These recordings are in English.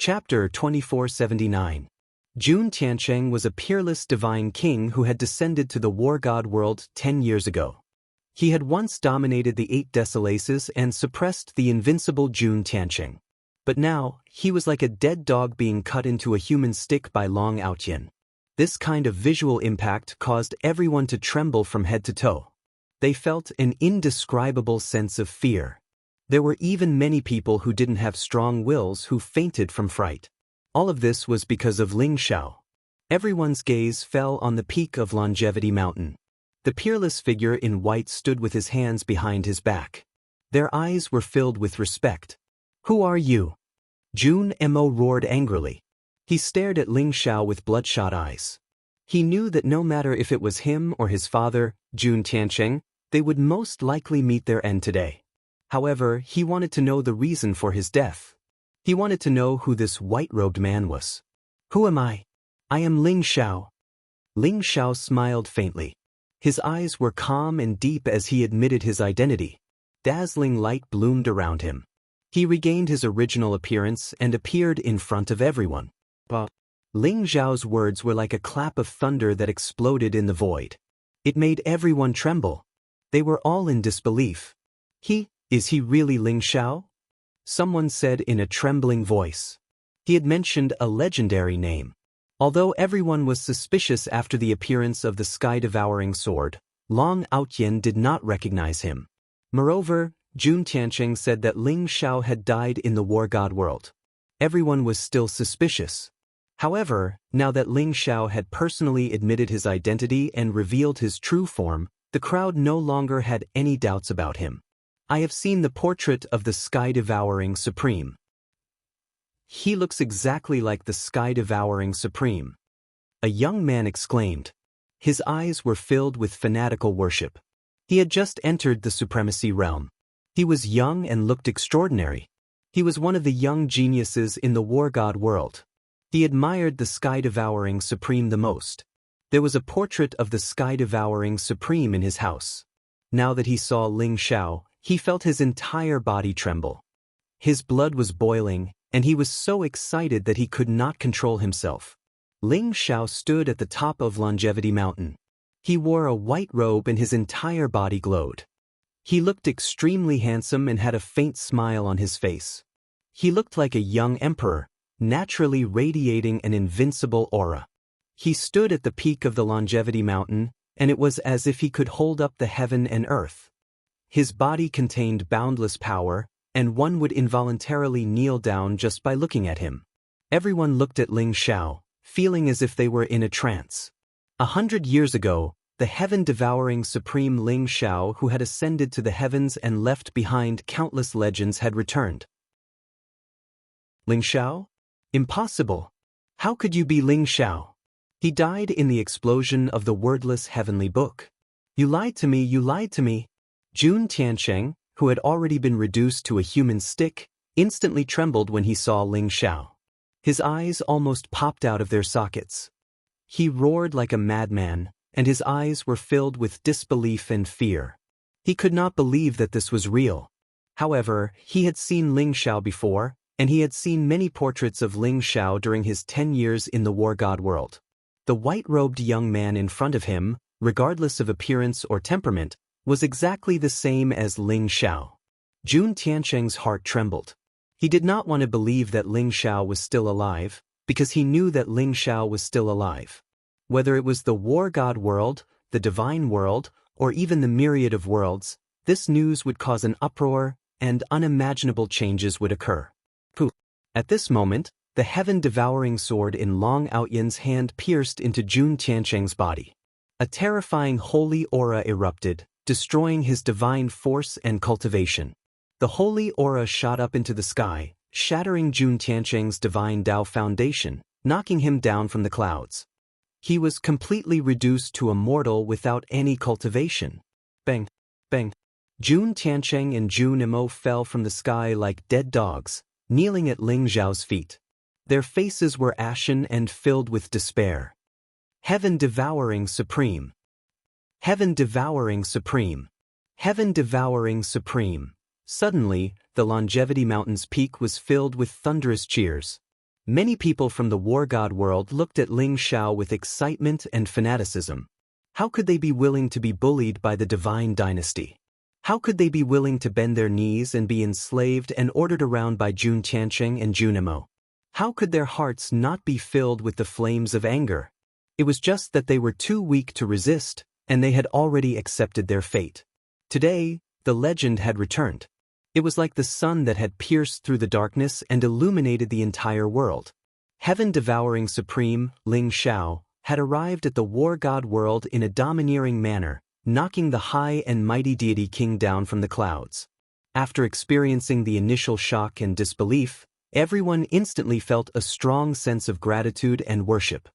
Chapter 2479. Jun Tiancheng was a peerless divine king who had descended to the war god world 10 years ago. He had once dominated the 8 Desolaces and suppressed the invincible Jun Tiancheng. But now, he was like a dead dog being cut into a human stick by Long Aotian. This kind of visual impact caused everyone to tremble from head to toe. They felt an indescribable sense of fear. There were even many people who didn't have strong wills who fainted from fright. All of this was because of Ling Xiao. Everyone's gaze fell on the peak of Longevity Mountain. The peerless figure in white stood with his hands behind his back. Their eyes were filled with respect. "Who are you?" Jun Mo roared angrily. He stared at Ling Xiao with bloodshot eyes. He knew that no matter if it was him or his father, Jun Tiancheng, they would most likely meet their end today. However, he wanted to know the reason for his death. He wanted to know who this white-robed man was. "Who am I? I am Ling Xiao." Ling Xiao smiled faintly. His eyes were calm and deep as he admitted his identity. Dazzling light bloomed around him. He regained his original appearance and appeared in front of everyone. But Ling Xiao's words were like a clap of thunder that exploded in the void. It made everyone tremble. They were all in disbelief. Is he really Ling Xiao? Someone said in a trembling voice. He had mentioned a legendary name. Although everyone was suspicious after the appearance of the sky-devouring sword, Long Aotian did not recognize him. Moreover, Jun Tiancheng said that Ling Xiao had died in the war god world. Everyone was still suspicious. However, now that Ling Xiao had personally admitted his identity and revealed his true form, the crowd no longer had any doubts about him. "I have seen the portrait of the sky-devouring Supreme. He looks exactly like the sky-devouring Supreme," a young man exclaimed. His eyes were filled with fanatical worship. He had just entered the supremacy realm. He was young and looked extraordinary. He was one of the young geniuses in the war god world. He admired the sky-devouring Supreme the most. There was a portrait of the sky-devouring Supreme in his house. Now that he saw Ling Xiao, he felt his entire body tremble. His blood was boiling, and he was so excited that he could not control himself. Ling Xiao stood at the top of Longevity Mountain. He wore a white robe and his entire body glowed. He looked extremely handsome and had a faint smile on his face. He looked like a young emperor, naturally radiating an invincible aura. He stood at the peak of the Longevity Mountain, and it was as if he could hold up the heaven and earth. His body contained boundless power, and one would involuntarily kneel down just by looking at him. Everyone looked at Ling Xiao, feeling as if they were in a trance. 100 years ago, the heaven-devouring Supreme Ling Xiao who had ascended to the heavens and left behind countless legends had returned. "Ling Xiao? Impossible! How could you be Ling Xiao? He died in the explosion of the wordless heavenly book. You lied to me, you lied to me." Jun Tiancheng, who had already been reduced to a human stick, instantly trembled when he saw Ling Xiao. His eyes almost popped out of their sockets. He roared like a madman, and his eyes were filled with disbelief and fear. He could not believe that this was real. However, he had seen Ling Xiao before, and he had seen many portraits of Ling Xiao during his 10 years in the war god world. The white-robed young man in front of him, regardless of appearance or temperament, was exactly the same as Ling Xiao. Jun Tiancheng's heart trembled. He did not want to believe that Ling Xiao was still alive, because he knew that Ling Xiao was still alive. Whether it was the war god world, the divine world, or even the myriad of worlds, this news would cause an uproar, and unimaginable changes would occur. At this moment, the heaven-devouring sword in Long Aotian's hand pierced into Jun Tiancheng's body. A terrifying holy aura erupted, destroying his divine force and cultivation. The holy aura shot up into the sky, shattering Jun Tiancheng's divine Tao foundation, knocking him down from the clouds. He was completely reduced to a mortal without any cultivation. Bang! Bang! Jun Tiancheng and Jun Mo fell from the sky like dead dogs, kneeling at Ling Xiao's feet. Their faces were ashen and filled with despair. Heaven-devouring Supreme! Heaven-devouring Supreme! Heaven-devouring Supreme! Suddenly, the Longevity Mountain's peak was filled with thunderous cheers. Many people from the war god world looked at Ling Xiao with excitement and fanaticism. How could they be willing to be bullied by the divine dynasty? How could they be willing to bend their knees and be enslaved and ordered around by Jun Tiancheng and Junimo? How could their hearts not be filled with the flames of anger? It was just that they were too weak to resist, and they had already accepted their fate. Today, the legend had returned. It was like the sun that had pierced through the darkness and illuminated the entire world. Heaven-devouring supreme, Ling Xiao, had arrived at the war god world in a domineering manner, knocking the high and mighty deity king down from the clouds. After experiencing the initial shock and disbelief, everyone instantly felt a strong sense of gratitude and worship.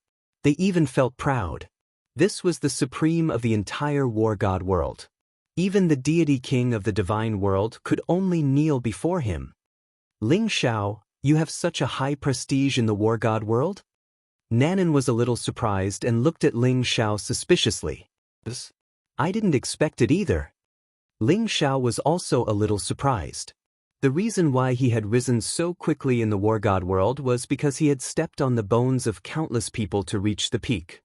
They even felt proud. This was the supreme of the entire war god world. Even the deity king of the divine world could only kneel before him. Ling Xiao, you have such a high prestige in the war god world? Nanan was a little surprised and looked at Ling Xiao suspiciously. I didn't expect it either. Ling Xiao was also a little surprised. The reason why he had risen so quickly in the war god world was because he had stepped on the bones of countless people to reach the peak.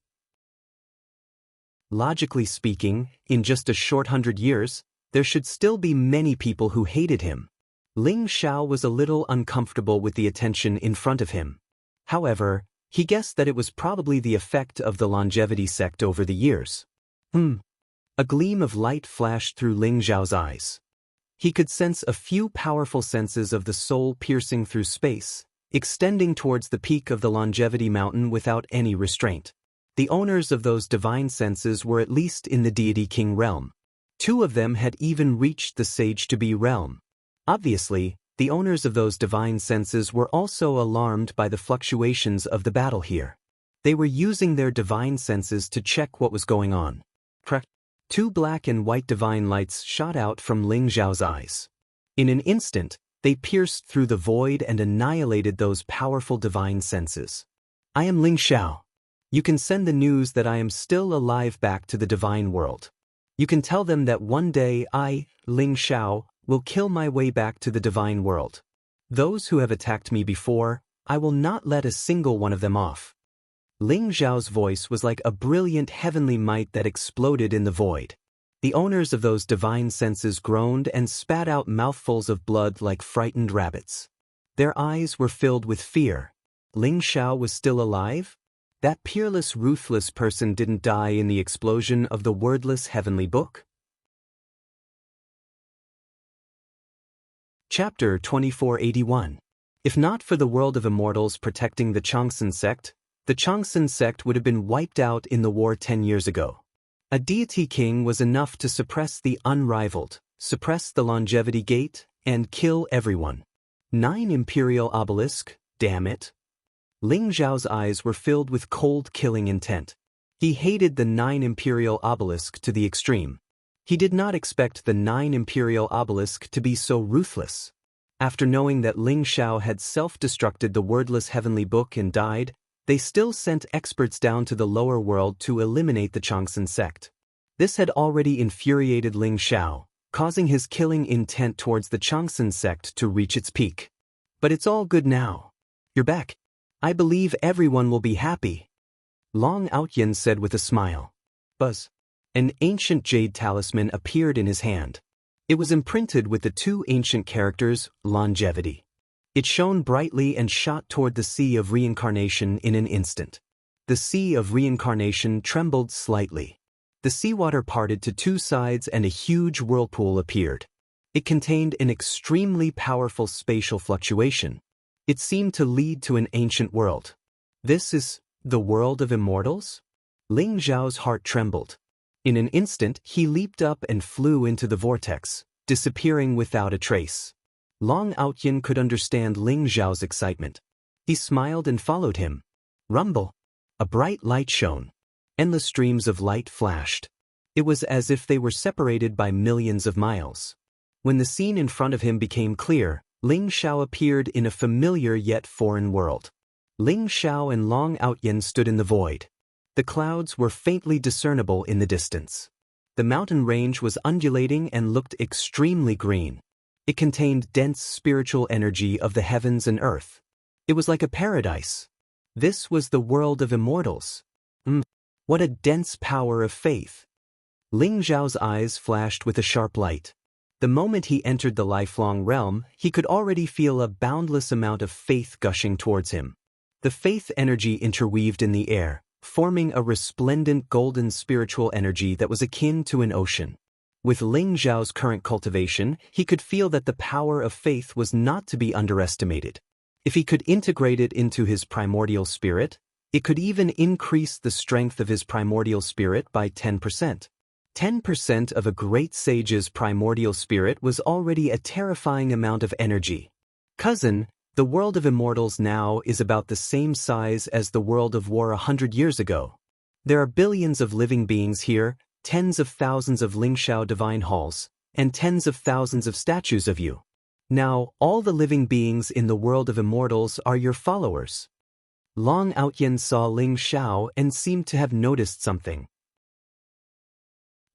Logically speaking, in just a short 100 years, there should still be many people who hated him. Ling Xiao was a little uncomfortable with the attention in front of him. However, he guessed that it was probably the effect of the longevity sect over the years. A gleam of light flashed through Ling Xiao's eyes. He could sense a few powerful senses of the soul piercing through space, extending towards the peak of the longevity mountain without any restraint. The owners of those divine senses were at least in the deity king realm. 2 of them had even reached the sage-to-be realm. Obviously, the owners of those divine senses were also alarmed by the fluctuations of the battle here. They were using their divine senses to check what was going on. 2 black and white divine lights shot out from Ling Xiao's eyes. In an instant, they pierced through the void and annihilated those powerful divine senses. I am Ling Xiao. You can send the news that I am still alive back to the divine world. You can tell them that one day I, Ling Xiao, will kill my way back to the divine world. Those who have attacked me before, I will not let a single one of them off. Ling Xiao's voice was like a brilliant heavenly might that exploded in the void. The owners of those divine senses groaned and spat out mouthfuls of blood like frightened rabbits. Their eyes were filled with fear. Ling Xiao was still alive? That peerless, ruthless person didn't die in the explosion of the wordless heavenly book? Chapter 2481. If not for the world of immortals protecting the Changsun sect, the Changsun sect would have been wiped out in the war 10 years ago. A deity king was enough to suppress the unrivaled, suppress the longevity gate, and kill everyone. 9 imperial obelisk, damn it. Ling Xiao's eyes were filled with cold killing intent. He hated the 9 imperial obelisk to the extreme. He did not expect the 9 imperial obelisk to be so ruthless. After knowing that Ling Xiao had self-destructed the wordless heavenly book and died, they still sent experts down to the lower world to eliminate the Changsun sect. This had already infuriated Ling Xiao, causing his killing intent towards the Changsun sect to reach its peak. But it's all good now. You're back. I believe everyone will be happy. Long Outyin said with a smile. Buzz. An ancient jade talisman appeared in his hand. It was imprinted with the 2 ancient characters, longevity. It shone brightly and shot toward the sea of reincarnation in an instant. The sea of reincarnation trembled slightly. The seawater parted to 2 sides and a huge whirlpool appeared. It contained an extremely powerful spatial fluctuation. It seemed to lead to an ancient world. This is the world of immortals? Ling Xiao's heart trembled. In an instant, he leaped up and flew into the vortex, disappearing without a trace. Long Outyin could understand Ling Xiao's excitement. He smiled and followed him. Rumble. A bright light shone. Endless streams of light flashed. It was as if they were separated by millions of miles. When the scene in front of him became clear, Ling Xiao appeared in a familiar yet foreign world. Ling Xiao and Long Outyin stood in the void. The clouds were faintly discernible in the distance. The mountain range was undulating and looked extremely green. It contained dense spiritual energy of the heavens and earth. It was like a paradise. This was the world of immortals. What a dense power of faith. Ling Zhao's eyes flashed with a sharp light. The moment he entered the lifelong realm, he could already feel a boundless amount of faith gushing towards him. The faith energy interweaved in the air, forming a resplendent golden spiritual energy that was akin to an ocean. With Ling Zhao's current cultivation, he could feel that the power of faith was not to be underestimated. If he could integrate it into his primordial spirit, it could even increase the strength of his primordial spirit by 10%. 10% of a great sage's primordial spirit was already a terrifying amount of energy. Cousin, the world of immortals now is about the same size as the world of war 100 years ago. There are billions of living beings here, tens of thousands of Lingshao divine halls, and tens of thousands of statues of you. Now, all the living beings in the world of immortals are your followers. Long Outyen saw Ling Shao and seemed to have noticed something.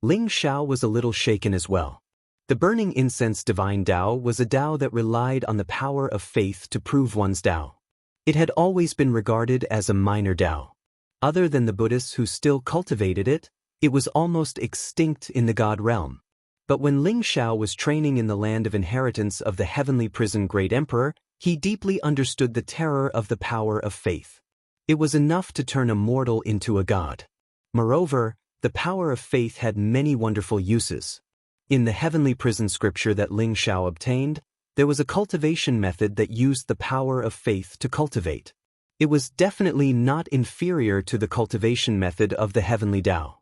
Ling Shao was a little shaken as well. The burning incense divine Tao was a Tao that relied on the power of faith to prove one's Tao. It had always been regarded as a minor Tao. Other than the Buddhists who still cultivated it, it was almost extinct in the God realm. But when Ling Shao was training in the land of inheritance of the heavenly prison great emperor, he deeply understood the terror of the power of faith. It was enough to turn a mortal into a god. Moreover, the power of faith had many wonderful uses. In the heavenly prison scripture that Ling Shao obtained, there was a cultivation method that used the power of faith to cultivate. It was definitely not inferior to the cultivation method of the heavenly Tao.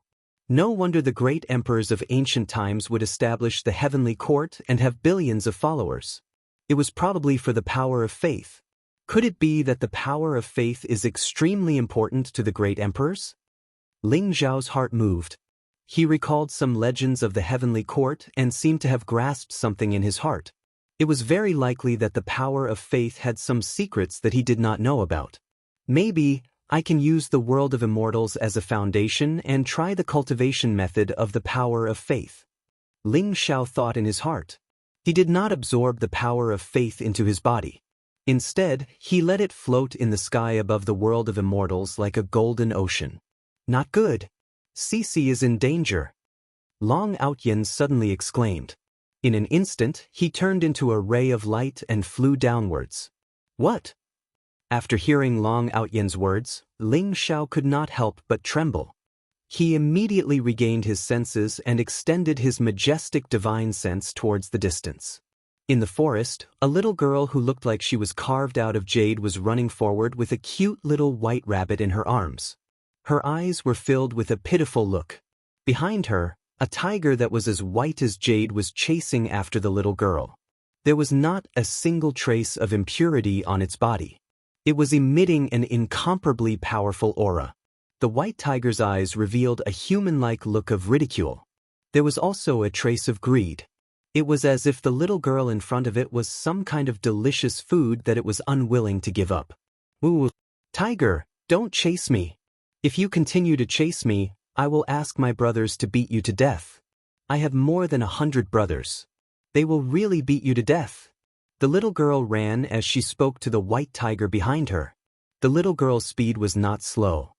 No wonder the great emperors of ancient times would establish the heavenly court and have billions of followers. It was probably for the power of faith. Could it be that the power of faith is extremely important to the great emperors? Ling Zhao's heart moved. He recalled some legends of the heavenly court and seemed to have grasped something in his heart. It was very likely that the power of faith had some secrets that he did not know about. Maybe I can use the world of immortals as a foundation and try the cultivation method of the power of faith. Ling Shao thought in his heart. He did not absorb the power of faith into his body. Instead, he let it float in the sky above the world of immortals like a golden ocean. Not good. Cici is in danger. Long Outyen suddenly exclaimed. In an instant, he turned into a ray of light and flew downwards. What? After hearing Long Outyen's words, Ling Shao could not help but tremble. He immediately regained his senses and extended his majestic divine sense towards the distance. In the forest, a little girl who looked like she was carved out of jade was running forward with a cute little white rabbit in her arms. Her eyes were filled with a pitiful look. Behind her, a tiger that was as white as jade was chasing after the little girl. There was not a single trace of impurity on its body. It was emitting an incomparably powerful aura. The white tiger's eyes revealed a human-like look of ridicule. There was also a trace of greed. It was as if the little girl in front of it was some kind of delicious food that it was unwilling to give up. Ooh, tiger, don't chase me. If you continue to chase me, I will ask my brothers to beat you to death. I have more than 100 brothers. They will really beat you to death. The little girl ran as she spoke to the white tiger behind her. The little girl's speed was not slow.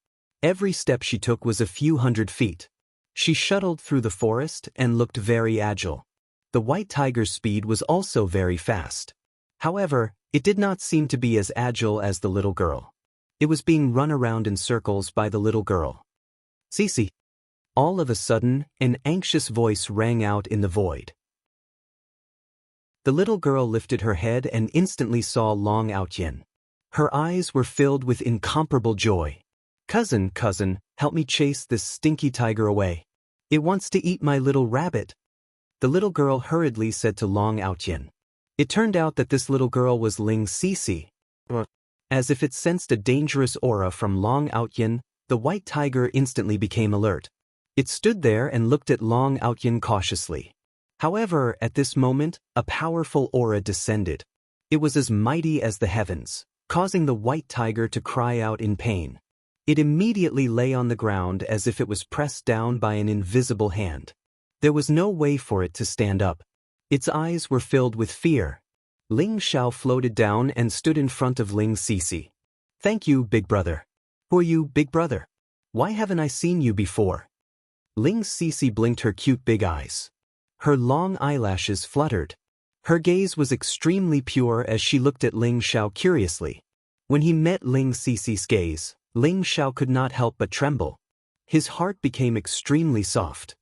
Every step she took was a few hundred feet. She shuttled through the forest and looked very agile. The white tiger's speed was also very fast. However, it did not seem to be as agile as the little girl. It was being run around in circles by the little girl. Cici. All of a sudden, an anxious voice rang out in the void. The little girl lifted her head and instantly saw Long Outyen. Her eyes were filled with incomparable joy. Cousin, help me chase this stinky tiger away. It wants to eat my little rabbit. The little girl hurriedly said to Long Outyen. It turned out that this little girl was Ling Cici. As if it sensed a dangerous aura from Long Outyen, the white tiger instantly became alert. It stood there and looked at Long Outyen cautiously. However, at this moment, a powerful aura descended. It was as mighty as the heavens, causing the white tiger to cry out in pain. It immediately lay on the ground as if it was pressed down by an invisible hand. There was no way for it to stand up. Its eyes were filled with fear. Ling Xiao floated down and stood in front of Ling Sisi. Thank you, big brother. Who are you, big brother? Why haven't I seen you before? Ling Sisi blinked her cute big eyes. Her long eyelashes fluttered. Her gaze was extremely pure as she looked at Ling Xiao curiously. When he met Ling Sisi's gaze, Ling Xiao could not help but tremble. His heart became extremely soft.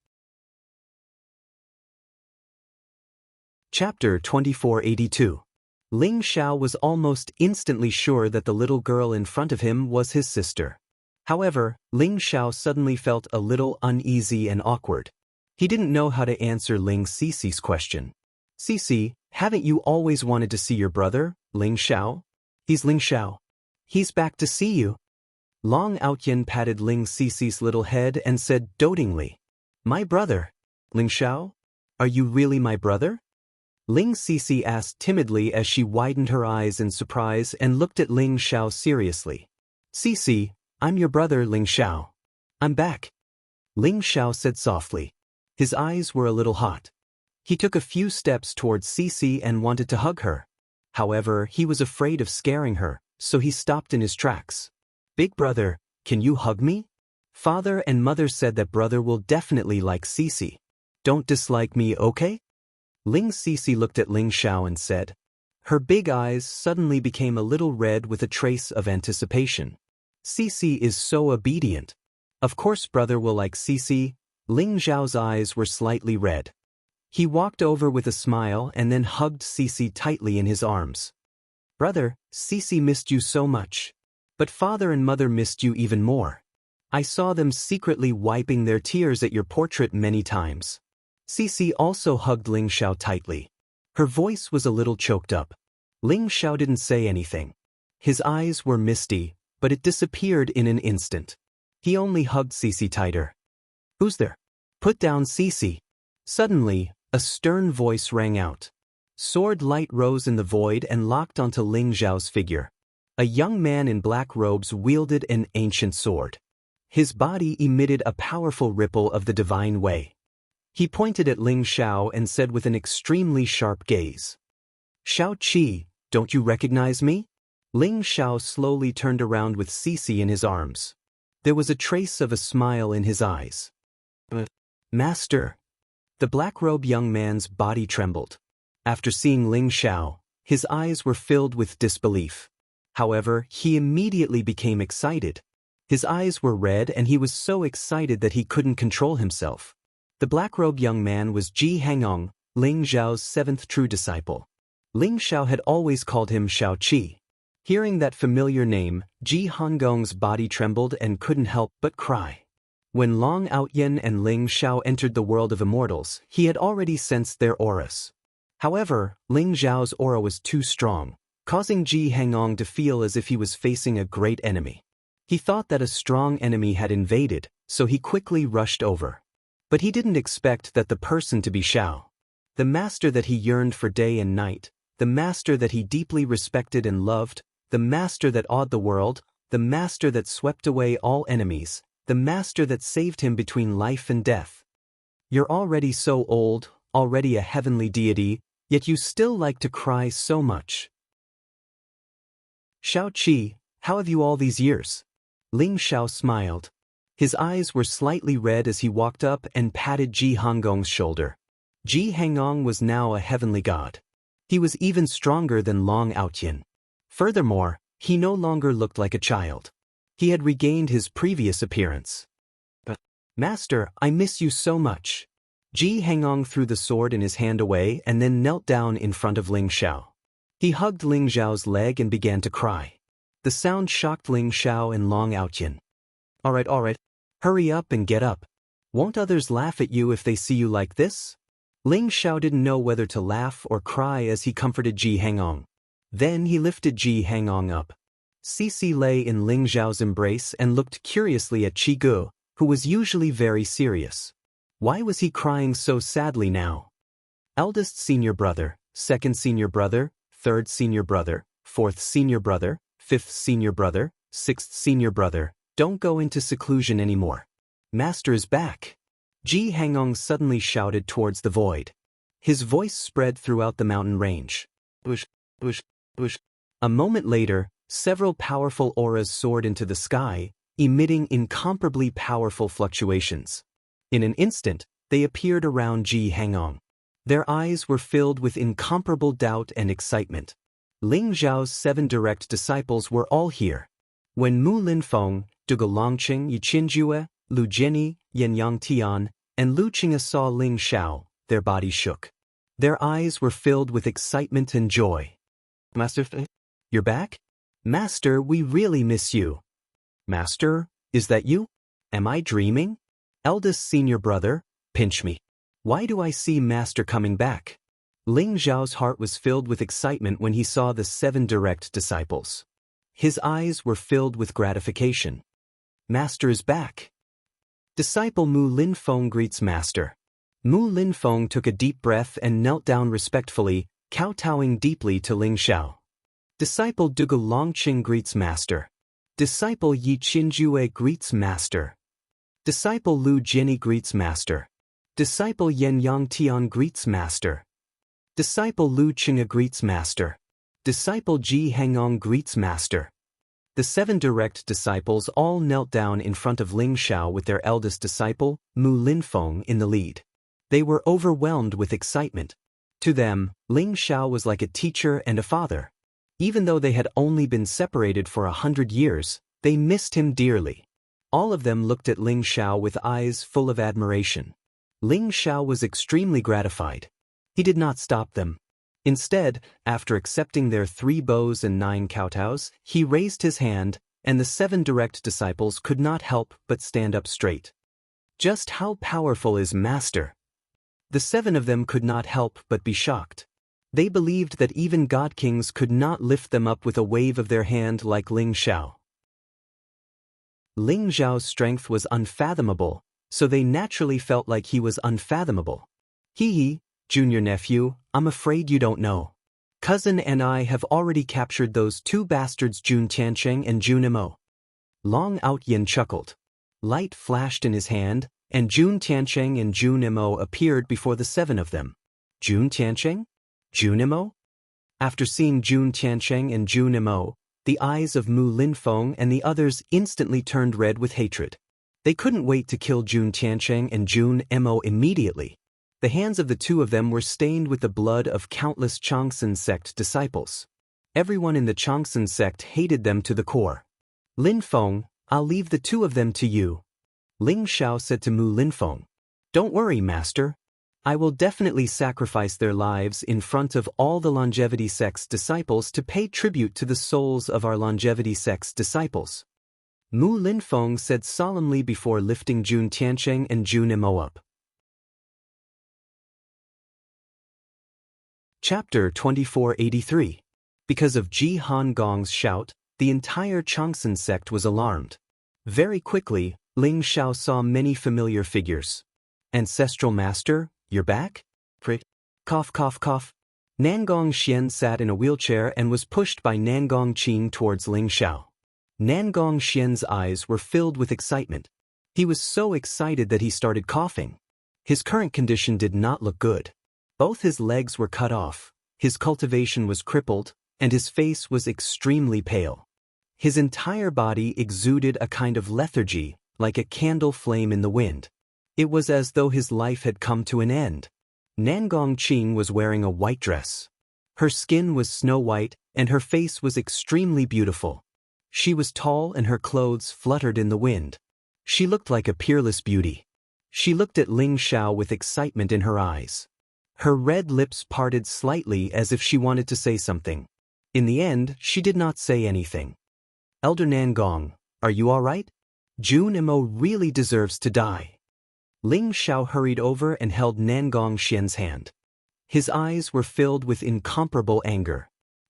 Chapter 2482. Ling Xiao was almost instantly sure that the little girl in front of him was his sister. However, Ling Xiao suddenly felt a little uneasy and awkward. He didn't know how to answer Ling Sisi's question. Sisi, haven't you always wanted to see your brother, Ling Xiao? He's Ling Xiao. He's back to see you. Long Outyin patted Ling Sisi's little head and said dotingly, My brother? Ling Xiao? Are you really my brother? Ling Sisi asked timidly as she widened her eyes in surprise and looked at Ling Xiao seriously. Sisi, I'm your brother Ling Xiao. I'm back. Ling Xiao said softly. His eyes were a little hot. He took a few steps towards Sisi and wanted to hug her. However, he was afraid of scaring her, so he stopped in his tracks. Big brother, can you hug me? Father and mother said that brother will definitely like Sisi. Don't dislike me, okay? Ling Sisi looked at Ling Xiao and said. Her big eyes suddenly became a little red with a trace of anticipation. Sisi is so obedient. Of course brother will like Sisi. Ling Xiao's eyes were slightly red. He walked over with a smile and then hugged Sisi tightly in his arms. Brother, Sisi missed you so much. But father and mother missed you even more. I saw them secretly wiping their tears at your portrait many times. Sisi also hugged Ling Xiao tightly. Her voice was a little choked up. Ling Xiao didn't say anything. His eyes were misty, but it disappeared in an instant. He only hugged Sisi tighter. Who's there? Put down Sisi. Suddenly, a stern voice rang out. Sword light rose in the void and locked onto Ling Xiao's figure. A young man in black robes wielded an ancient sword. His body emitted a powerful ripple of the divine way. He pointed at Ling Xiao and said with an extremely sharp gaze. Xiao Qi, don't you recognize me? Ling Xiao slowly turned around with Sisi in his arms. There was a trace of a smile in his eyes. Master. The black-robed young man's body trembled. After seeing Ling Xiao, his eyes were filled with disbelief. However, he immediately became excited. His eyes were red and he was so excited that he couldn't control himself. The black-robed young man was Ji Hangong, Ling Xiao's seventh true disciple. Ling Xiao had always called him Xiao Qi. Hearing that familiar name, Ji Hangong's body trembled and couldn't help but cry. When Long Outyin and Ling Xiao entered the world of immortals, he had already sensed their auras. However, Ling Xiao's aura was too strong, causing Ji Hangong to feel as if he was facing a great enemy. He thought that a strong enemy had invaded, so he quickly rushed over. But he didn't expect that the person to be Xiao. The master that he yearned for day and night, the master that he deeply respected and loved, the master that awed the world, the master that swept away all enemies, the master that saved him between life and death. You're already so old, already a heavenly deity, yet you still like to cry so much. Xiao Qi, how have you all these years? Ling Xiao smiled. His eyes were slightly red as he walked up and patted Ji Hangong's shoulder. Ji Hangong was now a heavenly god. He was even stronger than Long Outyin. Furthermore, he no longer looked like a child. He had regained his previous appearance. But, Master, I miss you so much. Ji Hangong threw the sword in his hand away and then knelt down in front of Ling Xiao. He hugged Ling Xiao's leg and began to cry. The sound shocked Ling Xiao and Long Outyin. All right. Hurry up and get up. Won't others laugh at you if they see you like this? Ling Xiao didn't know whether to laugh or cry as he comforted Ji Hangong. Then he lifted Ji Hangong up. Sisi lay in Ling Xiao's embrace and looked curiously at Qi Gu, who was usually very serious. Why was he crying so sadly now? Eldest senior brother, second senior brother, third senior brother, fourth senior brother, fifth senior brother, sixth senior brother, don't go into seclusion anymore. Master is back. Ji Hangong suddenly shouted towards the void. His voice spread throughout the mountain range. Whoosh, whoosh. A moment later, several powerful auras soared into the sky, emitting incomparably powerful fluctuations. In an instant, they appeared around Ji Hangong. Their eyes were filled with incomparable doubt and excitement. Ling Zhao's 7 direct disciples were all here. When Mu Linfeng, Duge Longqing, Yi Qinjue, Lu Jiani, Yen Yang Tian, and Lu Qing'e saw Ling Xiao, their bodies shook. Their eyes were filled with excitement and joy. Master, you're back? Master, we really miss you. Master, is that you? Am I dreaming? Eldest senior brother, pinch me. Why do I see Master coming back? Ling Zhao's heart was filled with excitement when he saw the 7 direct disciples. His eyes were filled with gratification. Master is back. Disciple Mu Linfeng greets Master. Mu Linfeng took a deep breath and knelt down respectfully, kowtowing deeply to Ling Xiao. Disciple Duge Longqing greets Master. Disciple Yi Qinjue greets Master. Disciple Lu Jiani greets Master. Disciple Yen Yang Tian greets Master. Disciple Lu Qing'e greets Master. Disciple Ji Hangong greets Master. The 7 direct disciples all knelt down in front of Ling Xiao with their eldest disciple, Mu Linfeng, in the lead. They were overwhelmed with excitement. To them, Ling Xiao was like a teacher and a father. Even though they had only been separated for 100 years, they missed him dearly. All of them looked at Ling Xiao with eyes full of admiration. Ling Xiao was extremely gratified. He did not stop them. Instead, after accepting their 3 bows and 9 kowtows, he raised his hand, and the 7 direct disciples could not help but stand up straight. Just how powerful is Master? The 7 of them could not help but be shocked. They believed that even God Kings could not lift them up with a wave of their hand like Ling Xiao. Ling Zhao's strength was unfathomable, so they naturally felt like he was unfathomable. Hee, junior nephew, I'm afraid you don't know. Cousin and I have already captured those 2 bastards Jun Tiancheng and Jun Mo. Long Out Yin chuckled. Light flashed in his hand, and Jun Tiancheng and Jun Mo appeared before the 7 of them. Jun Tiancheng? Jun Mo? After seeing Jun Tiancheng and Jun Mo, the eyes of Mu Linfeng and the others instantly turned red with hatred. They couldn't wait to kill Jun Tiancheng and Jun Mo immediately. The hands of the 2 of them were stained with the blood of countless Changsun sect disciples. Everyone in the Changsun sect hated them to the core. Linfeng, I'll leave the 2 of them to you. Ling Xiao said to Mu Linfeng. Don't worry, Master. I will definitely sacrifice their lives in front of all the Longevity Sect's disciples to pay tribute to the souls of our Longevity Sect's disciples. Mu Linfeng said solemnly before lifting Jun Tiancheng and Jun Mo up. Chapter 2483. Because of Ji Hangong's shout, the entire Changsun sect was alarmed. Very quickly, Ling Xiao saw many familiar figures. Ancestral Master, you're back? Cough cough cough. Nangong Xian sat in a wheelchair and was pushed by Nangong Qing towards Ling Xiao. Nangong Xian's eyes were filled with excitement. He was so excited that he started coughing. His current condition did not look good. Both his legs were cut off, his cultivation was crippled, and his face was extremely pale. His entire body exuded a kind of lethargy, like a candle flame in the wind. It was as though his life had come to an end. Nangong Qing was wearing a white dress. Her skin was snow-white, and her face was extremely beautiful. She was tall and her clothes fluttered in the wind. She looked like a peerless beauty. She looked at Ling Xiao with excitement in her eyes. Her red lips parted slightly as if she wanted to say something. In the end, she did not say anything. Elder Nangong, are you all right? Jun Mo really deserves to die. Ling Xiao hurried over and held Nangong Xian's hand. His eyes were filled with incomparable anger.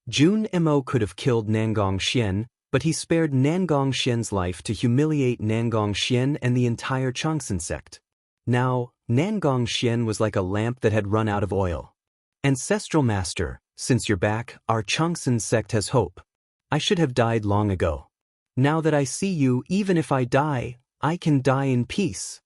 Jun Mo could have killed Nangong Xian, but he spared Nangong Xian's life to humiliate Nangong Xian and the entire Changsun sect. Now, Nangong Xian was like a lamp that had run out of oil. Ancestral Master, since you're back, our Changsun sect has hope. I should have died long ago. Now that I see you, even if I die, I can die in peace.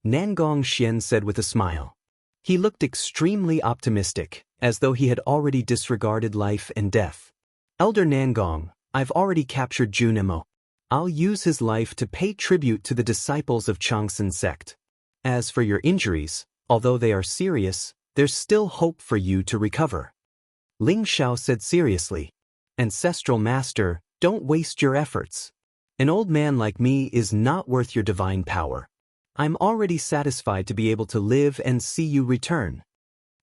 Nangong Xian said with a smile. He looked extremely optimistic, as though he had already disregarded life and death. Elder Nangong, I've already captured Junimo. I'll use his life to pay tribute to the disciples of Changsun sect. As for your injuries, although they are serious, there's still hope for you to recover. Ling Xiao said seriously. Ancestral Master, don't waste your efforts. An old man like me is not worth your divine power. I'm already satisfied to be able to live and see you return.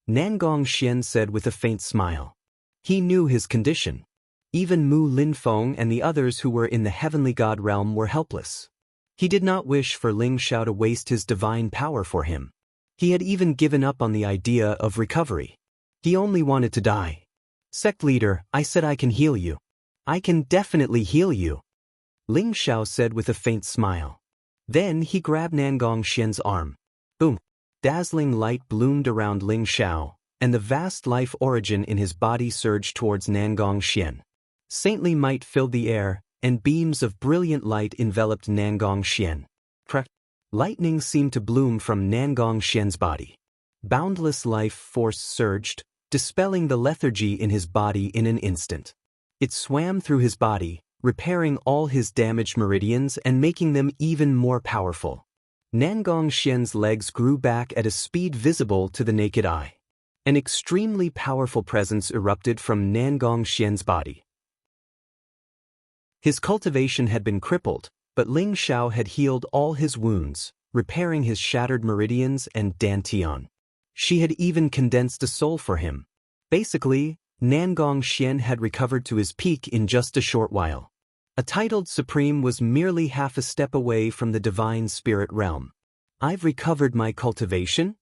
Nangong Xian said with a faint smile. He knew his condition. Even Mu Linfeng and the others who were in the heavenly god realm were helpless. He did not wish for Ling Xiao to waste his divine power for him. He had even given up on the idea of recovery. He only wanted to die. Sect leader, I said I can heal you. I can definitely heal you. Ling Xiao said with a faint smile. Then he grabbed Nangong Xian's arm. Boom! Dazzling light bloomed around Ling Xiao, and the vast life origin in his body surged towards Nangong Xian. Saintly might filled the air, and beams of brilliant light enveloped Nangong Xian. Lightning seemed to bloom from Nangong Xian's body. Boundless life force surged, dispelling the lethargy in his body in an instant. It swam through his body, repairing all his damaged meridians and making them even more powerful. Nangong Xian's legs grew back at a speed visible to the naked eye. An extremely powerful presence erupted from Nangong Xian's body. His cultivation had been crippled, but Ling Xiao had healed all his wounds, repairing his shattered meridians and dantian. She had even condensed a soul for him. Basically, Nangong Xian had recovered to his peak in just a short while. A titled Supreme was merely half a step away from the divine spirit realm. I've recovered my cultivation?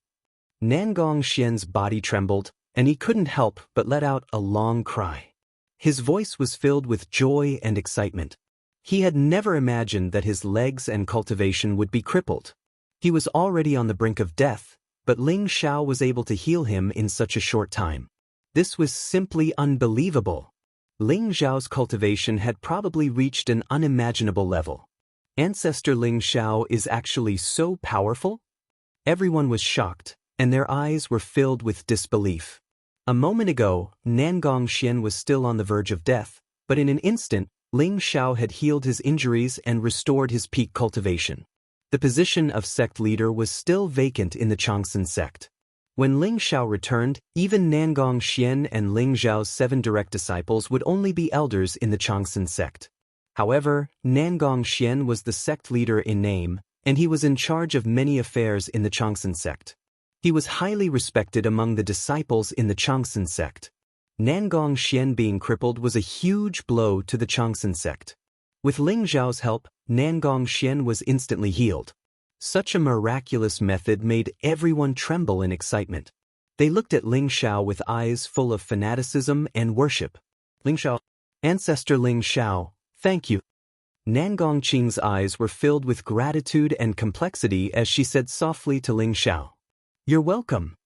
Nangong Xian's body trembled, and he couldn't help but let out a long cry. His voice was filled with joy and excitement. He had never imagined that his legs and cultivation would be crippled. He was already on the brink of death, but Ling Xiao was able to heal him in such a short time. This was simply unbelievable. Ling Xiao's cultivation had probably reached an unimaginable level. Ancestor Ling Xiao is actually so powerful? Everyone was shocked, and their eyes were filled with disbelief. A moment ago, Nangong Xian was still on the verge of death, but in an instant, Ling Xiao had healed his injuries and restored his peak cultivation. The position of sect leader was still vacant in the Changsun sect. When Ling Xiao returned, even Nangong Xian and Ling Zhao's 7 direct disciples would only be elders in the Changsun sect. However, Nangong Xian was the sect leader in name, and he was in charge of many affairs in the Changsun sect. He was highly respected among the disciples in the Changsun sect. Nangong Xian being crippled was a huge blow to the Changsun sect. With Ling Zhao's help, Nangong Xian was instantly healed. Such a miraculous method made everyone tremble in excitement. They looked at Ling Xiao with eyes full of fanaticism and worship. Ling Xiao, Ancestor Ling Xiao, thank you. Nangong Qing's eyes were filled with gratitude and complexity as she said softly to Ling Xiao. You're welcome.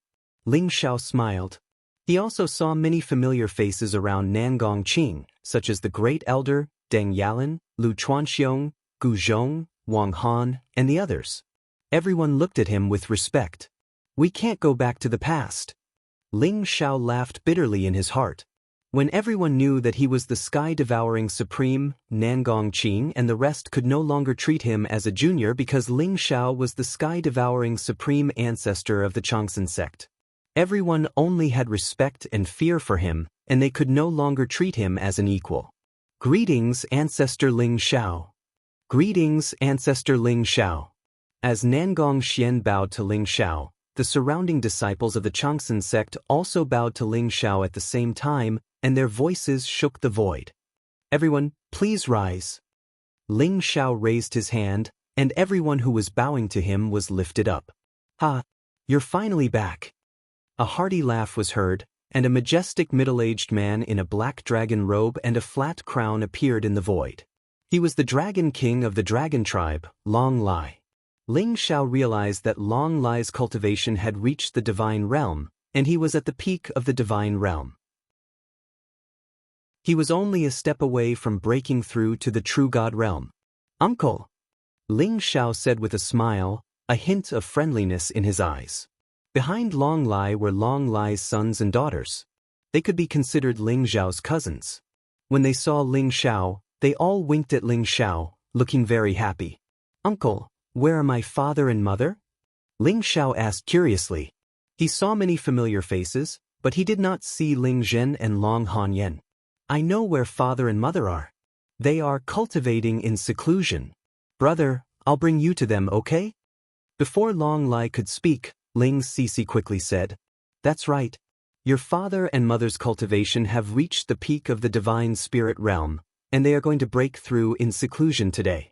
Ling Xiao smiled. He also saw many familiar faces around Nangong Qing, such as the Great Elder, Deng Yalan, Lu Chuanxiong, Gu Zhong, Wang Han, and the others. Everyone looked at him with respect. We can't go back to the past. Ling Xiao laughed bitterly in his heart. When everyone knew that he was the sky-devouring supreme, Nangong Qing and the rest could no longer treat him as a junior because Ling Xiao was the sky-devouring supreme ancestor of the Changsun sect. Everyone only had respect and fear for him, and they could no longer treat him as an equal. Greetings, Ancestor Ling Xiao. Greetings, Ancestor Ling Xiao. As Nangong Xian bowed to Ling Xiao, the surrounding disciples of the Changsun sect also bowed to Ling Xiao at the same time, and their voices shook the void. Everyone, please rise. Ling Xiao raised his hand, and everyone who was bowing to him was lifted up. Ha! You're finally back. A hearty laugh was heard, and a majestic middle-aged man in a black dragon robe and a flat crown appeared in the void. He was the Dragon King of the Dragon Tribe, Long Lai. Ling Xiao realized that Long Lai's cultivation had reached the divine realm, and he was at the peak of the divine realm. He was only a step away from breaking through to the true God realm. Uncle! Ling Xiao said with a smile, a hint of friendliness in his eyes. Behind Long Lai were Long Lai's sons and daughters. They could be considered Ling Xiao's cousins. When they saw Ling Xiao, they all winked at Ling Xiao, looking very happy. "Uncle, where are my father and mother?" Ling Xiao asked curiously. He saw many familiar faces, but he did not see Ling Zhen and Long Hanyan. "I know where father and mother are. They are cultivating in seclusion. Brother, I'll bring you to them, okay?" Before Long Lai could speak, Ling Sisi quickly said, "That's right. Your father and mother's cultivation have reached the peak of the divine spirit realm, and they are going to break through in seclusion today.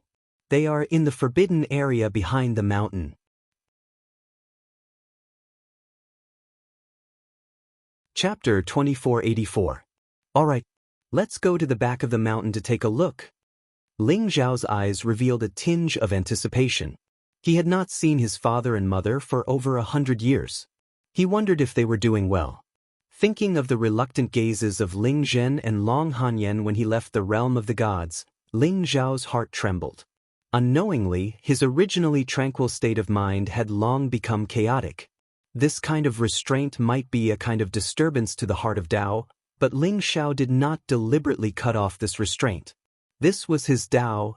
They are in the forbidden area behind the mountain." Chapter 2484. Alright, let's go to the back of the mountain to take a look. Ling Zhao's eyes revealed a tinge of anticipation. He had not seen his father and mother for over 100 years. He wondered if they were doing well. Thinking of the reluctant gazes of Ling Zhen and Long Hanyan when he left the realm of the gods, Ling Zhao's heart trembled. Unknowingly, his originally tranquil state of mind had long become chaotic. This kind of restraint might be a kind of disturbance to the heart of Tao, but Ling Xiao did not deliberately cut off this restraint. This was his Tao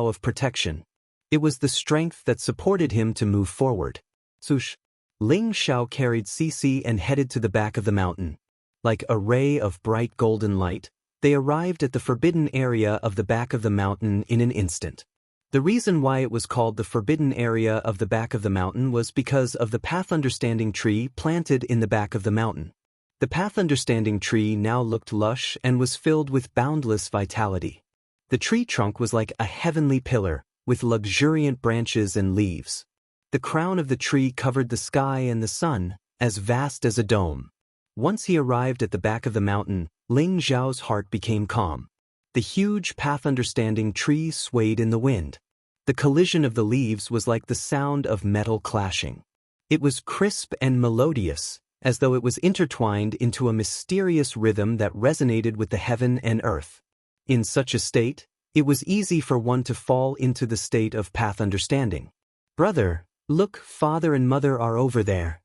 of protection. It was the strength that supported him to move forward. Sush. Ling Xiao carried Sisi and headed to the back of the mountain. Like a ray of bright golden light, they arrived at the forbidden area of the back of the mountain in an instant. The reason why it was called the forbidden area of the back of the mountain was because of the path understanding tree planted in the back of the mountain. The path understanding tree now looked lush and was filled with boundless vitality. The tree trunk was like a heavenly pillar, with luxuriant branches and leaves. The crown of the tree covered the sky and the sun, as vast as a dome. Once he arrived at the back of the mountain, Ling Zhao's heart became calm. The huge path understanding tree swayed in the wind. The collision of the leaves was like the sound of metal clashing. It was crisp and melodious, as though it was intertwined into a mysterious rhythm that resonated with the heaven and earth. In such a state, it was easy for one to fall into the state of path understanding. "Brother, look, father and mother are over there."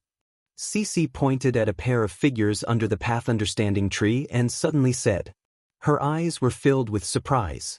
Sisi pointed at a pair of figures under the path understanding tree and suddenly said. Her eyes were filled with surprise.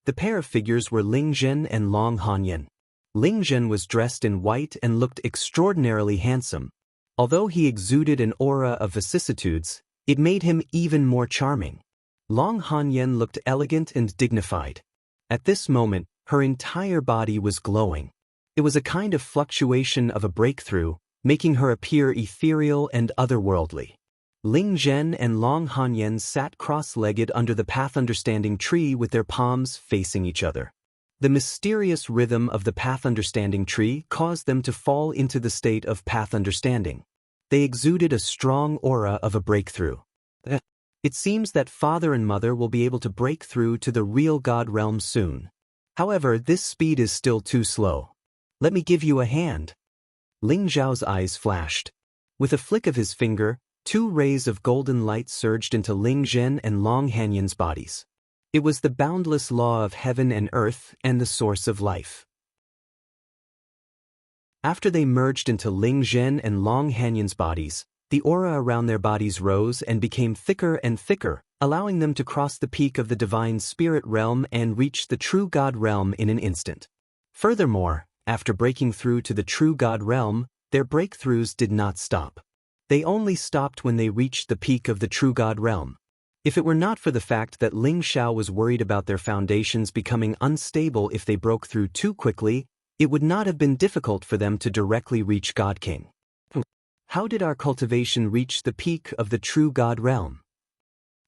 The pair of figures were Ling Zhen and Long Hanyan. Ling Zhen was dressed in white and looked extraordinarily handsome. Although he exuded an aura of vicissitudes, it made him even more charming. Long Hanyan looked elegant and dignified. At this moment, her entire body was glowing. It was a kind of fluctuation of a breakthrough, making her appear ethereal and otherworldly. Ling Zhen and Long Hanyan sat cross-legged under the path understanding tree with their palms facing each other. The mysterious rhythm of the path understanding tree caused them to fall into the state of path understanding. They exuded a strong aura of a breakthrough. It seems that father and mother will be able to break through to the real God realm soon. However, this speed is still too slow. Let me give you a hand. Ling Zhao's eyes flashed. With a flick of his finger, 2 rays of golden light surged into Ling Zhen and Long Hanyan's bodies. It was the boundless law of heaven and earth and the source of life. After they merged into Ling Zhen and Long Hanyan's bodies, the aura around their bodies rose and became thicker and thicker, allowing them to cross the peak of the divine spirit realm and reach the true God realm in an instant. Furthermore, after breaking through to the true God realm, their breakthroughs did not stop. They only stopped when they reached the peak of the true God realm. If it were not for the fact that Ling Xiao was worried about their foundations becoming unstable if they broke through too quickly, it would not have been difficult for them to directly reach God King. How did our cultivation reach the peak of the true God realm?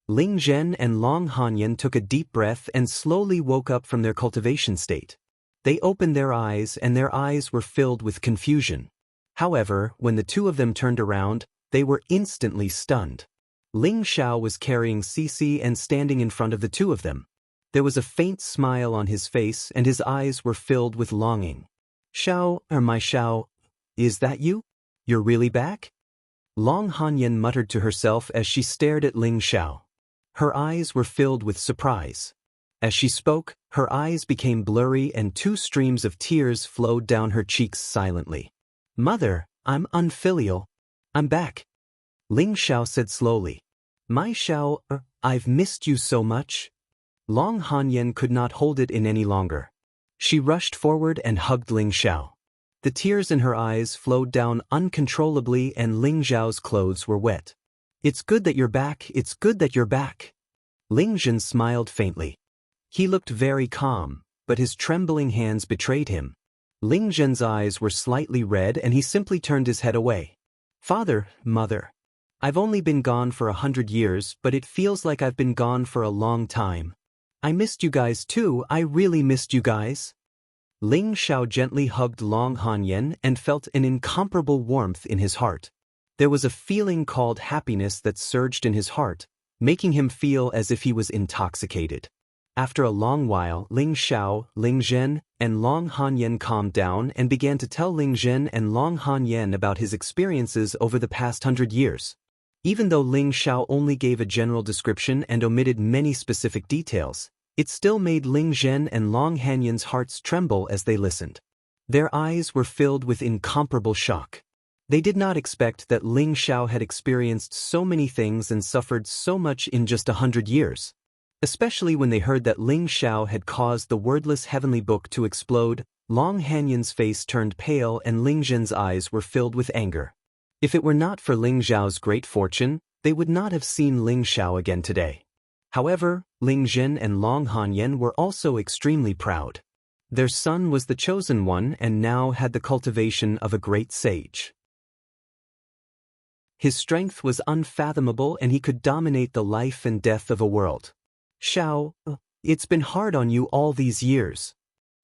Ling Zhen and Long Hanyan took a deep breath and slowly woke up from their cultivation state. They opened their eyes and their eyes were filled with confusion. However, when the 2 of them turned around, they were instantly stunned. Ling Xiao was carrying Sisi and standing in front of the 2 of them. There was a faint smile on his face and his eyes were filled with longing. My Xiao, is that you? You're really back? Long Hanyan muttered to herself as she stared at Ling Xiao. Her eyes were filled with surprise. As she spoke, her eyes became blurry and 2 streams of tears flowed down her cheeks silently. Mother, I'm unfilial. I'm back. Ling Xiao said slowly. My Xiao, I've missed you so much. Long Hanyan could not hold it in any longer. She rushed forward and hugged Ling Xiao. The tears in her eyes flowed down uncontrollably and Ling Xiao's clothes were wet. It's good that you're back, it's good that you're back. Ling Zhen smiled faintly. He looked very calm, but his trembling hands betrayed him. Ling Zhen's eyes were slightly red and he simply turned his head away. Father, mother. I've only been gone for 100 years, but it feels like I've been gone for a long time. I missed you guys too, I really missed you guys. Ling Xiao gently hugged Long Hanyan and felt an incomparable warmth in his heart. There was a feeling called happiness that surged in his heart, making him feel as if he was intoxicated. After a long while, Ling Xiao, Ling Zhen, and Long Hanyan calmed down and began to tell Ling Zhen and Long Hanyan about his experiences over the past 100 years. Even though Ling Xiao only gave a general description and omitted many specific details, it still made Ling Zhen and Long Hanyan's hearts tremble as they listened. Their eyes were filled with incomparable shock. They did not expect that Ling Xiao had experienced so many things and suffered so much in just 100 years. Especially when they heard that Ling Xiao had caused the wordless heavenly book to explode, Long Hanyan's face turned pale and Ling Zhen's eyes were filled with anger. If it were not for Ling Xiao's great fortune, they would not have seen Ling Xiao again today. However, Ling Zhen and Long Hanyan were also extremely proud. Their son was the chosen one and now had the cultivation of a great sage. His strength was unfathomable and he could dominate the life and death of a world. Xiao, it's been hard on you all these years.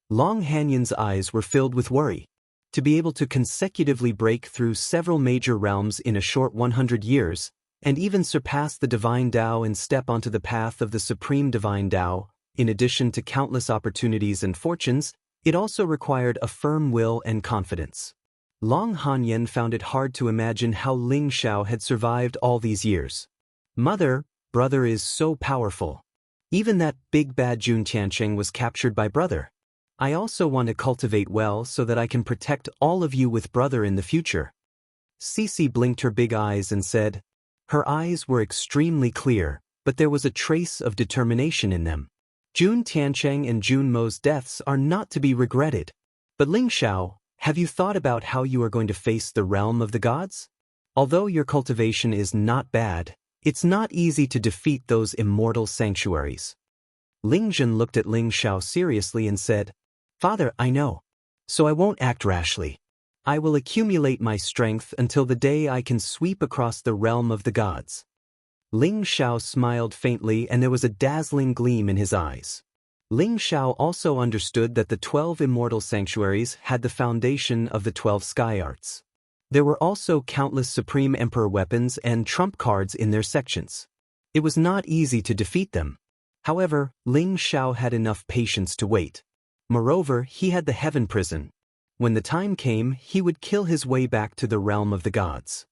Long Hanyan's eyes were filled with worry. To be able to consecutively break through several major realms in a short 100 years, and even surpass the Divine Tao and step onto the path of the Supreme Divine Tao, in addition to countless opportunities and fortunes, it also required a firm will and confidence. Long Hanyan found it hard to imagine how Ling Xiao had survived all these years. Mother, brother is so powerful. Even that big bad Jun Tiancheng was captured by brother. I also want to cultivate well so that I can protect all of you with brother in the future. Cece blinked her big eyes and said. Her eyes were extremely clear, but there was a trace of determination in them. Jun Tiancheng and Jun Mo's deaths are not to be regretted. But Ling Xiao, have you thought about how you are going to face the realm of the gods? Although your cultivation is not bad, it's not easy to defeat those immortal sanctuaries. Ling Zhen looked at Ling Xiao seriously and said, Father, I know. So I won't act rashly. I will accumulate my strength until the day I can sweep across the realm of the gods. Ling Xiao smiled faintly and there was a dazzling gleam in his eyes. Ling Xiao also understood that the 12 immortal sanctuaries had the foundation of the 12 sky arts. There were also countless Supreme Emperor weapons and trump cards in their sections. It was not easy to defeat them. However, Ling Xiao had enough patience to wait. Moreover, he had the heaven prison. When the time came, he would kill his way back to the realm of the gods.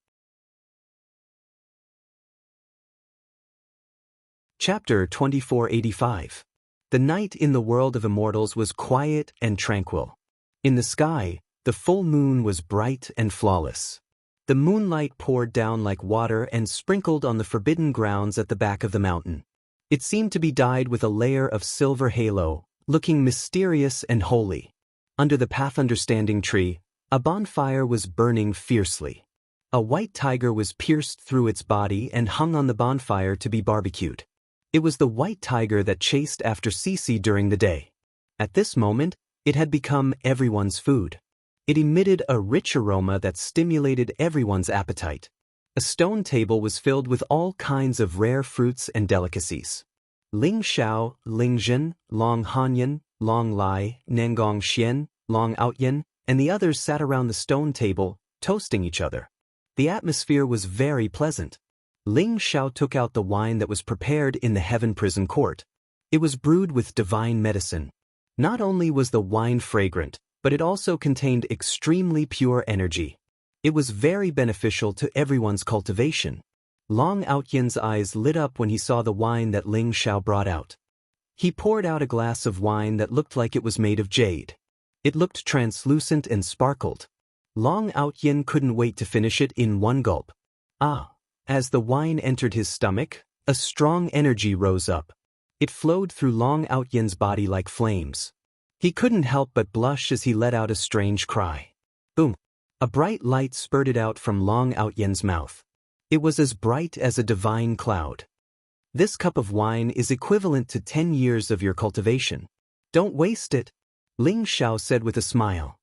Chapter 2485. The night in the world of immortals was quiet and tranquil. In the sky, the full moon was bright and flawless. The moonlight poured down like water and sprinkled on the forbidden grounds at the back of the mountain. It seemed to be dyed with a layer of silver halo, looking mysterious and holy. Under the path understanding tree, a bonfire was burning fiercely. A white tiger was pierced through its body and hung on the bonfire to be barbecued. It was the white tiger that chased after Cece during the day. At this moment, it had become everyone's food. It emitted a rich aroma that stimulated everyone's appetite. A stone table was filled with all kinds of rare fruits and delicacies. Ling Xiao, Ling Zhen, Long Hanyan, Long Lai, Nangong Xian, Long Outyan, and the others sat around the stone table, toasting each other. The atmosphere was very pleasant. Ling Xiao took out the wine that was prepared in the heaven prison court. It was brewed with divine medicine. Not only was the wine fragrant, but it also contained extremely pure energy. It was very beneficial to everyone's cultivation. Long Outyan's eyes lit up when he saw the wine that Ling Xiao brought out. He poured out a glass of wine that looked like it was made of jade. It looked translucent and sparkled. Long Outyin couldn't wait to finish it in one gulp. Ah! As the wine entered his stomach, a strong energy rose up. It flowed through Long Outyin's body like flames. He couldn't help but blush as he let out a strange cry. Boom! A bright light spurted out from Long Outyin's mouth. It was as bright as a divine cloud. This cup of wine is equivalent to 10 years of your cultivation. Don't waste it, Ling Xiao said with a smile.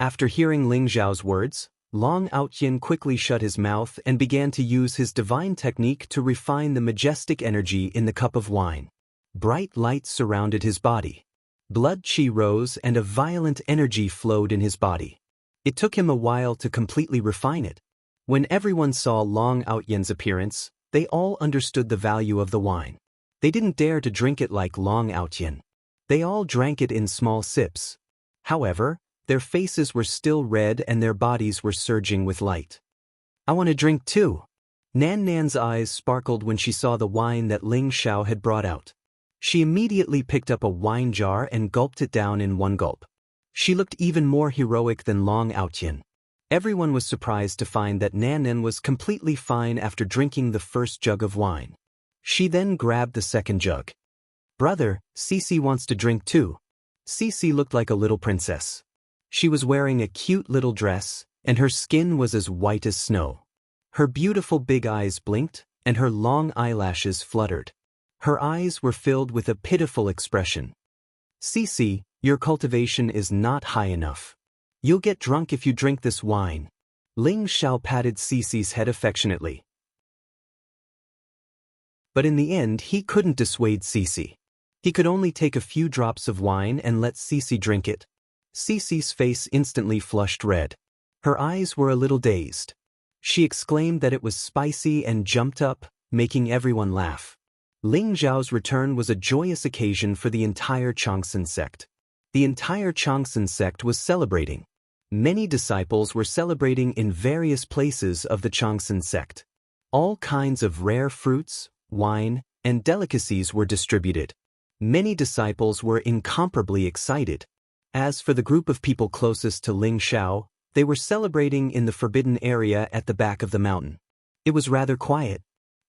After hearing Ling Xiao's words, Long Outyin quickly shut his mouth and began to use his divine technique to refine the majestic energy in the cup of wine. Bright lights surrounded his body. Blood qi rose and a violent energy flowed in his body. It took him a while to completely refine it. When everyone saw Long Outyin's appearance, they all understood the value of the wine. They didn't dare to drink it like Long Outyin. They all drank it in small sips. However, their faces were still red and their bodies were surging with light. I want to drink too. Nan Nan's eyes sparkled when she saw the wine that Ling Xiao had brought out. She immediately picked up a wine jar and gulped it down in one gulp. She looked even more heroic than Long Outyin. Everyone was surprised to find that Nan Nan was completely fine after drinking the first jug of wine. She then grabbed the second jug. Brother, Cici wants to drink too. Cici looked like a little princess. She was wearing a cute little dress, and her skin was as white as snow. Her beautiful big eyes blinked, and her long eyelashes fluttered. Her eyes were filled with a pitiful expression. Cici, your cultivation is not high enough. You'll get drunk if you drink this wine. Ling Xiao patted Cici's head affectionately. But in the end he couldn't dissuade Cici. He could only take a few drops of wine and let Cici drink it. Cici's face instantly flushed red. Her eyes were a little dazed. She exclaimed that it was spicy and jumped up, making everyone laugh. Ling Zhao's return was a joyous occasion for the entire Changsun sect. The entire Changsun sect was celebrating. Many disciples were celebrating in various places of the Changsun sect. All kinds of rare fruits, wine, and delicacies were distributed. Many disciples were incomparably excited. As for the group of people closest to Ling Xiao, they were celebrating in the forbidden area at the back of the mountain. It was rather quiet.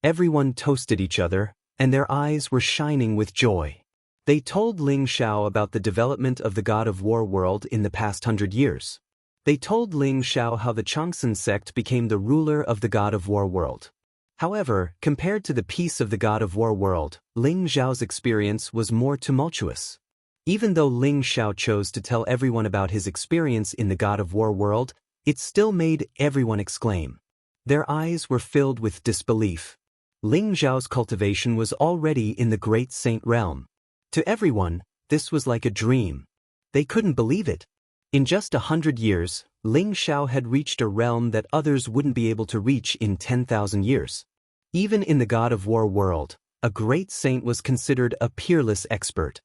Everyone toasted each other, and their eyes were shining with joy. They told Ling Xiao about the development of the God of War world in the past 100 years. They told Ling Xiao how the Changsun sect became the ruler of the God of War world. However, compared to the peace of the God of War world, Ling Xiao's experience was more tumultuous. Even though Ling Xiao chose to tell everyone about his experience in the God of War world, it still made everyone exclaim. Their eyes were filled with disbelief. Ling Xiao's cultivation was already in the great saint realm. To everyone, this was like a dream. They couldn't believe it. In just 100 years, Ling Xiao had reached a realm that others wouldn't be able to reach in 10,000 years. Even in the God of War world, a great saint was considered a peerless expert.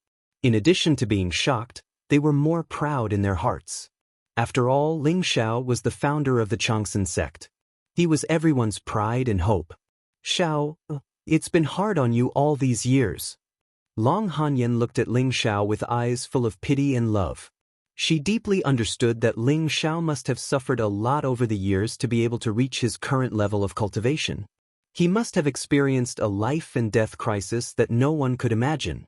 In addition to being shocked, they were more proud in their hearts. After all, Ling Xiao was the founder of the Changsun sect. He was everyone's pride and hope. Xiao, it's been hard on you all these years. Long Hanyan looked at Ling Xiao with eyes full of pity and love. She deeply understood that Ling Xiao must have suffered a lot over the years to be able to reach his current level of cultivation. He must have experienced a life and death crisis that no one could imagine.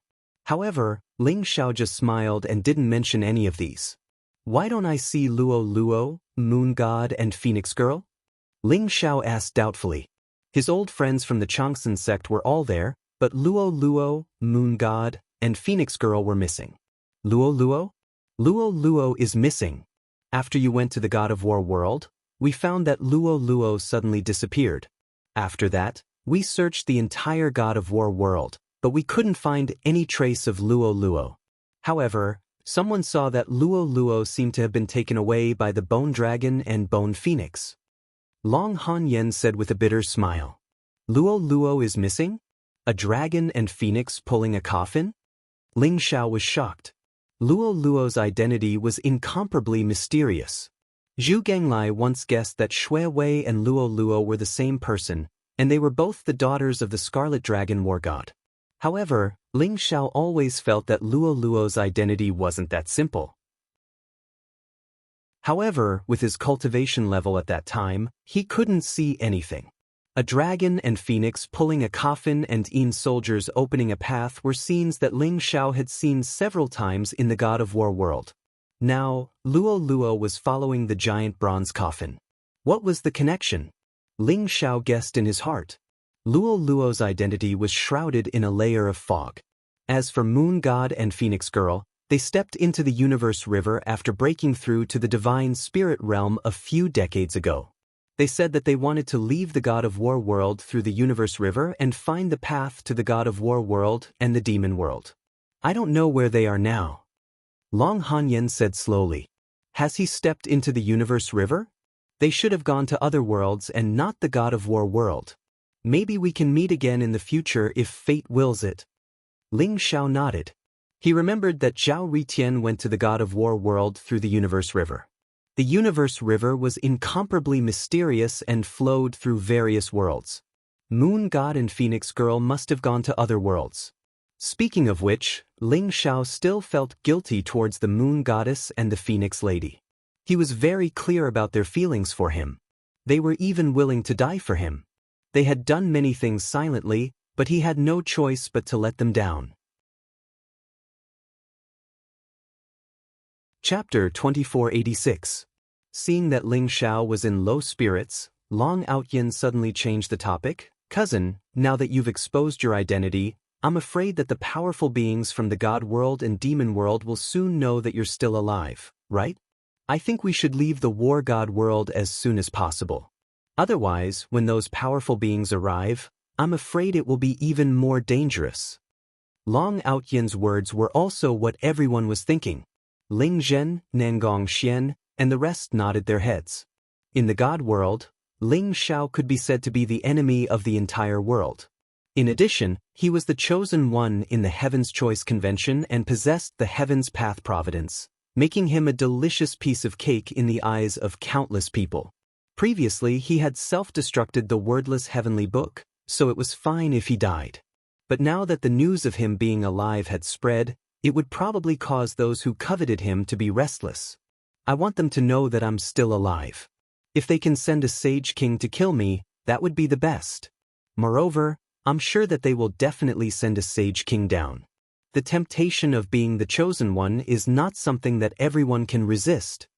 However, Ling Xiao just smiled and didn't mention any of these. Why don't I see Luo Luo, Moon God and Phoenix Girl? Ling Xiao asked doubtfully. His old friends from the Changsun sect were all there, but Luo Luo, Moon God, and Phoenix Girl were missing. Luo Luo? Luo Luo is missing. After you went to the God of War world, we found that Luo Luo suddenly disappeared. After that, we searched the entire God of War world, but we couldn't find any trace of Luo Luo. However, someone saw that Luo Luo seemed to have been taken away by the Bone Dragon and Bone Phoenix. Long Hanyan said with a bitter smile. Luo Luo is missing? A dragon and phoenix pulling a coffin? Ling Xiao was shocked. Luo Luo's identity was incomparably mysterious. Zhu Ganglai once guessed that Shui Wei and Luo Luo were the same person, and they were both the daughters of the Scarlet Dragon War God. However, Ling Xiao always felt that Luo Luo's identity wasn't that simple. However, with his cultivation level at that time, he couldn't see anything. A dragon and phoenix pulling a coffin and soldiers opening a path were scenes that Ling Xiao had seen several times in the God of War world. Now, Luo Luo was following the giant bronze coffin. What was the connection? Ling Xiao guessed in his heart. Luo Luo's identity was shrouded in a layer of fog. As for Moon God and Phoenix Girl, they stepped into the Universe River after breaking through to the Divine Spirit Realm a few decades ago. They said that they wanted to leave the God of War world through the Universe River and find the path to the God of War world and the Demon world. I don't know where they are now. Long Hanyan said slowly. Has he stepped into the Universe River? They should have gone to other worlds and not the God of War world. Maybe we can meet again in the future if fate wills it. Ling Xiao nodded. He remembered that Zhao Ritian went to the God of War world through the Universe River. The Universe River was incomparably mysterious and flowed through various worlds. Moon God and Phoenix Girl must have gone to other worlds. Speaking of which, Ling Xiao still felt guilty towards the Moon Goddess and the Phoenix Lady. He was very clear about their feelings for him. They were even willing to die for him. They had done many things silently, but he had no choice but to let them down. Chapter 2486. Seeing that Ling Xiao was in low spirits, Long Outyin suddenly changed the topic. Cousin, now that you've exposed your identity, I'm afraid that the powerful beings from the God world and Demon world will soon know that you're still alive, right? I think we should leave the War God world as soon as possible. Otherwise, when those powerful beings arrive, I'm afraid it will be even more dangerous. Long Outyan's words were also what everyone was thinking. Ling Zhen, Nangong Xian, and the rest nodded their heads. In the God world, Ling Xiao could be said to be the enemy of the entire world. In addition, he was the chosen one in the Heaven's Choice Convention and possessed the Heaven's Path Providence, making him a delicious piece of cake in the eyes of countless people. Previously, he had self-destructed the wordless heavenly book, so it was fine if he died. But now that the news of him being alive had spread, it would probably cause those who coveted him to be restless. I want them to know that I'm still alive. If they can send a Sage King to kill me, that would be the best. Moreover, I'm sure that they will definitely send a Sage King down. The temptation of being the chosen one is not something that everyone can resist.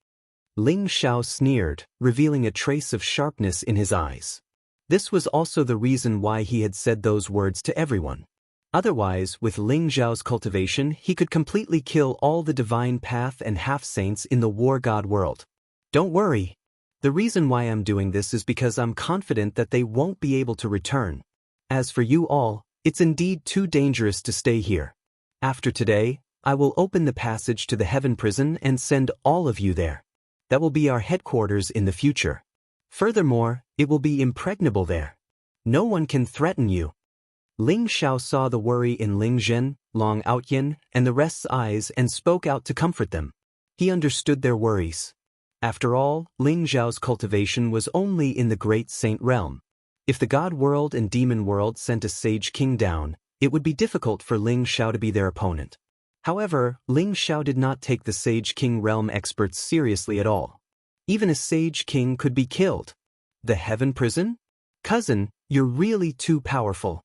Ling Xiao sneered, revealing a trace of sharpness in his eyes. This was also the reason why he had said those words to everyone. Otherwise, with Ling Xiao's cultivation, he could completely kill all the Divine Path and half-saints in the War God world. Don't worry. The reason why I'm doing this is because I'm confident that they won't be able to return. As for you all, it's indeed too dangerous to stay here. After today, I will open the passage to the Heaven Prison and send all of you there. That will be our headquarters in the future. Furthermore, it will be impregnable there. No one can threaten you. Ling Xiao saw the worry in Ling Zhen, Long Outyin, and the rest's eyes and spoke out to comfort them. He understood their worries. After all, Ling Xiao's cultivation was only in the Great Saint Realm. If the God world and Demon world sent a Sage King down, it would be difficult for Ling Xiao to be their opponent. However, Ling Xiao did not take the Sage King realm experts seriously at all. Even a Sage King could be killed. The Heaven Prison? Cousin, you're really too powerful.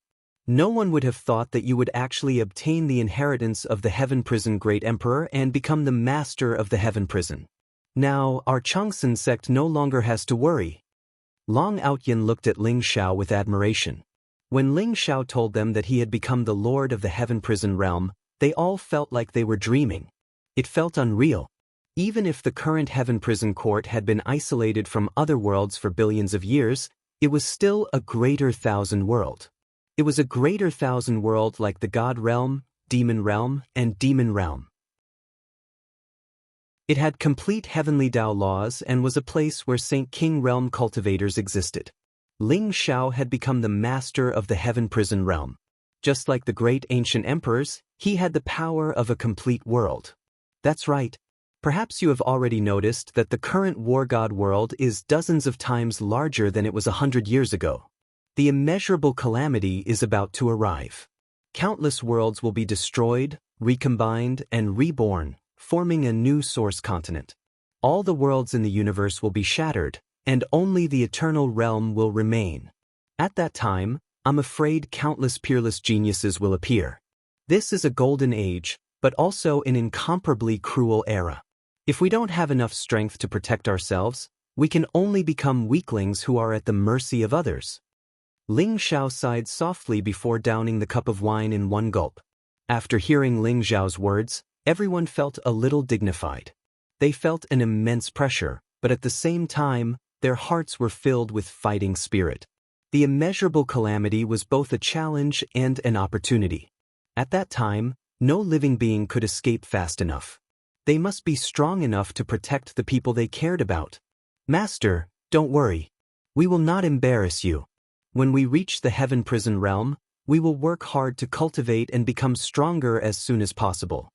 No one would have thought that you would actually obtain the inheritance of the Heaven Prison Great Emperor and become the master of the Heaven Prison. Now, our Changsun sect no longer has to worry. Long Outyin looked at Ling Xiao with admiration. When Ling Xiao told them that he had become the lord of the Heaven Prison realm, they all felt like they were dreaming. It felt unreal. Even if the current Heaven Prison Court had been isolated from other worlds for billions of years, it was still a greater thousand world. It was a greater thousand world like the God Realm, Demon Realm, and Demon Realm. It had complete heavenly Dao laws and was a place where Saint King Realm cultivators existed. Ling Xiao had become the master of the Heaven Prison Realm. Just like the great ancient emperors, he had the power of a complete world. That's right. Perhaps you have already noticed that the current War God world is dozens of times larger than it was 100 years ago. The immeasurable calamity is about to arrive. Countless worlds will be destroyed, recombined, and reborn, forming a new source continent. All the worlds in the universe will be shattered, and only the eternal realm will remain. At that time, I'm afraid countless peerless geniuses will appear. This is a golden age, but also an incomparably cruel era. If we don't have enough strength to protect ourselves, we can only become weaklings who are at the mercy of others. Ling Xiao sighed softly before downing the cup of wine in one gulp. After hearing Ling Xiao's words, everyone felt a little dignified. They felt an immense pressure, but at the same time, their hearts were filled with fighting spirit. The immeasurable calamity was both a challenge and an opportunity. At that time, no living being could escape fast enough. They must be strong enough to protect the people they cared about. Master, don't worry. We will not embarrass you. When we reach the heaven prison realm, we will work hard to cultivate and become stronger as soon as possible.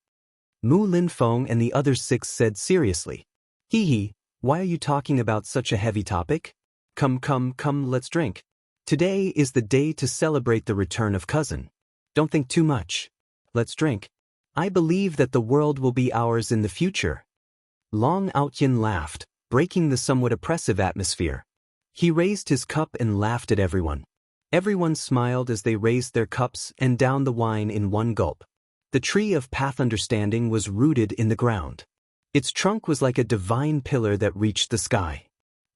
Mu Linfeng and the other 6 said seriously. Hee, why are you talking about such a heavy topic? Come, let's drink. Today is the day to celebrate the return of cousin. Don't think too much. Let's drink. I believe that the world will be ours in the future. Long Outyin laughed, breaking the somewhat oppressive atmosphere. He raised his cup and laughed at everyone. Everyone smiled as they raised their cups and downed the wine in one gulp. The tree of path understanding was rooted in the ground. Its trunk was like a divine pillar that reached the sky.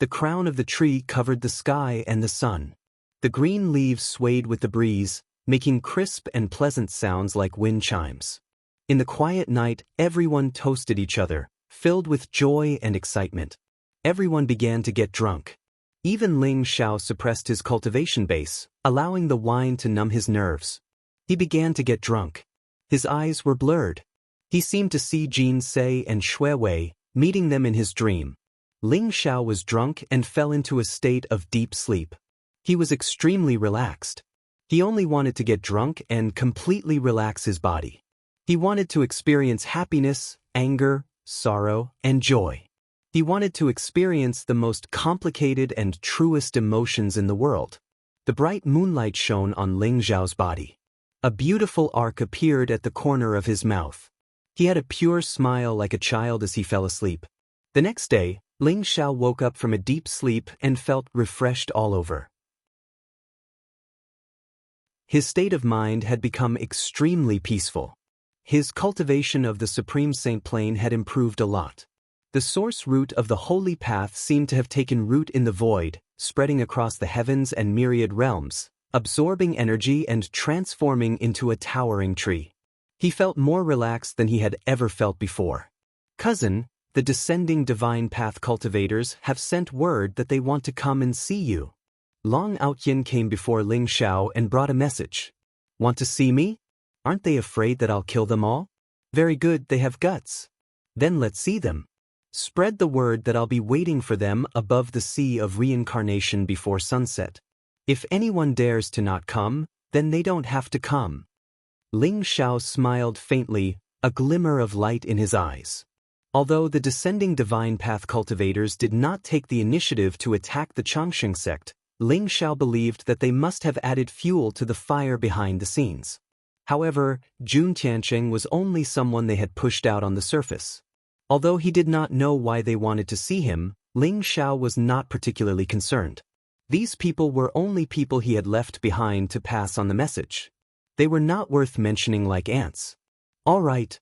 The crown of the tree covered the sky and the sun. The green leaves swayed with the breeze, making crisp and pleasant sounds like wind chimes. In the quiet night, everyone toasted each other, filled with joy and excitement. Everyone began to get drunk. Even Ling Xiao suppressed his cultivation base, allowing the wine to numb his nerves. He began to get drunk. His eyes were blurred. He seemed to see Jin Se and Shui Wei, meeting them in his dream. Ling Xiao was drunk and fell into a state of deep sleep. He was extremely relaxed. He only wanted to get drunk and completely relax his body. He wanted to experience happiness, anger, sorrow, and joy. He wanted to experience the most complicated and truest emotions in the world. The bright moonlight shone on Ling Xiao's body. A beautiful arc appeared at the corner of his mouth. He had a pure smile like a child as he fell asleep. The next day, Ling Xiao woke up from a deep sleep and felt refreshed all over. His state of mind had become extremely peaceful. His cultivation of the Supreme Saint Plane had improved a lot. The source root of the holy path seemed to have taken root in the void, spreading across the heavens and myriad realms, absorbing energy and transforming into a towering tree. He felt more relaxed than he had ever felt before. Cousin, the descending divine path cultivators have sent word that they want to come and see you. Long Outyin came before Ling Xiao and brought a message. Want to see me? Aren't they afraid that I'll kill them all? Very good, they have guts. Then let's see them. Spread the word that I'll be waiting for them above the sea of reincarnation before sunset. If anyone dares to not come, then they don't have to come. Ling Xiao smiled faintly, a glimmer of light in his eyes. Although the descending divine path cultivators did not take the initiative to attack the Changsheng sect, Ling Xiao believed that they must have added fuel to the fire behind the scenes. However, Jun Tiancheng was only someone they had pushed out on the surface. Although he did not know why they wanted to see him, Ling Xiao was not particularly concerned. These people were only people he had left behind to pass on the message. They were not worth mentioning like ants. All right.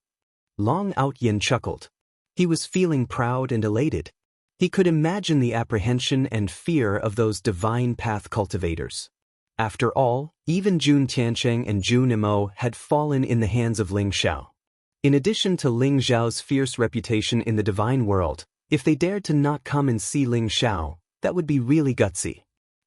Long Outyin chuckled. He was feeling proud and elated. He could imagine the apprehension and fear of those divine path cultivators. After all, even Jun Tiancheng and Jun Imo had fallen in the hands of Ling Xiao. In addition to Ling Xiao's fierce reputation in the divine world, if they dared to not come and see Ling Xiao, that would be really gutsy.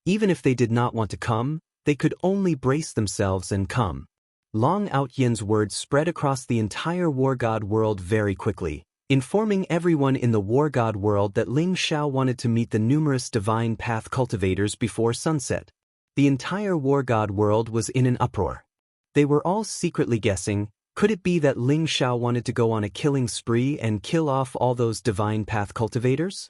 Even if they did not want to come, they could only brace themselves and come. Long Outyin's words spread across the entire War God world very quickly, informing everyone in the War God world that Ling Xiao wanted to meet the numerous divine path cultivators before sunset. The entire War God world was in an uproar. They were all secretly guessing, could it be that Ling Xiao wanted to go on a killing spree and kill off all those divine path cultivators?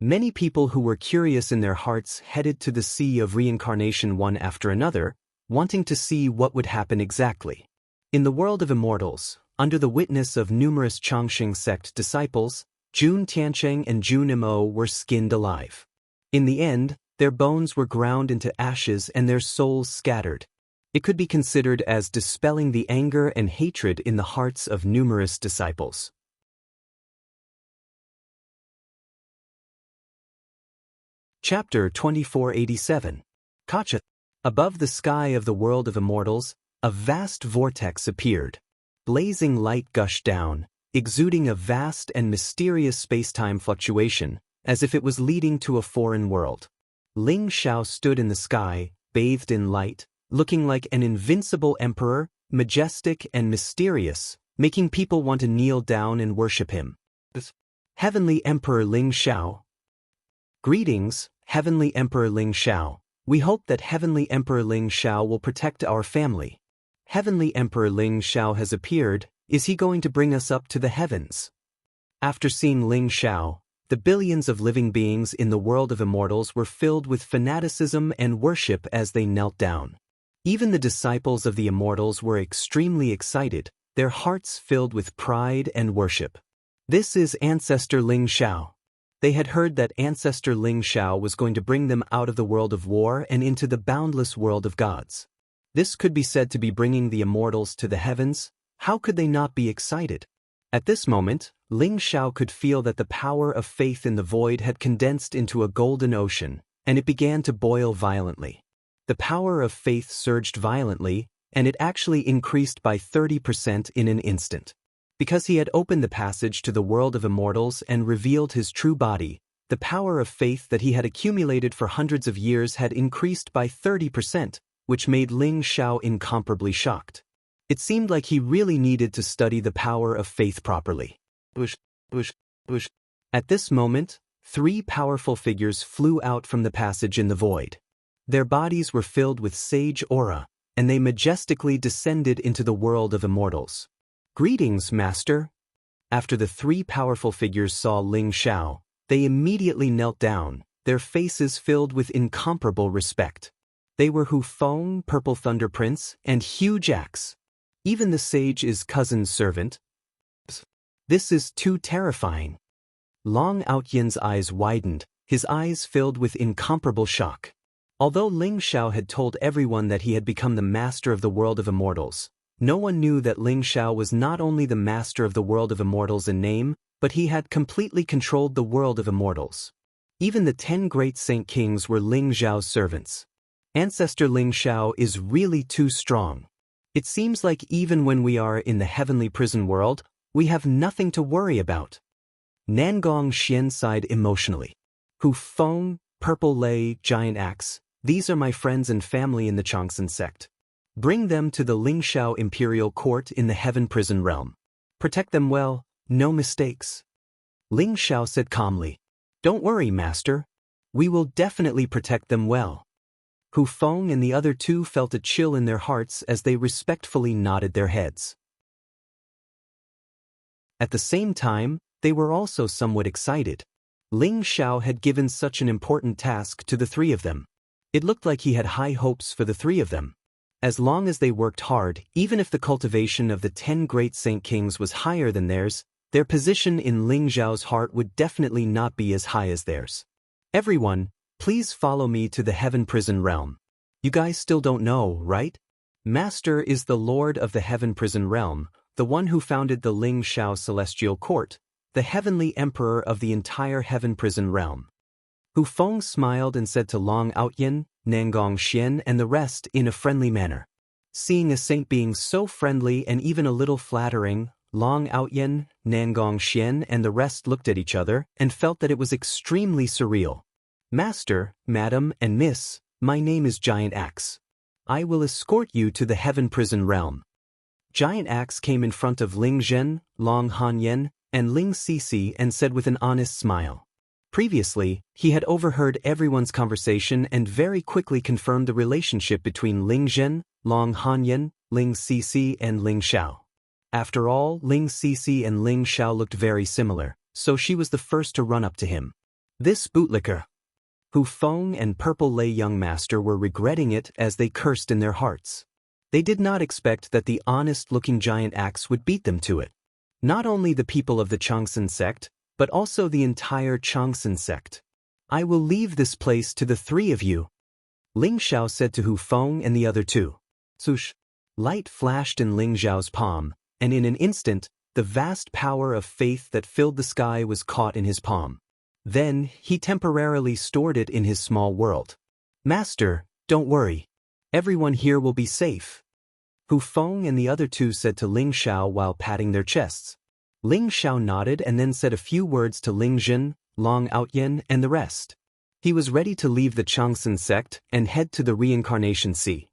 Many people who were curious in their hearts headed to the sea of reincarnation one after another, wanting to see what would happen exactly. In the world of immortals, under the witness of numerous Changsheng sect disciples, Jun Tiancheng and Jun Mo were skinned alive. In the end, their bones were ground into ashes and their souls scattered. It could be considered as dispelling the anger and hatred in the hearts of numerous disciples. Chapter 2487. Kacha. Above the sky of the world of immortals, a vast vortex appeared. Blazing light gushed down, exuding a vast and mysterious space-time fluctuation, as if it was leading to a foreign world. Ling Xiao stood in the sky, bathed in light, looking like an invincible emperor, majestic and mysterious, making people want to kneel down and worship him. Heavenly Emperor Ling Xiao. Greetings, Heavenly Emperor Ling Xiao. We hope that Heavenly Emperor Ling Xiao will protect our family. Heavenly Emperor Ling Xiao has appeared. Is he going to bring us up to the heavens? After seeing Ling Xiao, the billions of living beings in the world of immortals were filled with fanaticism and worship as they knelt down. Even the disciples of the immortals were extremely excited, their hearts filled with pride and worship. This is Ancestor Ling Xiao. They had heard that Ancestor Ling Xiao was going to bring them out of the world of war and into the boundless world of gods. This could be said to be bringing the immortals to the heavens. How could they not be excited? At this moment, Ling Xiao could feel that the power of faith in the void had condensed into a golden ocean, and it began to boil violently. The power of faith surged violently, and it actually increased by 30% in an instant. Because he had opened the passage to the world of immortals and revealed his true body, the power of faith that he had accumulated for hundreds of years had increased by 30%, which made Ling Xiao incomparably shocked. It seemed like he really needed to study the power of faith properly. At this moment, 3 powerful figures flew out from the passage in the void. Their bodies were filled with sage aura, and they majestically descended into the world of immortals. Greetings, Master. After the 3 powerful figures saw Ling Xiao, they immediately knelt down, their faces filled with incomparable respect. They were Hu Feng, Purple Thunder Prince, and Hu Jax. Even the sage is cousin's servant. This is too terrifying. Long Outyan's eyes widened, his eyes filled with incomparable shock. Although Ling Xiao had told everyone that he had become the master of the world of immortals, no one knew that Ling Xiao was not only the master of the world of immortals in name, but he had completely controlled the world of immortals. Even the 10 great saint kings were Ling Xiao's servants. Ancestor Ling Xiao is really too strong. It seems like even when we are in the heavenly prison world, we have nothing to worry about. Nangong Xian sighed emotionally. Hu Feng, Purple Lei, Giant Axe, these are my friends and family in the Changsan sect. Bring them to the Ling Xiao Imperial Court in the Heaven Prison Realm. Protect them well, no mistakes. Ling Xiao said calmly. Don't worry, Master. We will definitely protect them well. Hu Feng and the other 2 felt a chill in their hearts as they respectfully nodded their heads. At the same time, they were also somewhat excited. Ling Xiao had given such an important task to the 3 of them. It looked like he had high hopes for the 3 of them. As long as they worked hard, even if the cultivation of the 10 great saint kings was higher than theirs, their position in Ling Xiao's heart would definitely not be as high as theirs. Everyone, please follow me to the Heaven Prison Realm. You guys still don't know, right? Master is the Lord of the Heaven Prison Realm, the one who founded the Ling Xiao Celestial Court, the Heavenly Emperor of the entire Heaven Prison Realm. Hu Feng smiled and said to Long Outyan, Nangong Xian and the rest in a friendly manner. Seeing a saint being so friendly and even a little flattering, Long Outyan, Nangong Xian and the rest looked at each other and felt that it was extremely surreal. Master, Madam, and Miss, my name is Giant Axe. I will escort you to the Heaven Prison Realm. Giant Axe came in front of Ling Zhen, Long Hanyan, and Ling Sisi and said with an honest smile. Previously, he had overheard everyone's conversation and very quickly confirmed the relationship between Ling Zhen, Long Hanyan, Ling Sisi and Ling Xiao. After all, Ling Sisi and Ling Xiao looked very similar, so she was the first to run up to him. This bootlicker. Hu Feng and Purple Lei Young Master were regretting it as they cursed in their hearts. They did not expect that the honest-looking Giant Axe would beat them to it. Not only the people of the Changsan sect, but also the entire Changsan sect. I will leave this place to the three of you. Ling Xiao said to Hu Feng and the other two. Swoosh! Light flashed in Ling Xiao's palm, and in an instant, the vast power of faith that filled the sky was caught in his palm. Then, he temporarily stored it in his small world. Master, don't worry. Everyone here will be safe. Hu Feng and the other two said to Ling Xiao while patting their chests. Ling Xiao nodded and then said a few words to Ling Jin, Long Outyen, and the rest. He was ready to leave the Changsan sect and head to the Reincarnation Sea.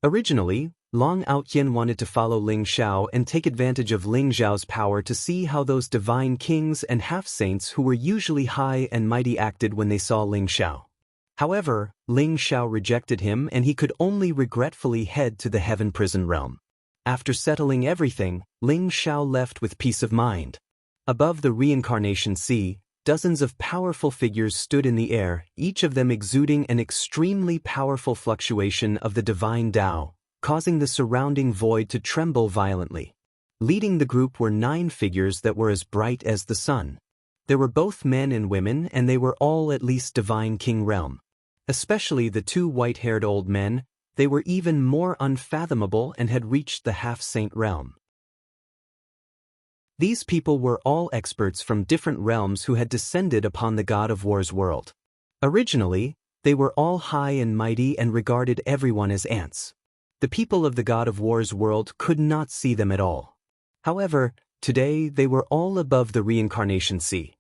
Originally, Long Outyen wanted to follow Ling Xiao and take advantage of Ling Xiao's power to see how those divine kings and half-saints who were usually high and mighty acted when they saw Ling Xiao. However, Ling Xiao rejected him and he could only regretfully head to the heaven prison realm. After settling everything, Ling Xiao left with peace of mind. Above the Reincarnation Sea, dozens of powerful figures stood in the air, each of them exuding an extremely powerful fluctuation of the divine Tao, causing the surrounding void to tremble violently. Leading the group were 9 figures that were as bright as the sun. There were both men and women, and they were all at least divine king realm. Especially the 2 white-haired old men, they were even more unfathomable and had reached the half-saint realm. These people were all experts from different realms who had descended upon the God of War's world. Originally, they were all high and mighty and regarded everyone as ants. The people of the God of War's world could not see them at all. However, today they were all above the Reincarnation Sea.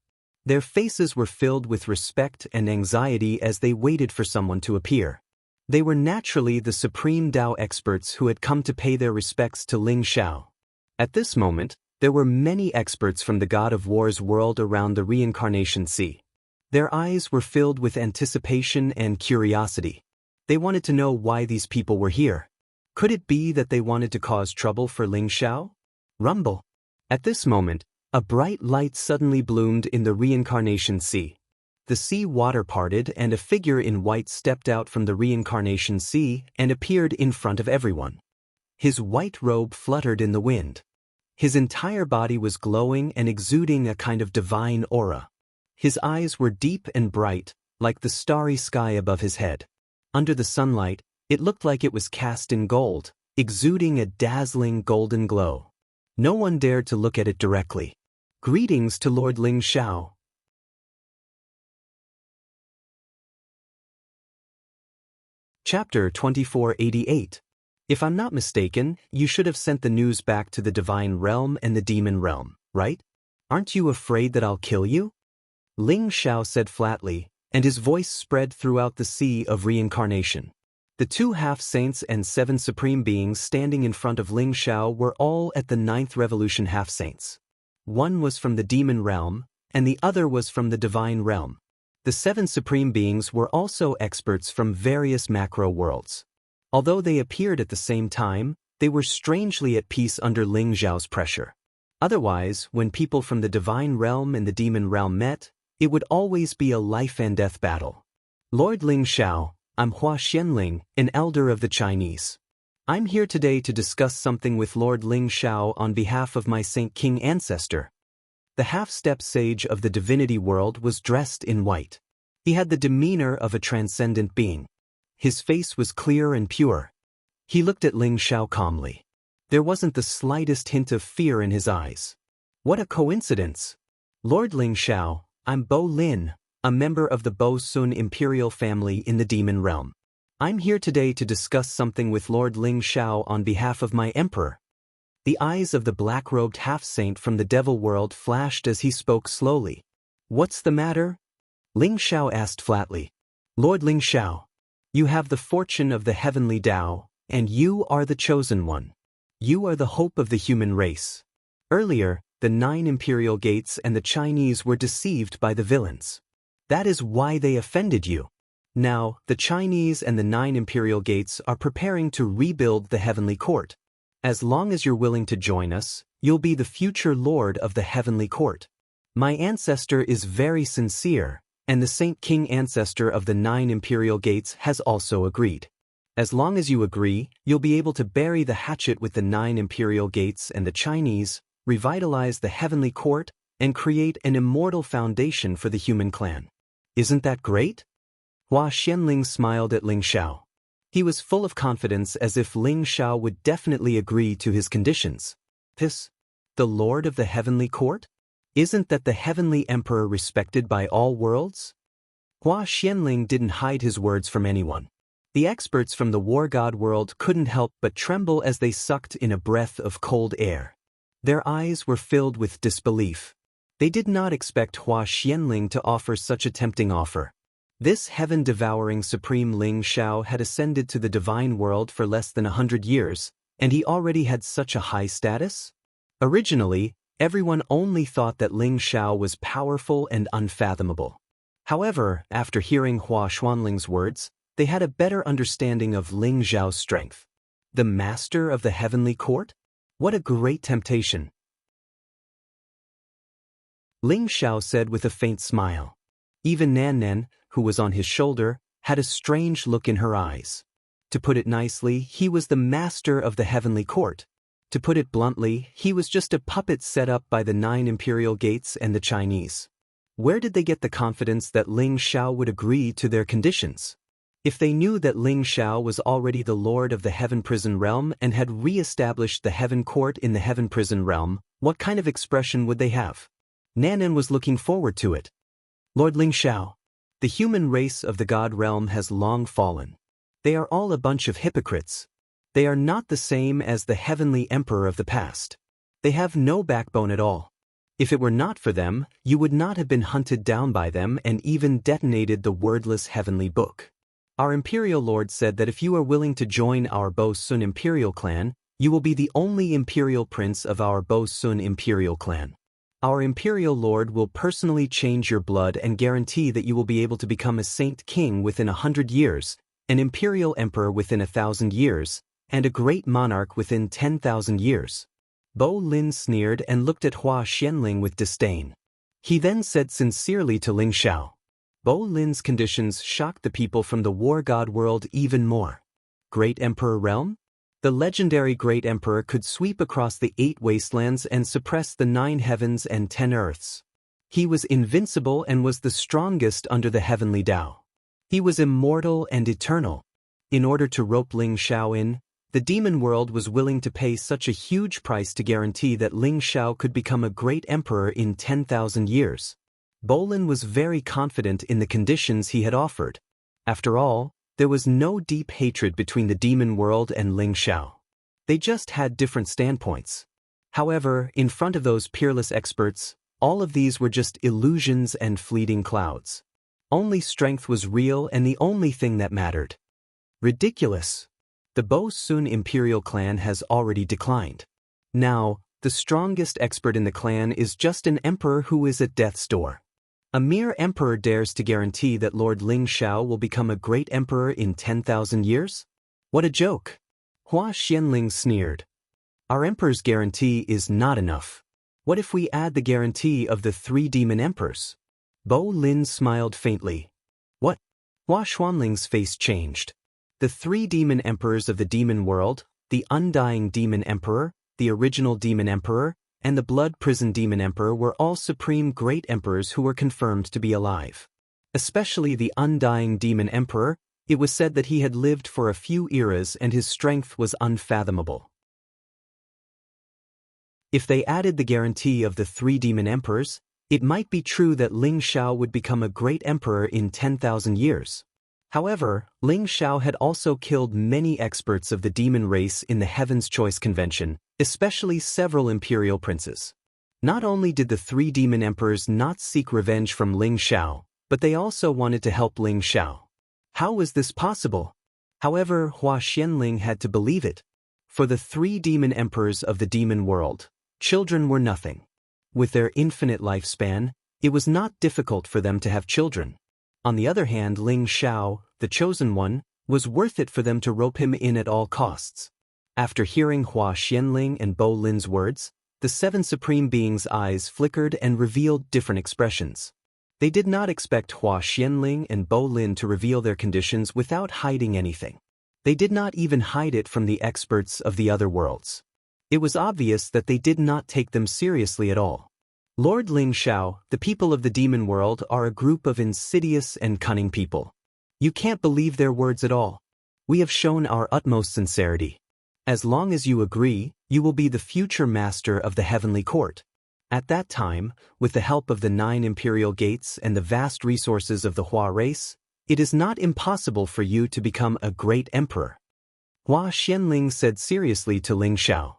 Their faces were filled with respect and anxiety as they waited for someone to appear. They were naturally the supreme Tao experts who had come to pay their respects to Ling Xiao. At this moment, there were many experts from the God of War's world around the Reincarnation Sea. Their eyes were filled with anticipation and curiosity. They wanted to know why these people were here. Could it be that they wanted to cause trouble for Ling Xiao? Rumble. At this moment, a bright light suddenly bloomed in the Reincarnation Sea. The sea water parted and a figure in white stepped out from the Reincarnation Sea and appeared in front of everyone. His white robe fluttered in the wind. His entire body was glowing and exuding a kind of divine aura. His eyes were deep and bright, like the starry sky above his head. Under the sunlight, it looked like it was cast in gold, exuding a dazzling golden glow. No one dared to look at it directly. Greetings to Lord Ling Xiao. Chapter 2488. If I'm not mistaken, you should have sent the news back to the divine realm and the demon realm, right? Aren't you afraid that I'll kill you? Ling Xiao said flatly, and his voice spread throughout the sea of reincarnation. The 2 half-saints and 7 supreme beings standing in front of Ling Xiao were all at the 9th revolution half-saints. One was from the demon realm, and the other was from the divine realm. The 7 supreme beings were also experts from various macro worlds. Although they appeared at the same time, they were strangely at peace under Ling Xiao's pressure. Otherwise, when people from the divine realm and the demon realm met, it would always be a life-and-death battle. Lord Ling Xiao, I'm Hua Xianling, an elder of the Chinese. I'm here today to discuss something with Lord Ling Xiao on behalf of my Saint King ancestor. The half-step sage of the divinity world was dressed in white. He had the demeanor of a transcendent being. His face was clear and pure. He looked at Ling Xiao calmly. There wasn't the slightest hint of fear in his eyes. What a coincidence! Lord Ling Xiao, I'm Bo Lin, a member of the Bo Sun imperial family in the demon realm. I'm here today to discuss something with Lord Ling Xiao on behalf of my emperor. The eyes of the black-robed half-saint from the devil world flashed as he spoke slowly. What's the matter? Ling Xiao asked flatly. Lord Ling Xiao, you have the fortune of the heavenly Tao, and you are the chosen one. You are the hope of the human race. Earlier, the 9 imperial gates and the Chinese were deceived by the villains. That is why they offended you. Now, the Chinese and the 9 imperial gates are preparing to rebuild the heavenly court. As long as you're willing to join us, you'll be the future lord of the heavenly court. My ancestor is very sincere, and the Saint King ancestor of the 9 imperial gates has also agreed. As long as you agree, you'll be able to bury the hatchet with the 9 imperial gates and the Chinese, revitalize the heavenly court, and create an immortal foundation for the human clan. Isn't that great? Hua Xianling smiled at Ling Xiao. He was full of confidence, as if Ling Xiao would definitely agree to his conditions. This? The Lord of the Heavenly Court? Isn't that the Heavenly Emperor respected by all worlds? Hua Xianling didn't hide his words from anyone. The experts from the war god world couldn't help but tremble as they sucked in a breath of cold air. Their eyes were filled with disbelief. They did not expect Hua Xianling to offer such a tempting offer. This heaven-devouring Supreme Ling Xiao had ascended to the divine world for less than 100 years, and he already had such a high status? Originally, everyone only thought that Ling Xiao was powerful and unfathomable. However, after hearing Hua Xuanling's words, they had a better understanding of Ling Xiao's strength. The master of the heavenly court? What a great temptation! Ling Xiao said with a faint smile. Even Nan Nan, who was on his shoulder, had a strange look in her eyes. To put it nicely, he was the master of the heavenly court. To put it bluntly, he was just a puppet set up by the 9 imperial gates and the Chinese. Where did they get the confidence that Ling Xiao would agree to their conditions? If they knew that Ling Xiao was already the lord of the heaven prison realm and had re-established the heaven court in the heaven prison realm, what kind of expression would they have? Nanan was looking forward to it. Lord Ling Xiao, the human race of the god realm has long fallen. They are all a bunch of hypocrites. They are not the same as the heavenly emperor of the past. They have no backbone at all. If it were not for them, you would not have been hunted down by them and even detonated the wordless heavenly book. Our imperial lord said that if you are willing to join our Bo Sun imperial clan, you will be the only imperial prince of our Bo Sun imperial clan. Our imperial lord will personally change your blood and guarantee that you will be able to become a saint king within 100 years, an imperial emperor within 1,000 years, and a great monarch within 10,000 years. Bo Lin sneered and looked at Hua Xianling with disdain. He then said sincerely to Ling Xiao. Bo Lin's conditions shocked the people from the war god world even more. Great Emperor Realm? The legendary Great Emperor could sweep across the 8 wastelands and suppress the 9 heavens and 10 earths. He was invincible and was the strongest under the heavenly Tao. He was immortal and eternal. In order to rope Ling Xiao in, the demon world was willing to pay such a huge price to guarantee that Ling Xiao could become a great emperor in 10,000 years. Bolin was very confident in the conditions he had offered. After all, there was no deep hatred between the demon world and Ling Xiao. They just had different standpoints. However, in front of those peerless experts, all of these were just illusions and fleeting clouds. Only strength was real and the only thing that mattered. Ridiculous. The Bo Sun imperial clan has already declined. Now, the strongest expert in the clan is just an emperor who is at death's door. A mere emperor dares to guarantee that Lord Ling Xiao will become a great emperor in 10,000 years? What a joke! Hua Xianling sneered. Our emperor's guarantee is not enough. What if we add the guarantee of the 3 demon emperors? Bo Lin smiled faintly. What? Hua Xuanling's face changed. The 3 demon emperors of the demon world, the undying demon emperor, the original demon emperor, and the blood prison demon emperor were all supreme great emperors who were confirmed to be alive. Especially the undying demon emperor, it was said that he had lived for a few eras and his strength was unfathomable. If they added the guarantee of the 3 demon emperors, it might be true that Ling Xiao would become a great emperor in 10,000 years. However, Ling Xiao had also killed many experts of the demon race in the Heaven's Choice Convention, especially several imperial princes. Not only did the 3 demon emperors not seek revenge from Ling Xiao, but they also wanted to help Ling Xiao. How was this possible? However, Hua Xianling had to believe it. For the 3 demon emperors of the demon world, children were nothing. With their infinite lifespan, it was not difficult for them to have children. On the other hand, Ling Xiao, the chosen one, was worth it for them to rope him in at all costs. After hearing Hua Xianling and Bo Lin's words, the 7 supreme beings' eyes flickered and revealed different expressions. They did not expect Hua Xianling and Bo Lin to reveal their conditions without hiding anything. They did not even hide it from the experts of the other worlds. It was obvious that they did not take them seriously at all. Lord Ling Xiao, the people of the demon world are a group of insidious and cunning people. You can't believe their words at all. We have shown our utmost sincerity. As long as you agree, you will be the future master of the heavenly court. At that time, with the help of the 9 imperial gates and the vast resources of the Hua race, it is not impossible for you to become a great emperor. Hua Xianling said seriously to Ling Xiao.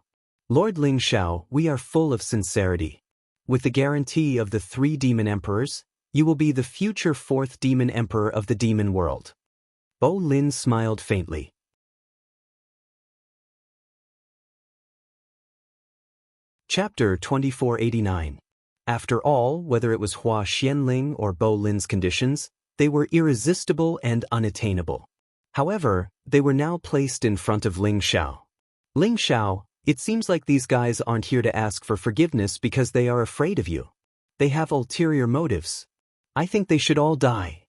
Lord Ling Xiao, we are full of sincerity. With the guarantee of the 3 demon emperors, you will be the future 4th demon emperor of the demon world. Bo Lin smiled faintly. Chapter 2489. After all, whether it was Hua Xianling or Bo Lin's conditions, they were irresistible and unattainable. However, they were now placed in front of Ling Xiao. Ling Xiao, it seems like these guys aren't here to ask for forgiveness because they are afraid of you. They have ulterior motives. I think they should all die.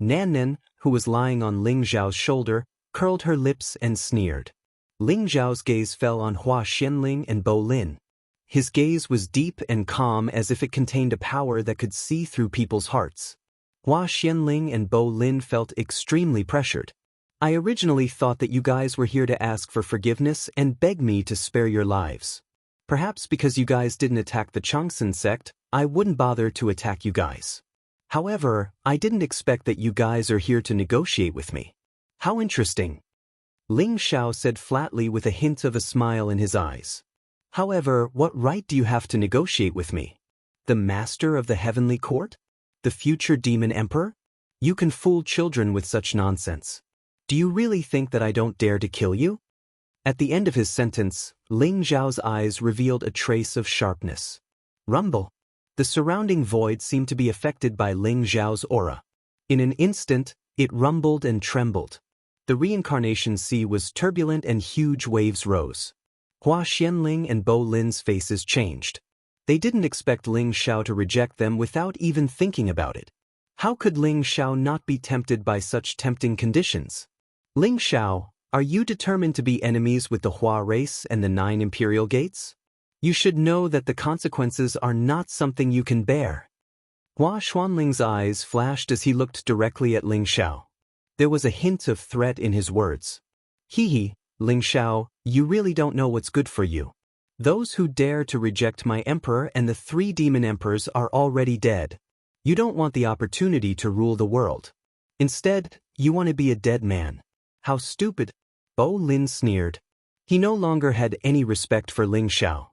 Nan Nan, who was lying on Ling Xiao's shoulder, curled her lips and sneered. Ling Xiao's gaze fell on Hua Xianling and Bo Lin. His gaze was deep and calm as if it contained a power that could see through people's hearts. Hua Xianling and Bo Lin felt extremely pressured. I originally thought that you guys were here to ask for forgiveness and beg me to spare your lives. Perhaps because you guys didn't attack the Changsun sect, I wouldn't bother to attack you guys. However, I didn't expect that you guys are here to negotiate with me. How interesting. Ling Xiao said flatly with a hint of a smile in his eyes. However, what right do you have to negotiate with me? The master of the heavenly court? The future demon emperor? You can fool children with such nonsense. Do you really think that I don't dare to kill you? At the end of his sentence, Ling Xiao's eyes revealed a trace of sharpness. Rumble. The surrounding void seemed to be affected by Ling Xiao's aura. In an instant, it rumbled and trembled. The reincarnation sea was turbulent and huge waves rose. Hua Xianling and Bo Lin's faces changed. They didn't expect Ling Xiao to reject them without even thinking about it. How could Ling Xiao not be tempted by such tempting conditions? Ling Xiao, are you determined to be enemies with the Hua race and the 9 imperial gates? You should know that the consequences are not something you can bear. Hua Xuanling's eyes flashed as he looked directly at Ling Xiao. There was a hint of threat in his words. Hee, Ling Xiao, you really don't know what's good for you. Those who dare to reject my emperor and the 3 demon emperors are already dead. You don't want the opportunity to rule the world. Instead, you want to be a dead man. How stupid. Bo Lin sneered. He no longer had any respect for Ling Xiao.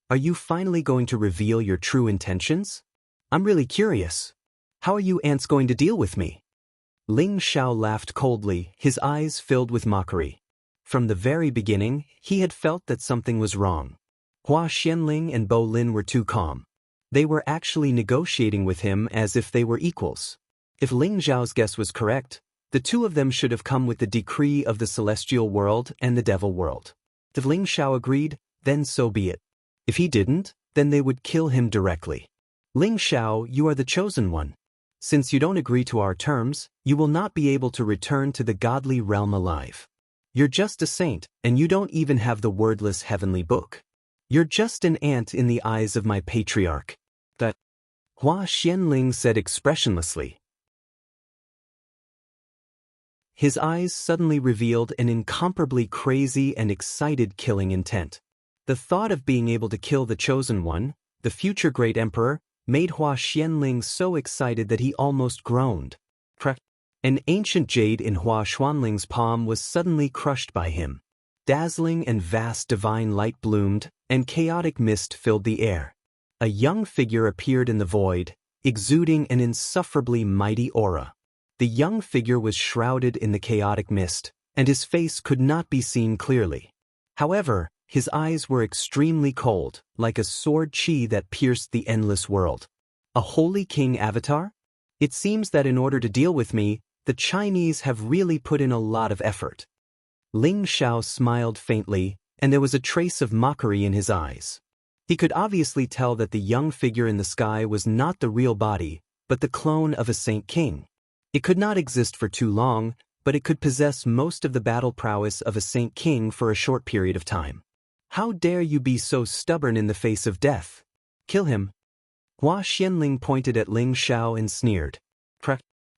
Are you finally going to reveal your true intentions? I'm really curious. How are you ants going to deal with me? Ling Xiao laughed coldly, his eyes filled with mockery. From the very beginning, he had felt that something was wrong. Hua Xianling and Bo Lin were too calm. They were actually negotiating with him as if they were equals. If Ling Xiao's guess was correct, the 2 of them should have come with the decree of the celestial world and the devil world. If Ling Xiao agreed, then so be it. If he didn't, then they would kill him directly. Ling Xiao, you are the chosen one. Since you don't agree to our terms, you will not be able to return to the godly realm alive. You're just a saint, and you don't even have the wordless heavenly book. You're just an ant in the eyes of my patriarch. That Hua Xianling said expressionlessly. His eyes suddenly revealed an incomparably crazy and excited killing intent. The thought of being able to kill the chosen one, the future great emperor, made Hua Xianling so excited that he almost groaned. An ancient jade in Hua Xuanling's palm was suddenly crushed by him. Dazzling and vast divine light bloomed, and chaotic mist filled the air. A young figure appeared in the void, exuding an insufferably mighty aura. The young figure was shrouded in the chaotic mist, and his face could not be seen clearly. However, his eyes were extremely cold, like a sword chi that pierced the endless world. A holy king avatar? It seems that in order to deal with me, the Chinese have really put in a lot of effort. Ling Xiao smiled faintly, and there was a trace of mockery in his eyes. He could obviously tell that the young figure in the sky was not the real body, but the clone of a saint king. It could not exist for too long, but it could possess most of the battle prowess of a saint king for a short period of time. How dare you be so stubborn in the face of death? Kill him. Hua Xianling pointed at Ling Xiao and sneered.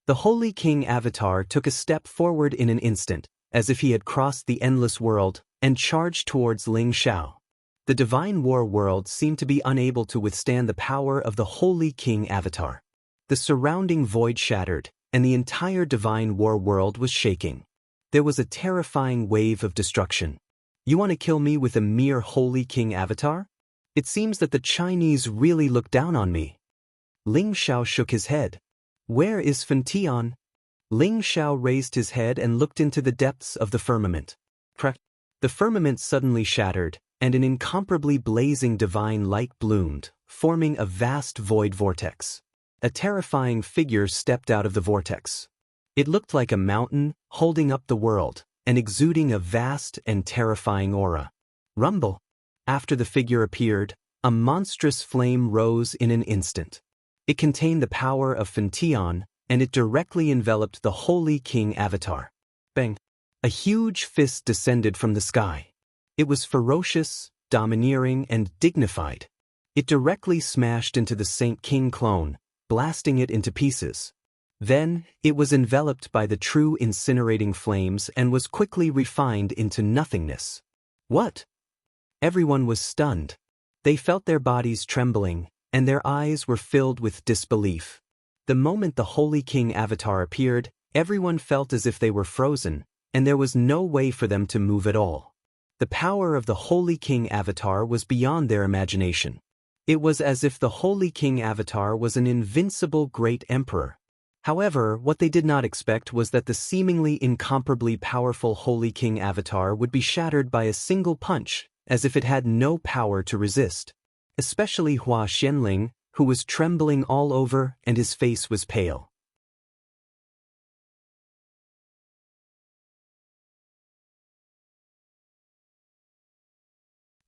The Holy King Avatar took a step forward in an instant, as if he had crossed the endless world, and charged towards Ling Xiao. The Divine War world seemed to be unable to withstand the power of the Holy King Avatar. The surrounding void shattered, and the entire Divine War world was shaking. There was a terrifying wave of destruction. You want to kill me with a mere Holy King Avatar? It seems that the Chinese really look down on me. Ling Xiao shook his head. Where is Fan Tian? Ling Xiao raised his head and looked into the depths of the firmament. The firmament suddenly shattered, and an incomparably blazing divine light bloomed, forming a vast void vortex. A terrifying figure stepped out of the vortex. It looked like a mountain, holding up the world, and exuding a vast and terrifying aura. Rumble! After the figure appeared, a monstrous flame rose in an instant. It contained the power of Fan Tian, and it directly enveloped the Holy King Avatar. Bang! A huge fist descended from the sky. It was ferocious, domineering, and dignified. It directly smashed into the Saint King clone, blasting it into pieces. Then, it was enveloped by the true incinerating flames and was quickly refined into nothingness. What? Everyone was stunned. They felt their bodies trembling, and their eyes were filled with disbelief. The moment the Holy King Avatar appeared, everyone felt as if they were frozen, and there was no way for them to move at all. The power of the Holy King Avatar was beyond their imagination. It was as if the Holy King Avatar was an invincible great emperor. However, what they did not expect was that the seemingly incomparably powerful Holy King Avatar would be shattered by a single punch, as if it had no power to resist. Especially Hua Xianling, who was trembling all over and his face was pale.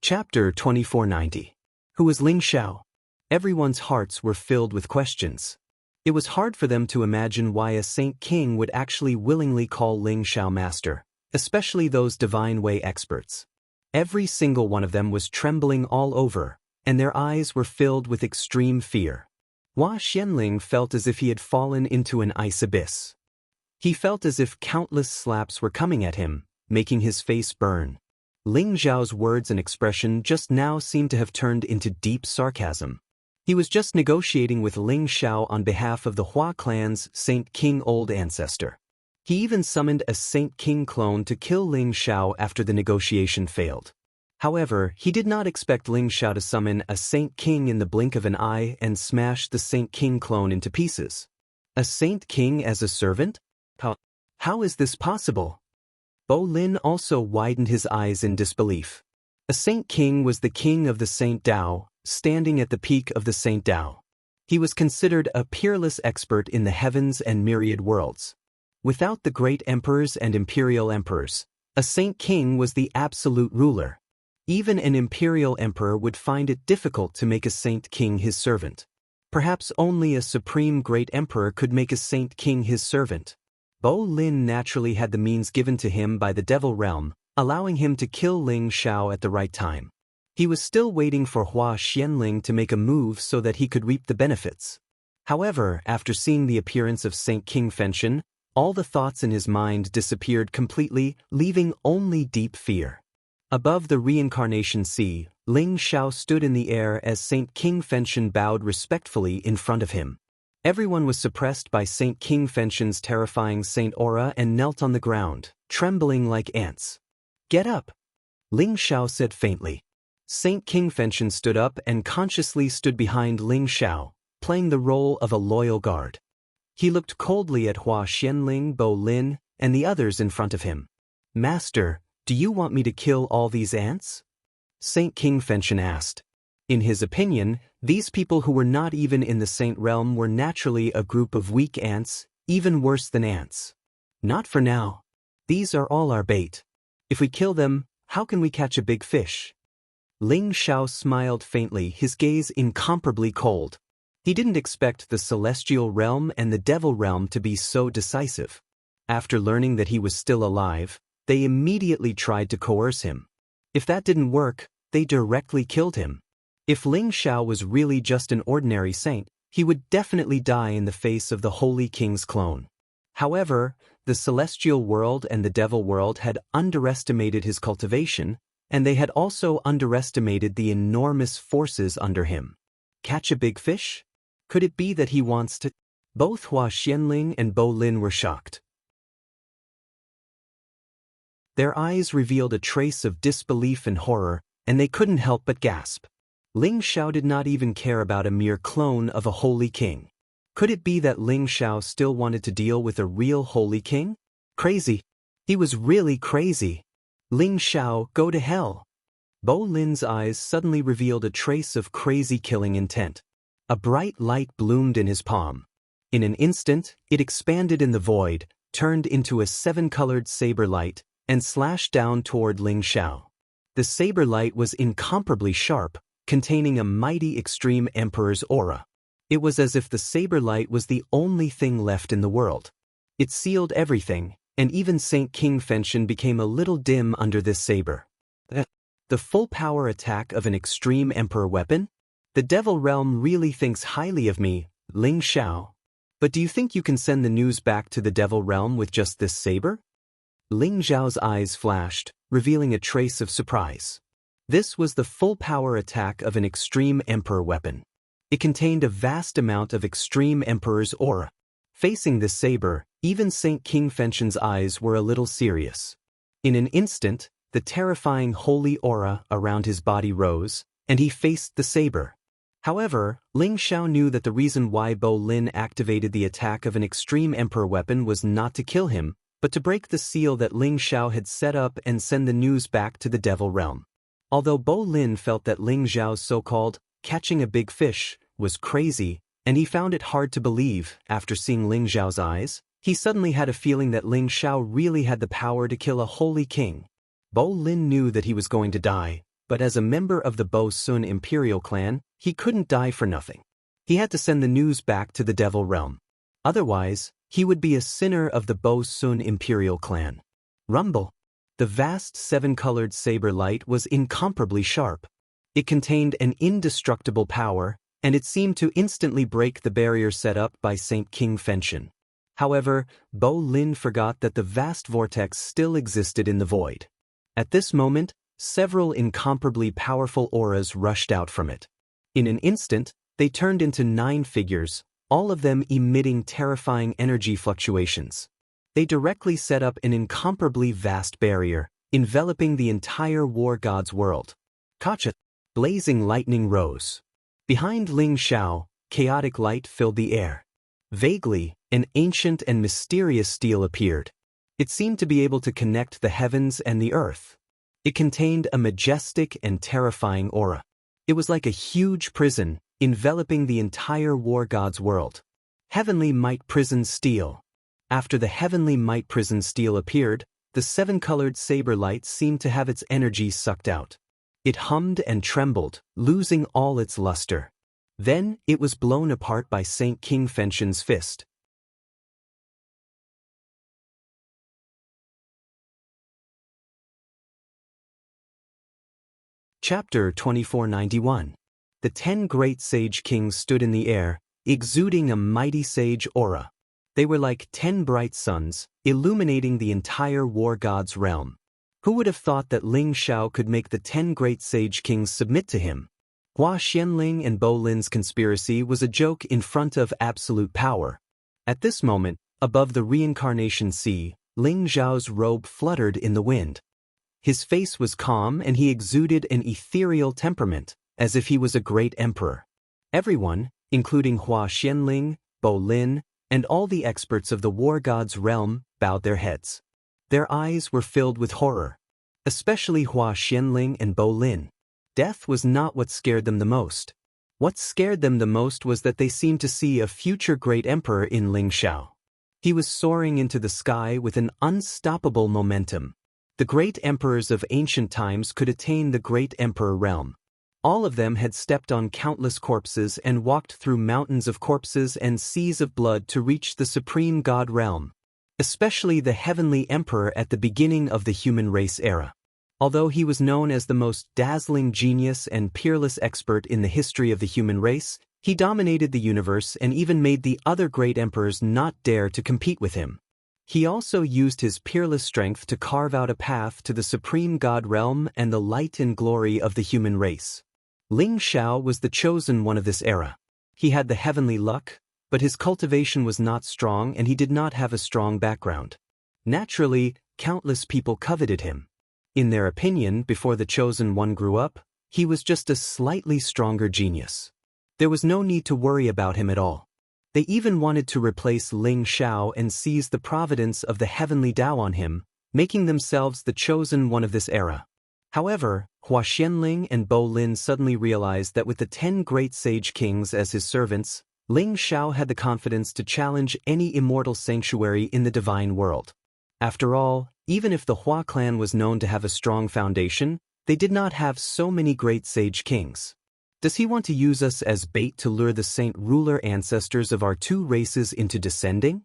Chapter 2490. Who was Ling Xiao? Everyone's hearts were filled with questions. It was hard for them to imagine why a Saint King would actually willingly call Ling Xiao master, especially those Divine Way experts. Every single one of them was trembling all over, and their eyes were filled with extreme fear. Hua Xianling felt as if he had fallen into an ice abyss. He felt as if countless slaps were coming at him, making his face burn. Ling Xiao's words and expression just now seemed to have turned into deep sarcasm. He was just negotiating with Ling Xiao on behalf of the Hua clan's Saint King old ancestor. He even summoned a Saint King clone to kill Ling Xiao after the negotiation failed. However, he did not expect Ling Xiao to summon a Saint King in the blink of an eye and smash the Saint King clone into pieces. A Saint King as a servant? How is this possible? Bo Lin also widened his eyes in disbelief. A Saint King was the king of the Saint Dao, standing at the peak of the Saint Dao. He was considered a peerless expert in the heavens and myriad worlds. Without the great emperors and imperial emperors, a Saint King was the absolute ruler. Even an imperial emperor would find it difficult to make a Saint King his servant. Perhaps only a supreme great emperor could make a Saint King his servant. Bo Lin naturally had the means given to him by the Devil Realm, allowing him to kill Ling Xiao at the right time. He was still waiting for Hua Xianling to make a move so that he could reap the benefits. However, after seeing the appearance of Saint King Fenshin, all the thoughts in his mind disappeared completely, leaving only deep fear. Above the reincarnation sea, Ling Xiao stood in the air as Saint King Fenshin bowed respectfully in front of him. Everyone was suppressed by Saint King Fenshin's terrifying saint aura and knelt on the ground, trembling like ants. "Get up!" Ling Xiao said faintly. Saint King Fenshin stood up and consciously stood behind Ling Xiao, playing the role of a loyal guard. He looked coldly at Hua Xianling, Bo Lin, and the others in front of him. "Master, do you want me to kill all these ants?" Saint King Fenshin asked. In his opinion, these people who were not even in the saint realm were naturally a group of weak ants, even worse than ants. "Not for now. These are all our bait. If we kill them, how can we catch a big fish?" Ling Xiao smiled faintly, his gaze incomparably cold. He didn't expect the celestial realm and the devil realm to be so decisive. After learning that he was still alive, they immediately tried to coerce him. If that didn't work, they directly killed him. If Ling Xiao was really just an ordinary saint, he would definitely die in the face of the Holy King's clone. However, the celestial world and the devil world had underestimated his cultivation, and they had also underestimated the enormous forces under him. Catch a big fish? Could it be that he wants to? Both Hua Xianling and Bo Lin were shocked. Their eyes revealed a trace of disbelief and horror, and they couldn't help but gasp. Ling Xiao did not even care about a mere clone of a holy king. Could it be that Ling Xiao still wanted to deal with a real holy king? Crazy. He was really crazy. Ling Xiao, go to hell. Bo Lin's eyes suddenly revealed a trace of crazy killing intent. A bright light bloomed in his palm. In an instant, it expanded in the void, turned into a 7-colored saber light, and slashed down toward Ling Xiao. The saber light was incomparably sharp, containing a mighty extreme emperor's aura. It was as if the saber light was the only thing left in the world. It sealed everything, and even Saint King Fenshin became a little dim under this saber. The full power attack of an extreme emperor weapon? The devil realm really thinks highly of me, Ling Xiao. But do you think you can send the news back to the devil realm with just this saber? Ling Xiao's eyes flashed, revealing a trace of surprise. This was the full power attack of an extreme emperor weapon. It contained a vast amount of extreme emperor's aura. Facing this saber, even Saint King Fenshin's eyes were a little serious. In an instant, the terrifying holy aura around his body rose, and he faced the saber. However, Ling Xiao knew that the reason why Bo Lin activated the attack of an extreme emperor weapon was not to kill him, but to break the seal that Ling Xiao had set up and send the news back to the devil realm. Although Bo Lin felt that Ling Xiao's so-called catching a big fish was crazy, and he found it hard to believe after seeing Ling Xiao's eyes, he suddenly had a feeling that Ling Xiao really had the power to kill a holy king. Bo Lin knew that he was going to die, but as a member of the Bo Sun imperial clan, he couldn't die for nothing. He had to send the news back to the devil realm. Otherwise, he would be a sinner of the Bo Sun imperial clan. Rumble. The vast 7-colored saber light was incomparably sharp. It contained an indestructible power, and it seemed to instantly break the barrier set up by Saint King Fenshin. However, Bo Lin forgot that the vast vortex still existed in the void. At this moment, several incomparably powerful auras rushed out from it. In an instant, they turned into 9 figures, all of them emitting terrifying energy fluctuations. They directly set up an incomparably vast barrier, enveloping the entire war god's world. Kacha! Blazing lightning rose. Behind Ling Xiao, chaotic light filled the air. Vaguely, an ancient and mysterious steel appeared. It seemed to be able to connect the heavens and the earth. It contained a majestic and terrifying aura. It was like a huge prison, enveloping the entire war god's world. Heavenly Might Prison Steel. After the Heavenly Might Prison Steel appeared, the 7-colored saber light seemed to have its energy sucked out. It hummed and trembled, losing all its luster. Then, it was blown apart by Saint King Fenshin's fist. Chapter 2491. The 10 great sage kings stood in the air, exuding a mighty sage aura. They were like 10 bright suns, illuminating the entire war god's realm. Who would have thought that Ling Xiao could make the 10 great sage kings submit to him? Hua Xianling and Bo Lin's conspiracy was a joke in front of absolute power. At this moment, above the reincarnation sea, Ling Xiao's robe fluttered in the wind. His face was calm and he exuded an ethereal temperament, as if he was a great emperor. Everyone, including Hua Xianling, Bo Lin, and all the experts of the war god's realm, bowed their heads. Their eyes were filled with horror. Especially Hua Xianling and Bo Lin. Death was not what scared them the most. What scared them the most was that they seemed to see a future great emperor in Ling Xiao. He was soaring into the sky with an unstoppable momentum. The great emperors of ancient times could attain the great emperor realm. All of them had stepped on countless corpses and walked through mountains of corpses and seas of blood to reach the supreme god realm. Especially the heavenly emperor at the beginning of the human race era. Although he was known as the most dazzling genius and peerless expert in the history of the human race, he dominated the universe and even made the other great emperors not dare to compete with him. He also used his peerless strength to carve out a path to the supreme god realm and the light and glory of the human race. Ling Xiao was the chosen one of this era. He had the heavenly luck, but his cultivation was not strong and he did not have a strong background. Naturally, countless people coveted him. In their opinion, before the chosen one grew up, he was just a slightly stronger genius. There was no need to worry about him at all. They even wanted to replace Ling Xiao and seize the providence of the heavenly Tao on him, making themselves the chosen one of this era. However, Hua Xianling and Bo Lin suddenly realized that with the 10 great sage kings as his servants, Ling Xiao had the confidence to challenge any immortal sanctuary in the divine world. After all, even if the Hua clan was known to have a strong foundation, they did not have so many great sage kings. Does he want to use us as bait to lure the saint ruler ancestors of our two races into descending?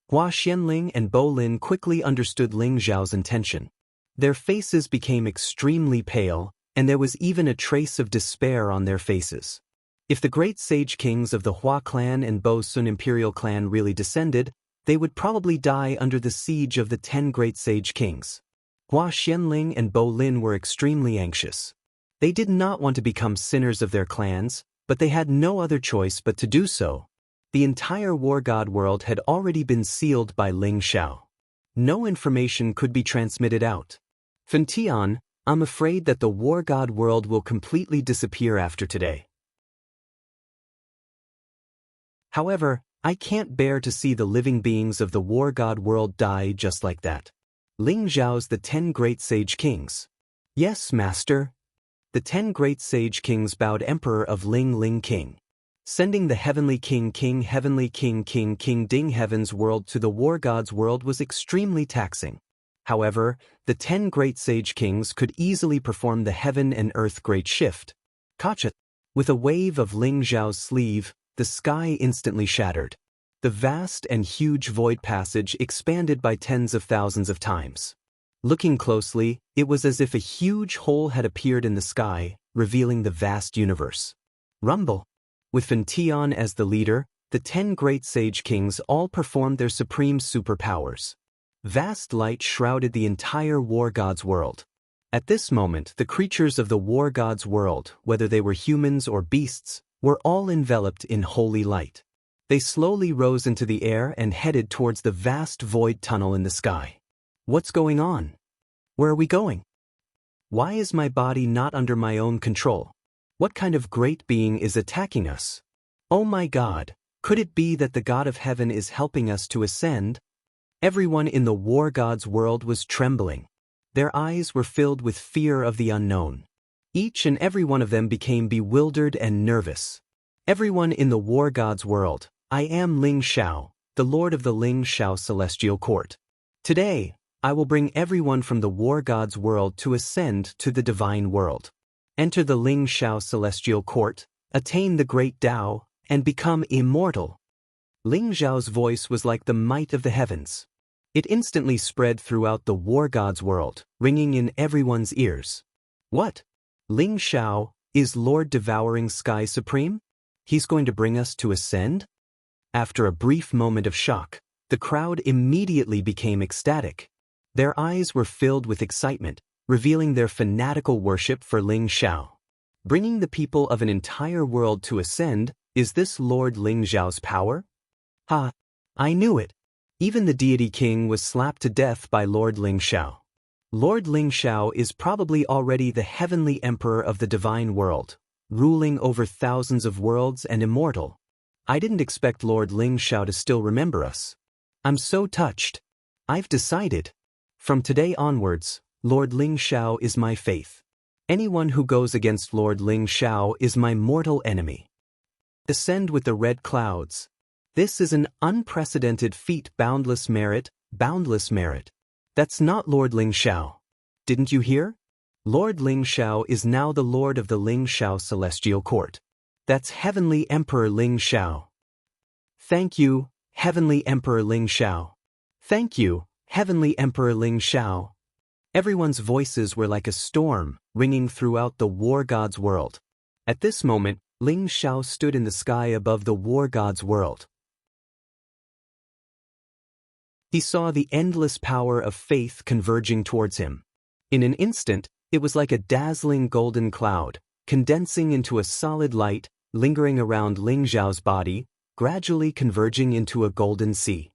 Hua Xianling and Bo Lin quickly understood Ling Xiao's intention. Their faces became extremely pale, and there was even a trace of despair on their faces. If the great sage kings of the Hua clan and Bo Sun imperial clan really descended, they would probably die under the siege of the 10 great sage kings. Hua Xianling and Bo Lin were extremely anxious. They did not want to become sinners of their clans, but they had no other choice but to do so. The entire war god world had already been sealed by Ling Xiao. No information could be transmitted out. Fentian, I'm afraid that the war god world will completely disappear after today. However, I can't bear to see the living beings of the war god world die just like that. Ling Xiao's the 10 great sage kings. Yes, master. The 10 great sage kings bowed Emperor of Ling King. Sending the heavenly king heavenly king Ding heaven's world to the war god's world was extremely taxing. However, the 10 great sage kings could easily perform the heaven and earth great shift. Kacha. With a wave of Ling Xiao's sleeve, the sky instantly shattered. The vast and huge void passage expanded by tens of thousands of times. Looking closely, it was as if a huge hole had appeared in the sky, revealing the vast universe. Rumble. With Fentian as the leader, the 10 great sage kings all performed their supreme superpowers. Vast light shrouded the entire war god's world. At this moment, the creatures of the war god's world, whether they were humans or beasts, were all enveloped in holy light. They slowly rose into the air and headed towards the vast void tunnel in the sky. What's going on? Where are we going? Why is my body not under my own control? What kind of great being is attacking us? Oh my God, could it be that the God of heaven is helping us to ascend? Everyone in the war god's world was trembling. Their eyes were filled with fear of the unknown. Each and every one of them became bewildered and nervous. Everyone in the war god's world, I am Ling Xiao, the lord of the Ling Xiao celestial court. Today, I will bring everyone from the war god's world to ascend to the divine world. Enter the Ling Xiao celestial court, attain the great Tao, and become immortal. Ling Xiao's voice was like the might of the heavens. It instantly spread throughout the war god's world, ringing in everyone's ears. What? Ling Xiao, is Lord Devouring Sky supreme? He's going to bring us to ascend? After a brief moment of shock, the crowd immediately became ecstatic. Their eyes were filled with excitement, revealing their fanatical worship for Ling Xiao. Bringing the people of an entire world to ascend, is this Lord Ling Xiao's power? Ha! I knew it. Even the deity king was slapped to death by Lord Ling Xiao. Lord Ling Xiao is probably already the heavenly emperor of the divine world, ruling over thousands of worlds and immortal. I didn't expect Lord Ling Xiao to still remember us. I'm so touched. I've decided. From today onwards, Lord Ling Xiao is my faith. Anyone who goes against Lord Ling Xiao is my mortal enemy. Ascend with the red clouds. This is an unprecedented feat, boundless merit, boundless merit. That's not Lord Ling Xiao. Didn't you hear? Lord Ling Xiao is now the lord of the Ling Xiao celestial court. That's Heavenly Emperor Ling Xiao. Thank you, Heavenly Emperor Ling Xiao. Thank you, Heavenly Emperor Ling Xiao. Everyone's voices were like a storm, ringing throughout the war god's world. At this moment, Ling Xiao stood in the sky above the war god's world. He saw the endless power of faith converging towards him. In an instant, it was like a dazzling golden cloud, condensing into a solid light, lingering around Ling Xiao's body, gradually converging into a golden sea.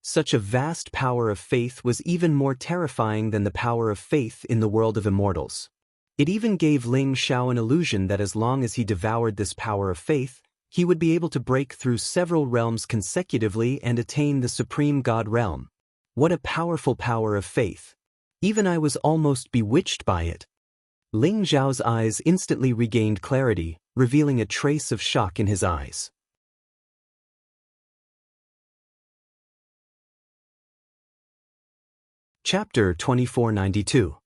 Such a vast power of faith was even more terrifying than the power of faith in the world of immortals. It even gave Ling Xiao an illusion that as long as he devoured this power of faith, he would be able to break through several realms consecutively and attain the supreme God realm. What a powerful power of faith! Even I was almost bewitched by it. Ling Xiao's eyes instantly regained clarity, revealing a trace of shock in his eyes. Chapter 2492.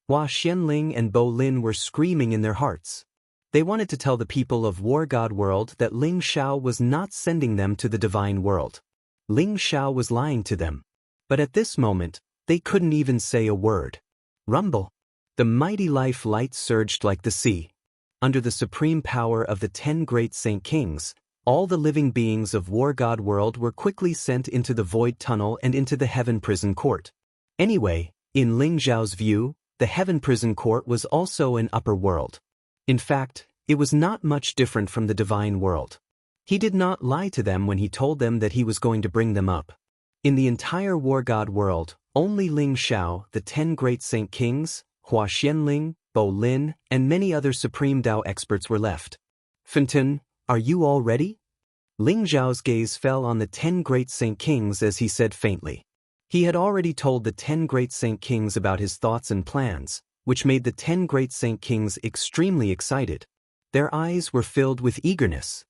Hua Xianling and Bo Lin were screaming in their hearts. They wanted to tell the people of War God World that Ling Xiao was not sending them to the divine world. Ling Xiao was lying to them. But at this moment, they couldn't even say a word. Rumble. The mighty life light surged like the sea. Under the supreme power of the 10 great Saint Kings, all the living beings of War God World were quickly sent into the void tunnel and into the heaven prison court. Anyway, in Ling Xiao's view, the heaven prison court was also an upper world. In fact, it was not much different from the divine world. He did not lie to them when he told them that he was going to bring them up. In the entire War God World, only Ling Xiao, the 10 great Saint Kings, Hua Xianling, Bo Lin, and many other Supreme Tao experts were left. Fenton, are you all ready? Ling Xiao's gaze fell on the 10 great Saint Kings as he said faintly. He had already told the 10 great Saint Kings about his thoughts and plans, which made the 10 great Saint Kings extremely excited. Their eyes were filled with eagerness.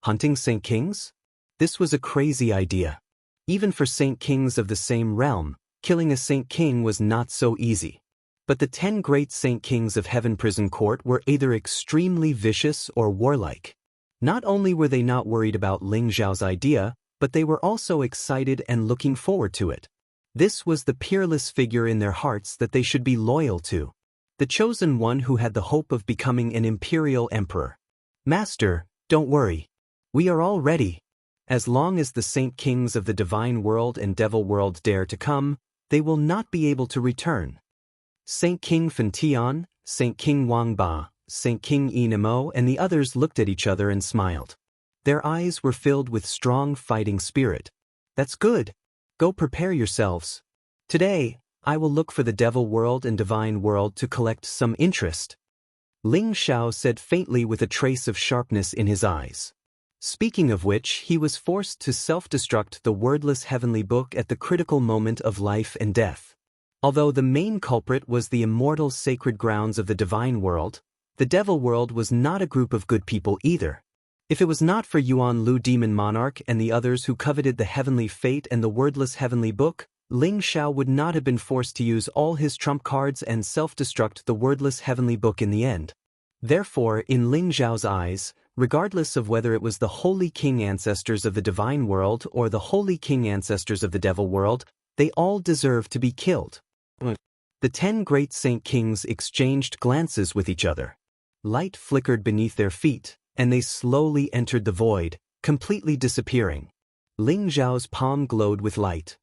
Hunting Saint Kings? This was a crazy idea. Even for Saint Kings of the same realm, killing a Saint King was not so easy. But the 10 great Saint Kings of Heaven Prison Court were either extremely vicious or warlike. Not only were they not worried about Ling Xiao's idea, but they were also excited and looking forward to it. This was the peerless figure in their hearts that they should be loyal to. The chosen one who had the hope of becoming an imperial emperor. Master, don't worry. We are all ready. As long as the Saint Kings of the divine world and devil world dare to come, they will not be able to return. Saint King Fentian, Saint King Wangba, Saint King Inamo and the others looked at each other and smiled. Their eyes were filled with strong fighting spirit. That's good. Go prepare yourselves. Today, I will look for the devil world and divine world to collect some interest. Ling Xiao said faintly with a trace of sharpness in his eyes. Speaking of which, he was forced to self-destruct the wordless heavenly book at the critical moment of life and death. Although the main culprit was the immortal sacred grounds of the divine world, the devil world was not a group of good people either. If it was not for Yuan Lu Demon Monarch and the others who coveted the heavenly fate and the wordless heavenly book, Ling Xiao would not have been forced to use all his trump cards and self-destruct the wordless heavenly book in the end. Therefore, in Ling Xiao's eyes, regardless of whether it was the Holy King ancestors of the divine world or the Holy King ancestors of the devil world, they all deserved to be killed. The 10 great Saint Kings exchanged glances with each other. Light flickered beneath their feet, and they slowly entered the void, completely disappearing. Ling Xiao's palm glowed with light.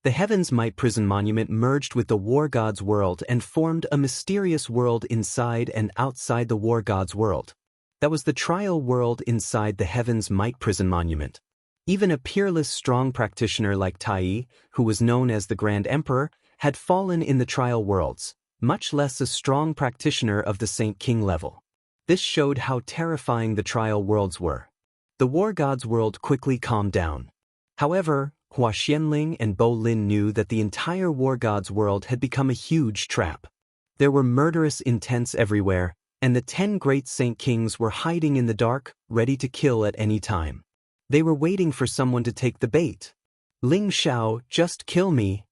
The Heaven's Might Prison Monument merged with the War God's world and formed a mysterious world inside and outside the War God's world. That was the trial world inside the Heaven's Might Prison Monument. Even a peerless strong practitioner like Tai, who was known as the Grand Emperor, had fallen in the trial worlds, much less a strong practitioner of the Saint King level. This showed how terrifying the trial worlds were. The War God's world quickly calmed down. However, Hua Xianling and Bo Lin knew that the entire War God's world had become a huge trap. There were murderous intents everywhere, and the 10 great Saint Kings were hiding in the dark, ready to kill at any time. They were waiting for someone to take the bait. Ling Xiao, just kill me.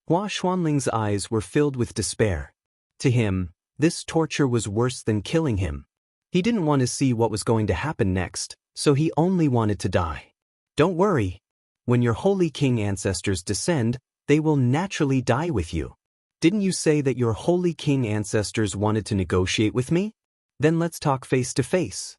Hua Xuanling's eyes were filled with despair. To him, this torture was worse than killing him. He didn't want to see what was going to happen next, so he only wanted to die. Don't worry. When your Holy King ancestors descend, They will naturally die with you. Didn't you say that your holy king ancestors wanted to negotiate with me? Then let's talk face to face.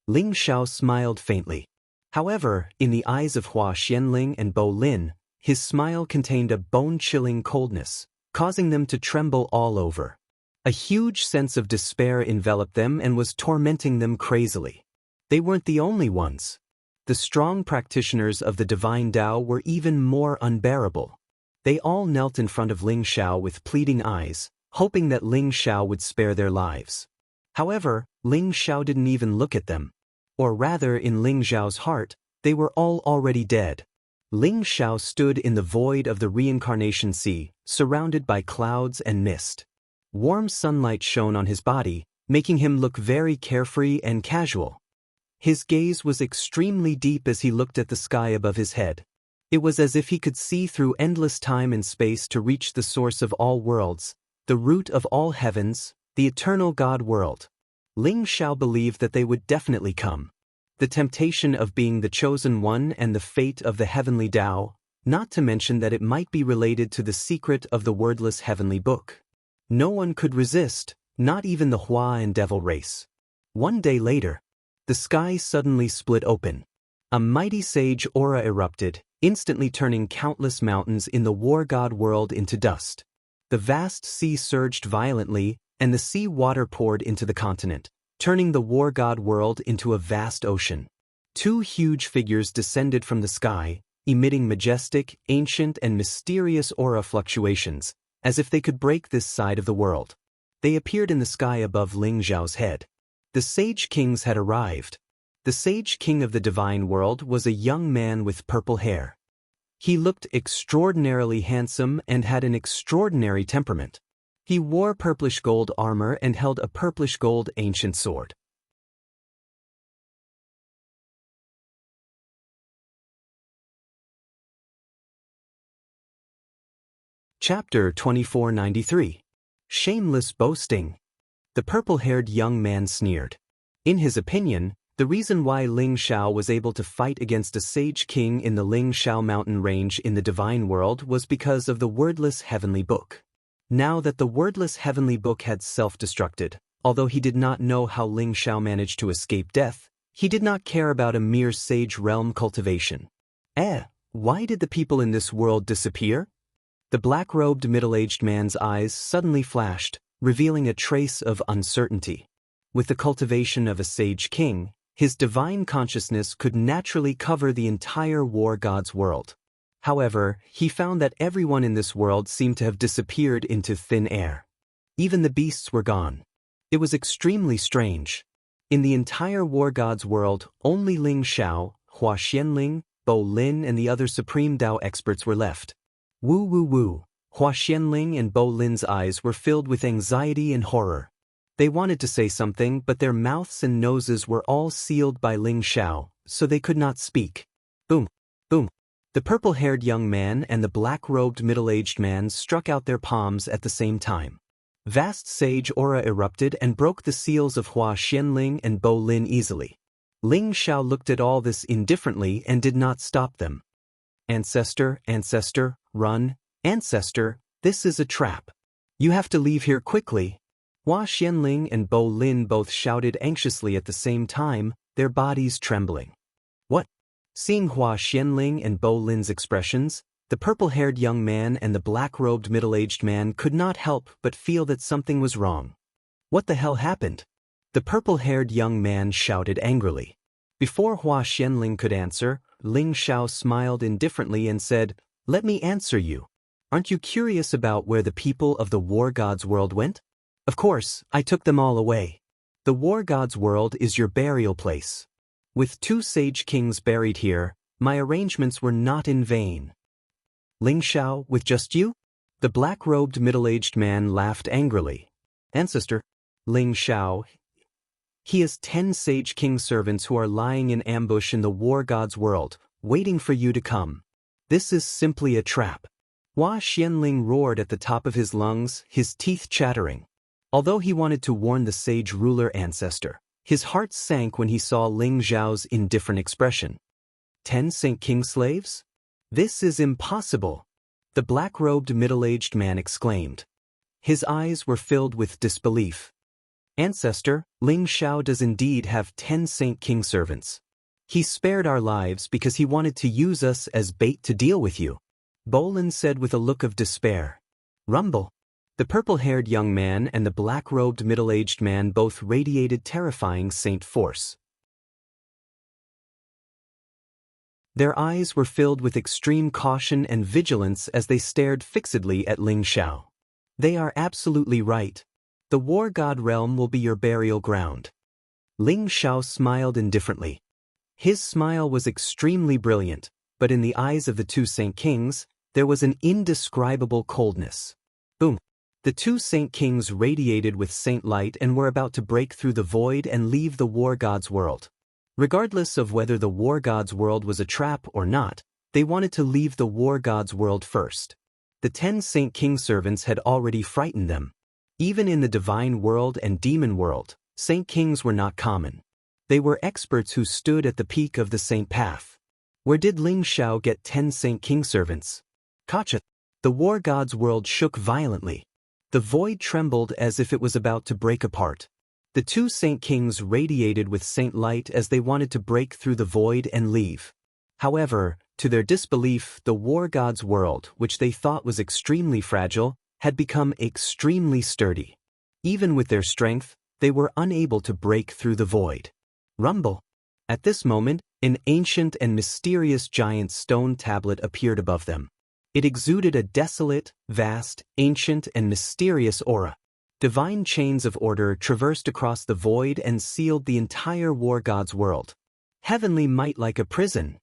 Ling Xiao smiled faintly. However, in the eyes of Hua Xianling and Bo Lin, his smile contained a bone-chilling coldness, causing them to tremble all over. A huge sense of despair enveloped them and was tormenting them crazily. They weren't the only ones. The strong practitioners of the divine Tao were even more unbearable. They all knelt in front of Ling Xiao with pleading eyes, hoping that Ling Xiao would spare their lives. However, Ling Xiao didn't even look at them. Or rather, in Ling Xiao's heart, they were all already dead. Ling Xiao stood in the void of the reincarnation sea, surrounded by clouds and mist. Warm sunlight shone on his body, making him look very carefree and casual. His gaze was extremely deep as he looked at the sky above his head. It was as if he could see through endless time and space to reach the source of all worlds, the root of all heavens, the eternal God world. Ling Xiao believed that they would definitely come. The temptation of being the chosen one and the fate of the heavenly Tao, not to mention that it might be related to the secret of the wordless heavenly book. No one could resist, not even the Hua and devil race. One day later, the sky suddenly split open. A mighty sage aura erupted, instantly turning countless mountains in the war god world into dust. The vast sea surged violently, and the sea water poured into the continent, turning the war god world into a vast ocean. Two huge figures descended from the sky, emitting majestic, ancient, and mysterious aura fluctuations, as if they could break this side of the world. They appeared in the sky above Ling Xiao's head. The sage kings had arrived. The sage king of the divine world was a young man with purple hair. He looked extraordinarily handsome and had an extraordinary temperament. He wore purplish gold armor and held a purplish gold ancient sword. Chapter 2493. Shameless Boasting. The purple-haired young man sneered. In his opinion, the reason why Ling Xiao was able to fight against a sage king in the Ling Xiao mountain range in the divine world was because of the wordless heavenly book. Now that the wordless heavenly book had self-destructed, although he did not know how Ling Xiao managed to escape death, he did not care about a mere sage realm cultivation. Why did the people in this world disappear? The black-robed middle-aged man's eyes suddenly flashed, revealing a trace of uncertainty. With the cultivation of a sage king, his divine consciousness could naturally cover the entire war god's world. However, he found that everyone in this world seemed to have disappeared into thin air. Even the beasts were gone. It was extremely strange. In the entire war god's world, only Ling Xiao, Hua Xianling, Bo Lin and the other supreme Tao experts were left. Woo woo woo. Hua Xianling and Bo Lin's eyes were filled with anxiety and horror. They wanted to say something, but their mouths and noses were all sealed by Ling Xiao, so they could not speak. Boom, boom. The purple-haired young man and the black-robed middle-aged man struck out their palms at the same time. Vast sage aura erupted and broke the seals of Hua Xianling and Bo Lin easily. Ling Xiao looked at all this indifferently and did not stop them. Ancestor, ancestor, run, ancestor, this is a trap. You have to leave here quickly. Hua Xianling and Bo Lin both shouted anxiously at the same time, their bodies trembling. What? Seeing Hua Xianling and Bo Lin's expressions, the purple-haired young man and the black-robed middle-aged man could not help but feel that something was wrong. What the hell happened? The purple-haired young man shouted angrily. Before Hua Xianling could answer, Ling Xiao smiled indifferently and said, "Let me answer you. Aren't you curious about where the people of the war god's world went? Of course, I took them all away. The war god's world is your burial place. With two sage kings buried here, my arrangements were not in vain." Ling Xiao, with just you? The black-robed middle-aged man laughed angrily. Ancestor, Ling Xiao, he has 10 sage king servants who are lying in ambush in the war god's world, waiting for you to come. This is simply a trap. Hua Xianling roared at the top of his lungs, his teeth chattering. Although he wanted to warn the sage ruler ancestor, his heart sank when he saw Ling Xiao's indifferent expression. 10 Saint King slaves? This is impossible. the black-robed middle-aged man exclaimed. His eyes were filled with disbelief. Ancestor, Ling Xiao does indeed have 10 Saint King servants. He spared our lives because he wanted to use us as bait to deal with you, Bolin said with a look of despair. Rumble. The purple-haired young man and the black-robed middle-aged man both radiated terrifying saint force. Their eyes were filled with extreme caution and vigilance as they stared fixedly at Ling Xiao. They are absolutely right. The war god realm will be your burial ground. Ling Xiao smiled indifferently. His smile was extremely brilliant, but in the eyes of the two Saint Kings, there was an indescribable coldness. Boom! The two Saint Kings radiated with saint light and were about to break through the void and leave the war god's world. Regardless of whether the war god's world was a trap or not, they wanted to leave the war god's world first. The 10 Saint King servants had already frightened them. Even in the divine world and demon world, Saint Kings were not common. They were experts who stood at the peak of the saint path. Where did Ling Xiao get 10 Saint King servants? Gotcha! The war god's world shook violently. The void trembled as if it was about to break apart. The two Saint Kings radiated with saint light as they wanted to break through the void and leave. However, to their disbelief, the war god's world, which they thought was extremely fragile, had become extremely sturdy. Even with their strength, they were unable to break through the void. Rumble. At this moment, an ancient and mysterious giant stone tablet appeared above them. It exuded a desolate, vast, ancient, and mysterious aura. Divine chains of order traversed across the void and sealed the entire war god's world. Heavenly might like a prison.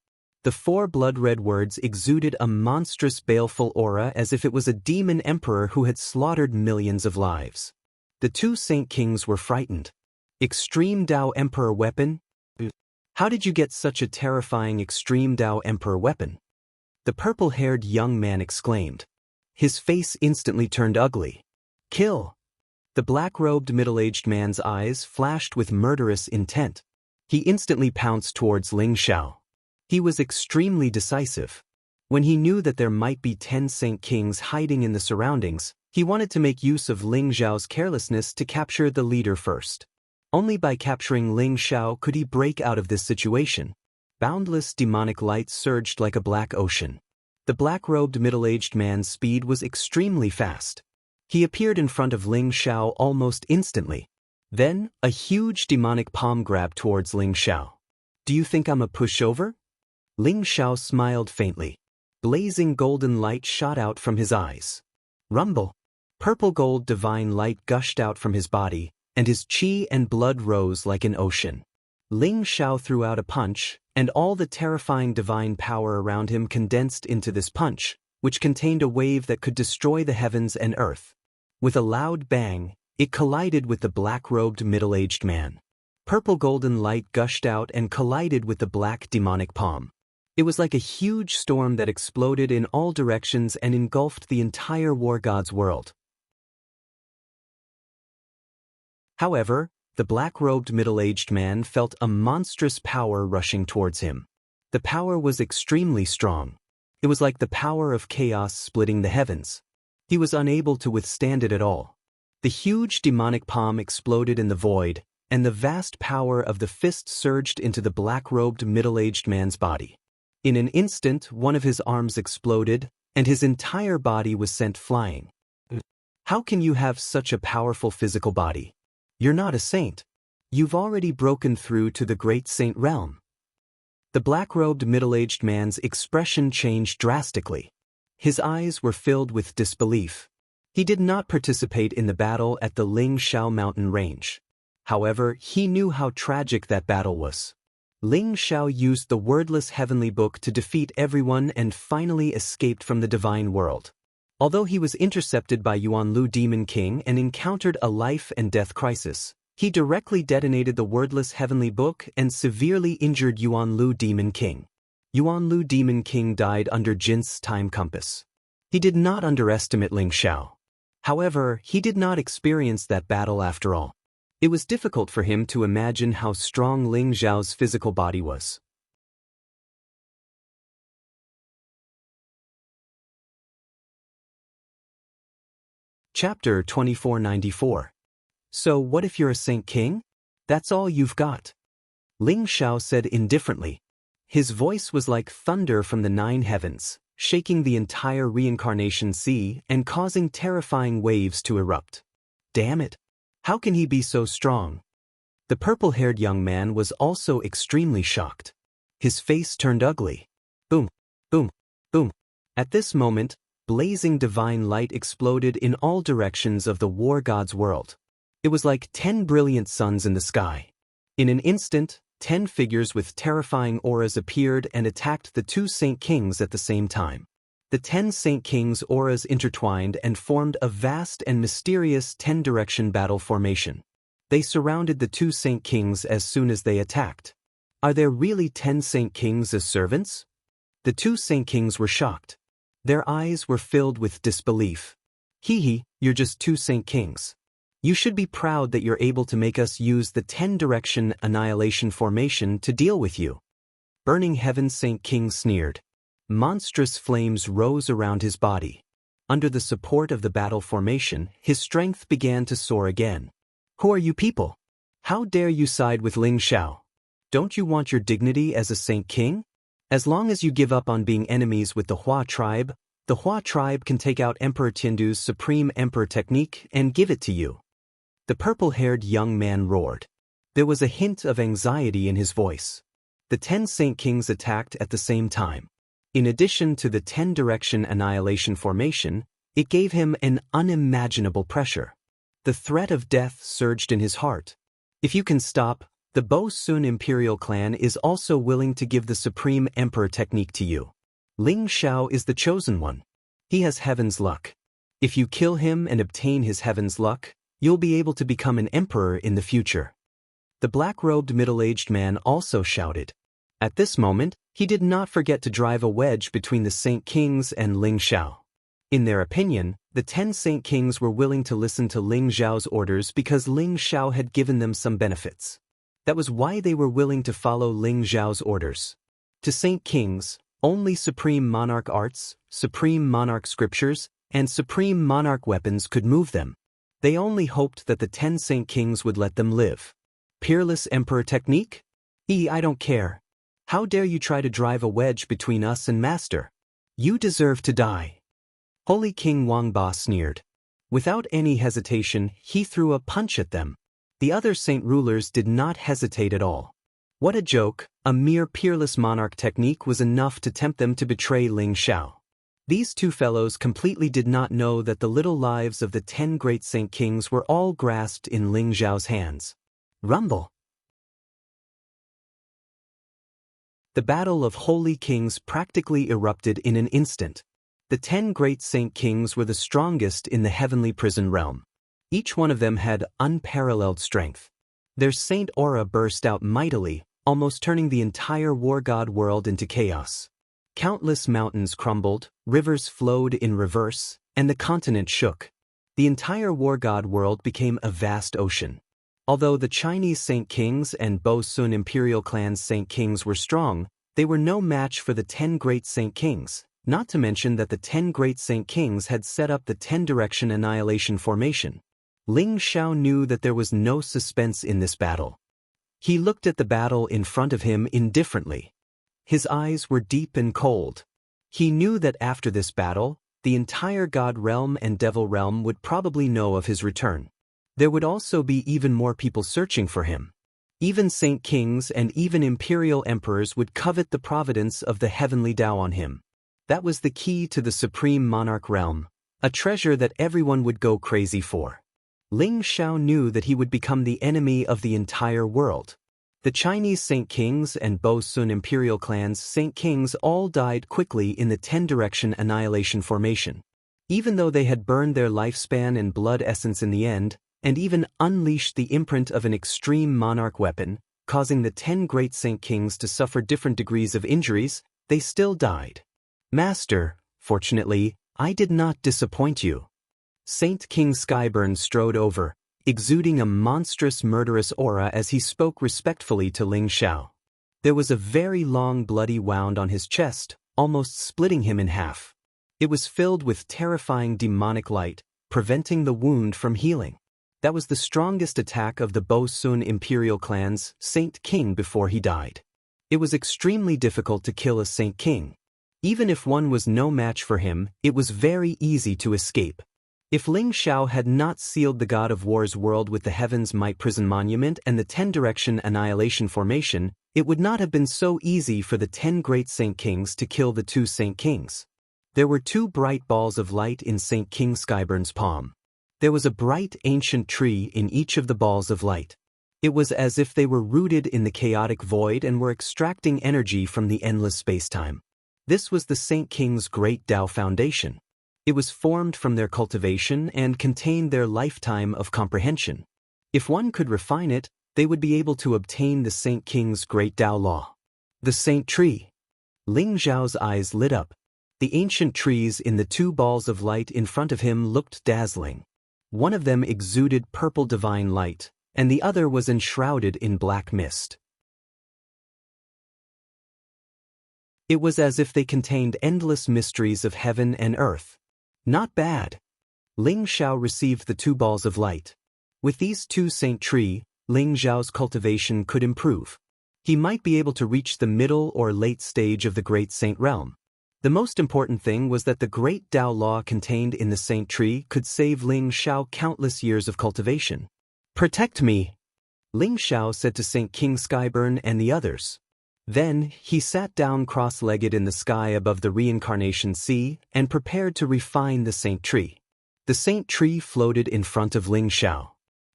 The 4 blood-red words exuded a monstrous baleful aura as if it was a demon emperor who had slaughtered millions of lives. The two Saint Kings were frightened. Extreme Dao Emperor weapon? How did you get such a terrifying Extreme Dao Emperor weapon? The purple-haired young man exclaimed. His face instantly turned ugly. Kill! The black-robed middle-aged man's eyes flashed with murderous intent. He instantly pounced towards Ling Xiao. He was extremely decisive. When he knew that there might be 10 Saint Kings hiding in the surroundings, he wanted to make use of Ling Xiao's carelessness to capture the leader first. Only by capturing Ling Xiao could he break out of this situation. Boundless demonic light surged like a black ocean. The black-robed middle-aged man's speed was extremely fast. He appeared in front of Ling Xiao almost instantly. Then, a huge demonic palm grabbed towards Ling Xiao. Do you think I'm a pushover? Ling Xiao smiled faintly. Blazing golden light shot out from his eyes. Rumble. Purple gold divine light gushed out from his body, and his chi and blood rose like an ocean. Ling Xiao threw out a punch, and all the terrifying divine power around him condensed into this punch, which contained a wave that could destroy the heavens and earth. With a loud bang, it collided with the black-robed middle-aged man. Purple golden light gushed out and collided with the black demonic palm. It was like a huge storm that exploded in all directions and engulfed the entire war god's world. However, the black-robed middle-aged man felt a monstrous power rushing towards him. The power was extremely strong. It was like the power of chaos splitting the heavens. He was unable to withstand it at all. The huge demonic palm exploded in the void, and the vast power of the fist surged into the black-robed middle-aged man's body. In an instant, one of his arms exploded, and his entire body was sent flying. How can you have such a powerful physical body? You're not a saint. You've already broken through to the great saint realm. The black-robed middle-aged man's expression changed drastically. His eyes were filled with disbelief. He did not participate in the battle at the Ling Xiao mountain range. However, he knew how tragic that battle was. Ling Xiao used the wordless heavenly book to defeat everyone and finally escaped from the divine world. Although he was intercepted by Yuanlu Demon King and encountered a life and death crisis, he directly detonated the wordless heavenly book and severely injured Yuanlu Demon King. Yuanlu Demon King died under Jin's time compass. He did not underestimate Ling Xiao. However, he did not experience that battle after all. It was difficult for him to imagine how strong Ling Xiao's physical body was. Chapter 2494. So what if you're a Saint King? That's all you've got? Ling Xiao said indifferently. His voice was like thunder from the 9 heavens, shaking the entire reincarnation sea and causing terrifying waves to erupt. Damn it! How can he be so strong? The purple-haired young man was also extremely shocked. His face turned ugly. Boom, boom, boom. At this moment, blazing divine light exploded in all directions of the war god's world. It was like 10 brilliant suns in the sky. In an instant, 10 figures with terrifying auras appeared and attacked the 2 Saint Kings at the same time. The 10 Saint Kings' auras intertwined and formed a vast and mysterious 10-direction battle formation. They surrounded the 2 Saint Kings as soon as they attacked. Are there really 10 Saint Kings as servants? The 2 Saint Kings were shocked. Their eyes were filled with disbelief. Hee, you're just 2 Saint Kings. You should be proud that you're able to make us use the 10-direction annihilation formation to deal with you. Burning Heaven's Saint King sneered. Monstrous flames rose around his body. Under the support of the battle formation, his strength began to soar again. Who are you people? How dare you side with Ling Xiao? Don't you want your dignity as a Saint King? As long as you give up on being enemies with the Hua tribe can take out Emperor Tiandu's Supreme Emperor technique and give it to you. The purple-haired young man roared. There was a hint of anxiety in his voice. The 10 Saint Kings attacked at the same time. In addition to the 10-direction annihilation formation, it gave him an unimaginable pressure. The threat of death surged in his heart. If you can stop, the Bo Sun Imperial clan is also willing to give the Supreme Emperor technique to you. Ling Xiao is the chosen one. He has heaven's luck. If you kill him and obtain his heaven's luck, you'll be able to become an emperor in the future. The black-robed middle-aged man also shouted. At this moment, he did not forget to drive a wedge between the Saint Kings and Ling Xiao. In their opinion, the 10 Saint Kings were willing to listen to Ling Xiao's orders because Ling Xiao had given them some benefits. That was why they were willing to follow Ling Xiao's orders. To Saint Kings, only Supreme Monarch arts, Supreme Monarch scriptures, and Supreme Monarch weapons could move them. They only hoped that the 10 Saint Kings would let them live. Peerless Emperor technique? I don't care. How dare you try to drive a wedge between us and Master? You deserve to die. Holy King Wangba sneered. Without any hesitation, he threw a punch at them. The other saint rulers did not hesitate at all. What a joke, a mere peerless monarch technique was enough to tempt them to betray Ling Xiao. These 2 fellows completely did not know that the little lives of the 10 great Saint Kings were all grasped in Ling Xiao's hands. Rumble. The battle of Holy Kings practically erupted in an instant. The 10 great Saint Kings were the strongest in the heavenly prison realm. Each one of them had unparalleled strength. Their saint aura burst out mightily, almost turning the entire war god world into chaos. Countless mountains crumbled, rivers flowed in reverse, and the continent shook. The entire war god world became a vast ocean. Although the Chinese Saint Kings and Bo Sun Imperial clan's Saint Kings were strong, they were no match for the 10 great Saint Kings, not to mention that the 10 great Saint Kings had set up the 10-direction annihilation formation. Ling Xiao knew that there was no suspense in this battle. He looked at the battle in front of him indifferently. His eyes were deep and cold. He knew that after this battle, the entire God realm and Devil realm would probably know of his return. There would also be even more people searching for him. Even Saint Kings and even Imperial Emperors would covet the providence of the heavenly Tao on him. That was the key to the Supreme Monarch realm, a treasure that everyone would go crazy for. Ling Xiao knew that he would become the enemy of the entire world. The Chinese Saint Kings and Bo Sun Imperial clan's Saint Kings all died quickly in the 10-direction annihilation formation. Even though they had burned their lifespan and blood essence in the end, and even unleashed the imprint of an extreme monarch weapon, causing the 10 great Saint Kings to suffer different degrees of injuries, they still died. Master, fortunately, I did not disappoint you. Saint King Skyburn strode over, exuding a monstrous murderous aura as he spoke respectfully to Ling Xiao. There was a very long bloody wound on his chest, almost splitting him in half. It was filled with terrifying demonic light, preventing the wound from healing. That was the strongest attack of the Bo Sun imperial clan's Saint King before he died. It was extremely difficult to kill a Saint King. Even if one was no match for him, it was very easy to escape. If Ling Xiao had not sealed the God of War's world with the Heaven's Might Prison Monument and the 10-direction Annihilation Formation, it would not have been so easy for the 10 great Saint Kings to kill the 2 Saint Kings. There were 2 bright balls of light in Saint King Skyburn's palm. There was a bright ancient tree in each of the balls of light. It was as if they were rooted in the chaotic void and were extracting energy from the endless spacetime. This was the Saint King's great Tao foundation. It was formed from their cultivation and contained their lifetime of comprehension. If one could refine it, they would be able to obtain the Saint King's great Tao law. The Saint Tree. Ling Xiao's eyes lit up. The ancient trees in the 2 balls of light in front of him looked dazzling. One of them exuded purple divine light, and the other was enshrouded in black mist. It was as if they contained endless mysteries of heaven and earth. Not bad. Ling Xiao received the 2 balls of light. With these 2 Saint Tree, Ling Xiao's cultivation could improve. He might be able to reach the middle or late stage of the Great Saint Realm. The most important thing was that the great Tao law contained in the Saint Tree could save Ling Xiao countless years of cultivation. "Protect me," Ling Xiao said to Saint King Skyburn and the others. Then, he sat down cross-legged in the sky above the reincarnation sea and prepared to refine the Saint Tree. The Saint Tree floated in front of Ling Xiao.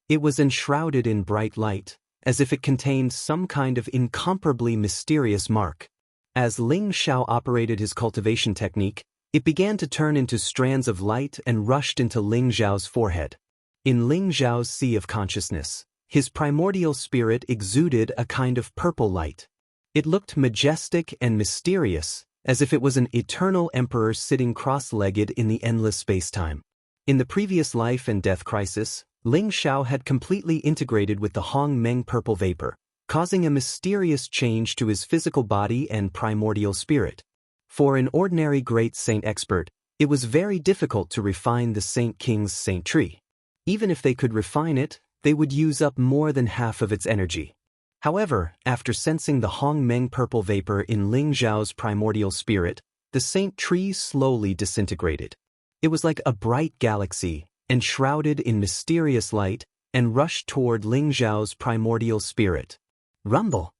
It was enshrouded in bright light, as if it contained some kind of incomparably mysterious mark. As Ling Xiao operated his cultivation technique, it began to turn into strands of light and rushed into Ling Xiao's forehead. In Ling Xiao's sea of consciousness, his primordial spirit exuded a kind of purple light. It looked majestic and mysterious, as if it was an eternal emperor sitting cross-legged in the endless spacetime. In the previous life and death crisis, Ling Xiao had completely integrated with the Hong Meng purple vapor, causing a mysterious change to his physical body and primordial spirit. For an ordinary great saint expert, it was very difficult to refine the Saint King's Saint Tree. Even if they could refine it, they would use up more than half of its energy. However, after sensing the Hong Meng purple vapor in Ling Xiao's primordial spirit, the Saint Tree slowly disintegrated. It was like a bright galaxy, enshrouded in mysterious light, and rushed toward Ling Xiao's primordial spirit. Rumble.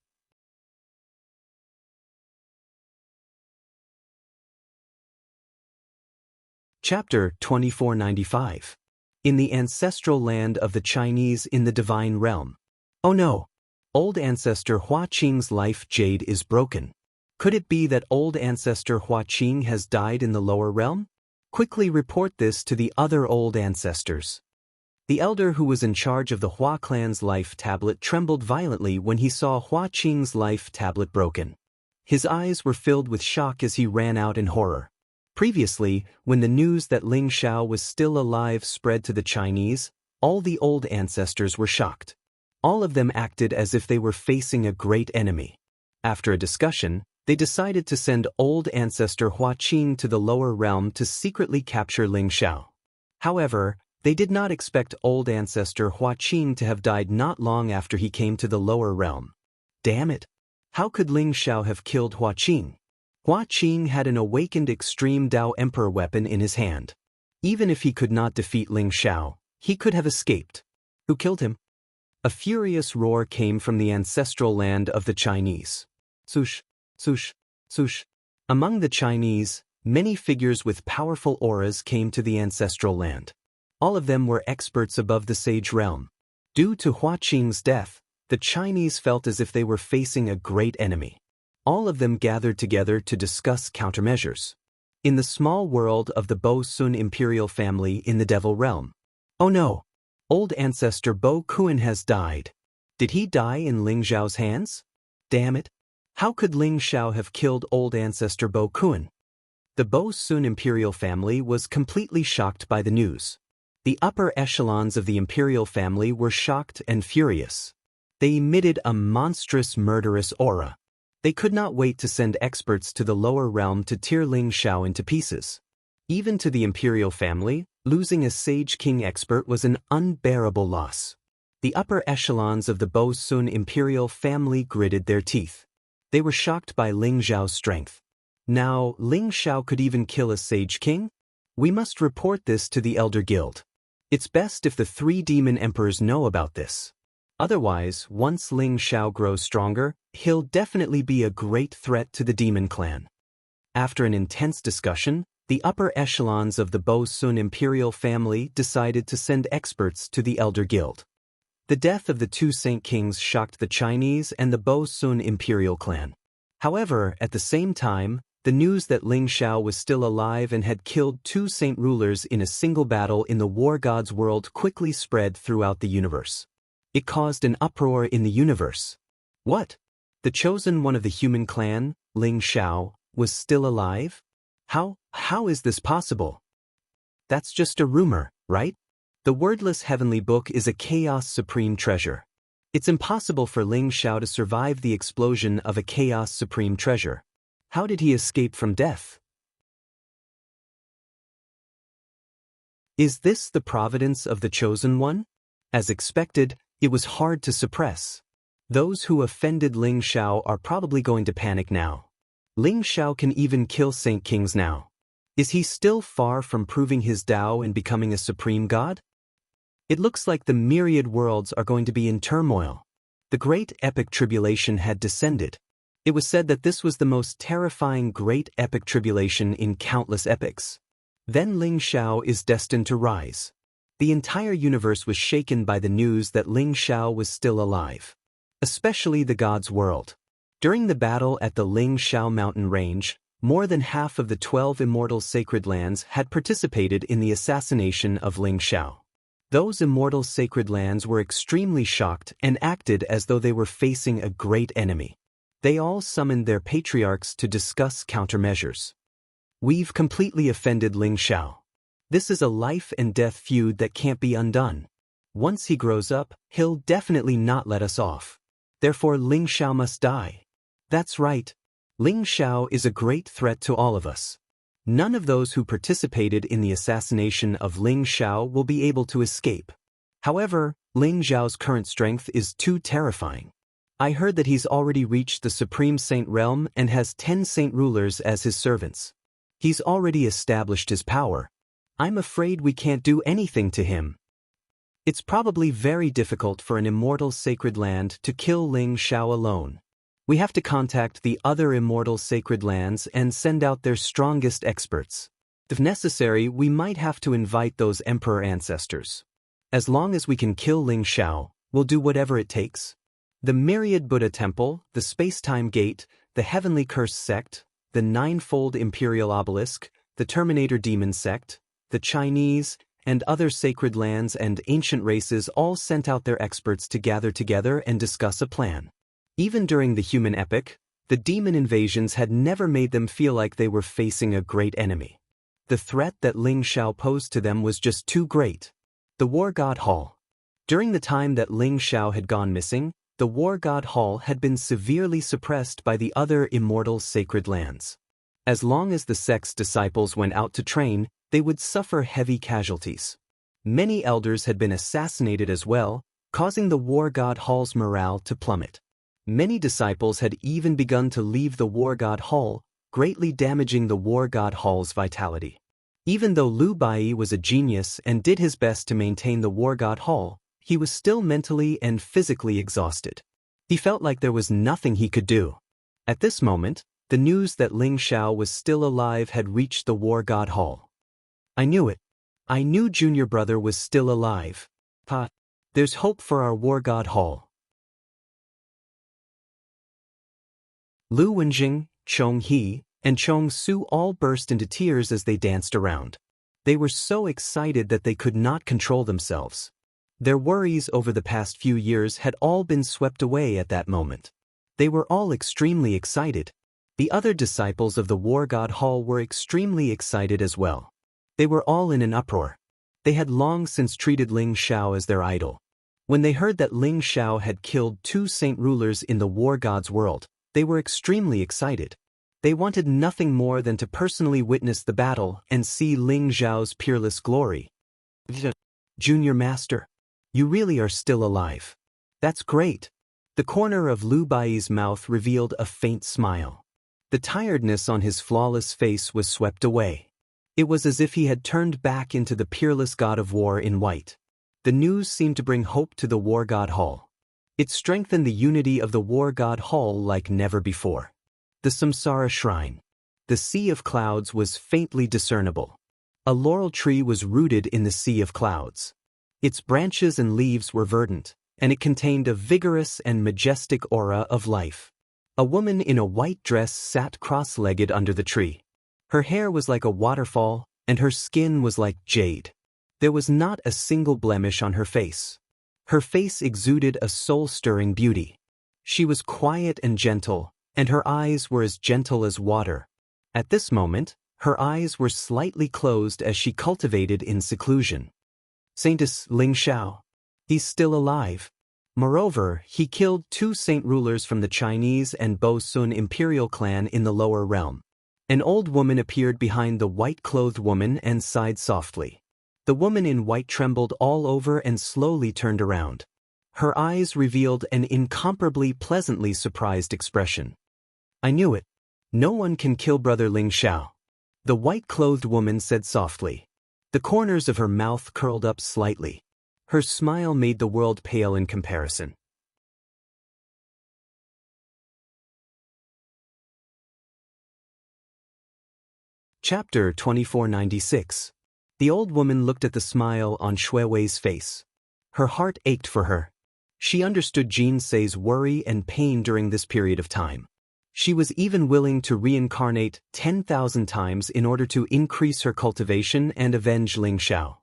Chapter 2495. In the ancestral land of the Chinese in the divine realm. Oh no! Old ancestor Hua Qing's life jade is broken. Could it be that old ancestor Hua Qing has died in the lower realm? Quickly report this to the other old ancestors. The elder who was in charge of the Hua clan's life tablet trembled violently when he saw Hua Qing's life tablet broken. His eyes were filled with shock as he ran out in horror. Previously, when the news that Ling Xiao was still alive spread to the Chinese, all the old ancestors were shocked. All of them acted as if they were facing a great enemy. After a discussion, they decided to send old ancestor Hua Qing to the lower realm to secretly capture Ling Xiao. However, they did not expect old ancestor Hua Qing to have died not long after he came to the lower realm. Damn it! How could Ling Xiao have killed Hua Qing? Hua Qing had an awakened extreme Tao Emperor weapon in his hand. Even if he could not defeat Ling Xiao, he could have escaped. Who killed him? A furious roar came from the ancestral land of the Chinese. Sush, sush, sush. Among the Chinese, many figures with powerful auras came to the ancestral land. All of them were experts above the sage realm. Due to Hua Qing's death, the Chinese felt as if they were facing a great enemy. All of them gathered together to discuss countermeasures. In the small world of the Bo Sun imperial family in the Devil realm. Oh no! Old ancestor Bo Kun has died. Did he die in Ling Xiao's hands? Damn it! How could Ling Xiao have killed old ancestor Bo Kun? The Bo Sun imperial family was completely shocked by the news. The upper echelons of the imperial family were shocked and furious. They emitted a monstrous murderous aura. They could not wait to send experts to the lower realm to tear Ling Xiao into pieces. Even to the imperial family, Losing a Sage King expert was an unbearable loss. The upper echelons of the Bo Sun imperial family gritted their teeth. They were shocked by Ling Xiao's strength. Now, Ling Xiao could even kill a Sage King? We must report this to the Elder Guild. It's best if the 3 demon emperors know about this. Otherwise, once Ling Xiao grows stronger, he'll definitely be a great threat to the demon clan. After an intense discussion, the upper echelons of the Bo Sun imperial family decided to send experts to the Elder Guild. The death of the 2 Saint Kings shocked the Chinese and the Bo Sun imperial clan. However, at the same time, the news that Ling Xiao was still alive and had killed 2 saint rulers in a single battle in the war god's world quickly spread throughout the universe. It caused an uproar in the universe. What? The chosen one of the human clan, Ling Xiao, was still alive? How is this possible? That's just a rumor, right? The wordless heavenly book is a chaos supreme treasure. It's impossible for Ling Xiao to survive the explosion of a chaos supreme treasure. How did he escape from death? Is this the providence of the chosen one? As expected, it was hard to suppress. Those who offended Ling Xiao are probably going to panic now. Ling Xiao can even kill Saint Kings now. Is he still far from proving his Tao and becoming a supreme god? It looks like the myriad worlds are going to be in turmoil. The great epic tribulation had descended. It was said that this was the most terrifying great epic tribulation in countless epics. Then Ling Xiao is destined to rise. The entire universe was shaken by the news that Ling Xiao was still alive. Especially the god's world. During the battle at the Ling Xiao mountain range, more than half of the 12 immortal sacred lands had participated in the assassination of Ling Xiao. Those immortal sacred lands were extremely shocked and acted as though they were facing a great enemy. They all summoned their patriarchs to discuss countermeasures. We've completely offended Ling Xiao. This is a life and death feud that can't be undone. Once he grows up, he'll definitely not let us off. Therefore Ling Xiao must die. That's right. Ling Xiao is a great threat to all of us. None of those who participated in the assassination of Ling Xiao will be able to escape. However, Ling Xiao's current strength is too terrifying. I heard that he's already reached the Supreme Saint realm and has 10 saint rulers as his servants. He's already established his power. I'm afraid we can't do anything to him. It's probably very difficult for an immortal sacred land to kill Ling Xiao alone. We have to contact the other immortal sacred lands and send out their strongest experts. If necessary, we might have to invite those emperor ancestors. As long as we can kill Ling Xiao, we'll do whatever it takes. The Myriad Buddha Temple, the Space-Time Gate, the Heavenly Curse Sect, the Ninefold Imperial Obelisk, the Terminator Demon Sect, the Chinese, and other sacred lands and ancient races all sent out their experts to gather together and discuss a plan. Even during the human epic, the demon invasions had never made them feel like they were facing a great enemy. The threat that Ling Xiao posed to them was just too great. The War God Hall. During the time that Ling Xiao had gone missing, the War God Hall had been severely suppressed by the other immortal sacred lands. As long as the sect's disciples went out to train, they would suffer heavy casualties. Many elders had been assassinated as well, causing the War God Hall's morale to plummet. Many disciples had even begun to leave the War God Hall, greatly damaging the War God Hall's vitality. Even though Liu Bai was a genius and did his best to maintain the War God Hall, he was still mentally and physically exhausted. He felt like there was nothing he could do. At this moment, the news that Ling Xiao was still alive had reached the War God Hall. I knew it. I knew Junior Brother was still alive. Pa, there's hope for our War God Hall. Lu Wenjing, Chong He, and Chong Su all burst into tears as they danced around. They were so excited that they could not control themselves. Their worries over the past few years had all been swept away at that moment. They were all extremely excited. The other disciples of the War God Hall were extremely excited as well. They were all in an uproar. They had long since treated Ling Xiao as their idol. When they heard that Ling Xiao had killed 2 saint rulers in the War God's world, they were extremely excited. They wanted nothing more than to personally witness the battle and see Ling Xiao's peerless glory. Junior Master, you really are still alive. That's great. The corner of Lu Bai's mouth revealed a faint smile. The tiredness on his flawless face was swept away. It was as if he had turned back into the peerless god of war in white. The news seemed to bring hope to the War God Hall. It strengthened the unity of the War God Hall like never before. The Samsara Shrine. The sea of clouds was faintly discernible. A laurel tree was rooted in the sea of clouds. Its branches and leaves were verdant, and it contained a vigorous and majestic aura of life. A woman in a white dress sat cross-legged under the tree. Her hair was like a waterfall, and her skin was like jade. There was not a single blemish on her face. Her face exuded a soul-stirring beauty. She was quiet and gentle, and her eyes were as gentle as water. At this moment, her eyes were slightly closed as she cultivated in seclusion. Saintess Ling Xiao. He's still alive. Moreover, he killed 2 saint rulers from the Chinese and Bo Sun imperial clan in the lower realm. An old woman appeared behind the white-clothed woman and sighed softly. The woman in white trembled all over and slowly turned around. Her eyes revealed an incomparably pleasantly surprised expression. I knew it. No one can kill Brother Ling Xiao. The white-clothed woman said softly. The corners of her mouth curled up slightly. Her smile made the world pale in comparison. Chapter 2496. The old woman looked at the smile on Shui Wei's face. Her heart ached for her. She understood Jin Sei's worry and pain during this period of time. She was even willing to reincarnate 10,000 times in order to increase her cultivation and avenge Ling Xiao.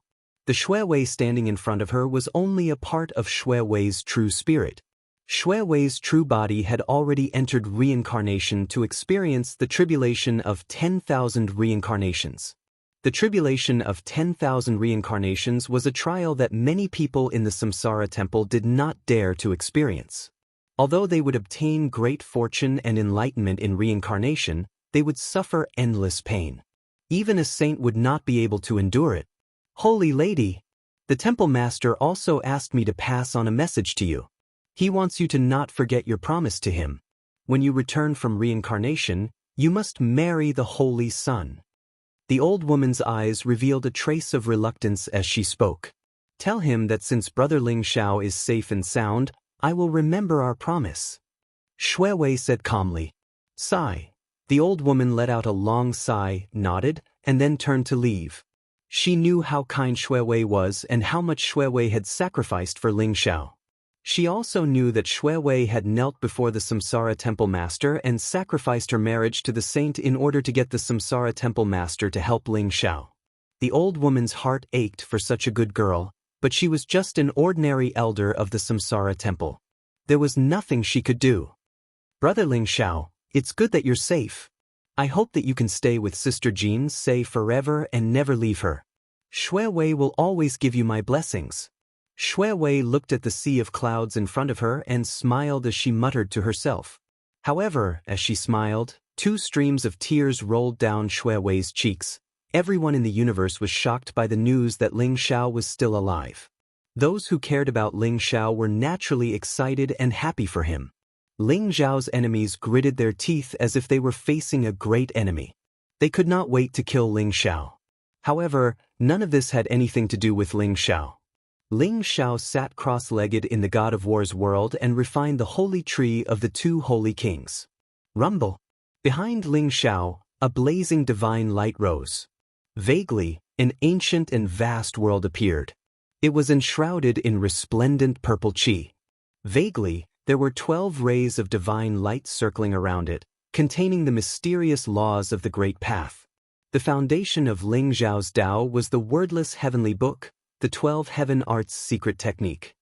The Shui Wei standing in front of her was only a part of Shui Wei's true spirit. Shui Wei's true body had already entered reincarnation to experience the tribulation of 10,000 reincarnations. The tribulation of 10,000 reincarnations was a trial that many people in the Samsara temple did not dare to experience. Although they would obtain great fortune and enlightenment in reincarnation, they would suffer endless pain. Even a saint would not be able to endure it. Holy Lady, the temple master also asked me to pass on a message to you. He wants you to not forget your promise to him. When you return from reincarnation, you must marry the Holy Sun. The old woman's eyes revealed a trace of reluctance as she spoke. Tell him that since Brother Ling Xiao is safe and sound, I will remember our promise. Shui Wei said calmly. Sigh. The old woman let out a long sigh, nodded, and then turned to leave. She knew how kind Shui Wei was and how much Shui Wei had sacrificed for Ling Xiao. She also knew that Shui Wei had knelt before the Samsara Temple Master and sacrificed her marriage to the saint in order to get the Samsara Temple Master to help Ling Xiao. The old woman's heart ached for such a good girl, but she was just an ordinary elder of the Samsara Temple. There was nothing she could do. Brother Ling Xiao, it's good that you're safe. I hope that you can stay with Sister Jin Sei forever and never leave her. Shui Wei will always give you my blessings. Shui Wei looked at the sea of clouds in front of her and smiled as she muttered to herself. However, as she smiled, 2 streams of tears rolled down Shui Wei's cheeks. Everyone in the universe was shocked by the news that Ling Xiao was still alive. Those who cared about Ling Xiao were naturally excited and happy for him. Ling Xiao's enemies gritted their teeth as if they were facing a great enemy. They could not wait to kill Ling Xiao. However, none of this had anything to do with Ling Xiao. Ling Xiao sat cross-legged in the God of War's world and refined the holy tree of the 2 holy kings. Rumble. Behind Ling Xiao, a blazing divine light rose. Vaguely, an ancient and vast world appeared. It was enshrouded in resplendent purple qi. Vaguely, there were 12 rays of divine light circling around it, containing the mysterious laws of the Great Path. The foundation of Ling Xiao's Tao was the wordless heavenly book, the 12 heaven arts secret technique.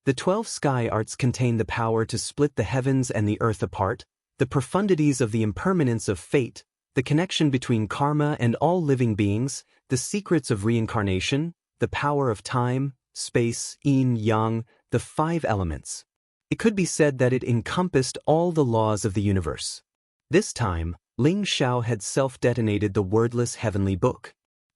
The 12 sky arts contain the power to split the heavens and the earth apart, the profundities of the impermanence of fate, the connection between karma and all living beings, the secrets of reincarnation, the power of time, space, yin, yang, the 5 elements. It could be said that it encompassed all the laws of the universe. This time, Ling Xiao had self-detonated the wordless heavenly book.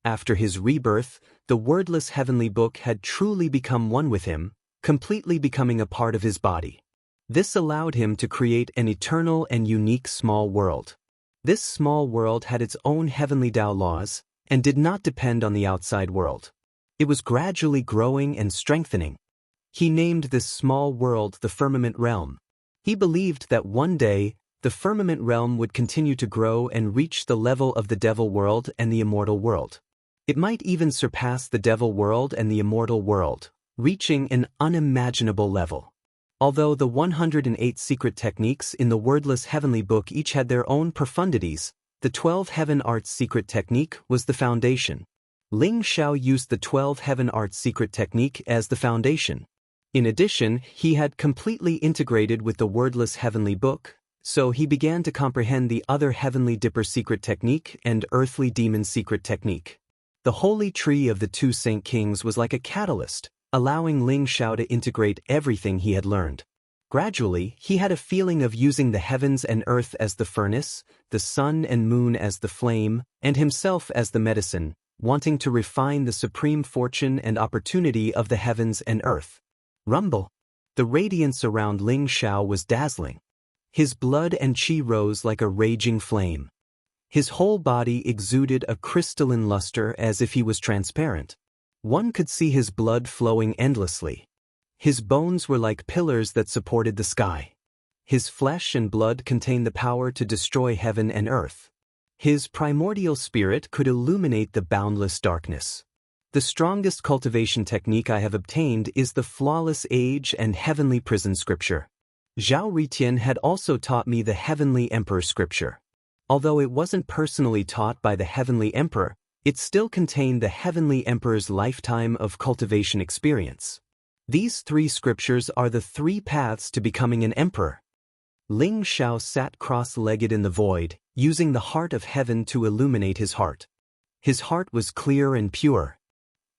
After his rebirth, the wordless heavenly book had truly become one with him, completely becoming a part of his body. This allowed him to create an eternal and unique small world. This small world had its own heavenly Tao laws, and did not depend on the outside world. It was gradually growing and strengthening. He named this small world the firmament realm. He believed that one day, the firmament realm would continue to grow and reach the level of the devil world and the immortal world. It might even surpass the devil world and the immortal world, reaching an unimaginable level. Although the 108 secret techniques in the wordless heavenly book each had their own profundities, the 12 heaven arts secret technique was the foundation. Ling Xiao used the 12 heaven arts secret technique as the foundation. In addition, he had completely integrated with the wordless heavenly book, so he began to comprehend the other heavenly dipper secret technique and earthly demon secret technique. The holy tree of the two saint kings was like a catalyst, allowing Ling Xiao to integrate everything he had learned. Gradually, he had a feeling of using the heavens and earth as the furnace, the sun and moon as the flame, and himself as the medicine, wanting to refine the supreme fortune and opportunity of the heavens and earth. Rumble. The radiance around Ling Xiao was dazzling. His blood and qi rose like a raging flame. His whole body exuded a crystalline luster as if he was transparent. One could see his blood flowing endlessly. His bones were like pillars that supported the sky. His flesh and blood contained the power to destroy heaven and earth. His primordial spirit could illuminate the boundless darkness. The strongest cultivation technique I have obtained is the flawless age and heavenly prison scripture. Zhao Ritian had also taught me the heavenly emperor scripture. Although it wasn't personally taught by the heavenly emperor, it still contained the heavenly emperor's lifetime of cultivation experience. These three scriptures are the three paths to becoming an emperor. Ling Xiao sat cross-legged in the void, using the heart of heaven to illuminate his heart. His heart was clear and pure.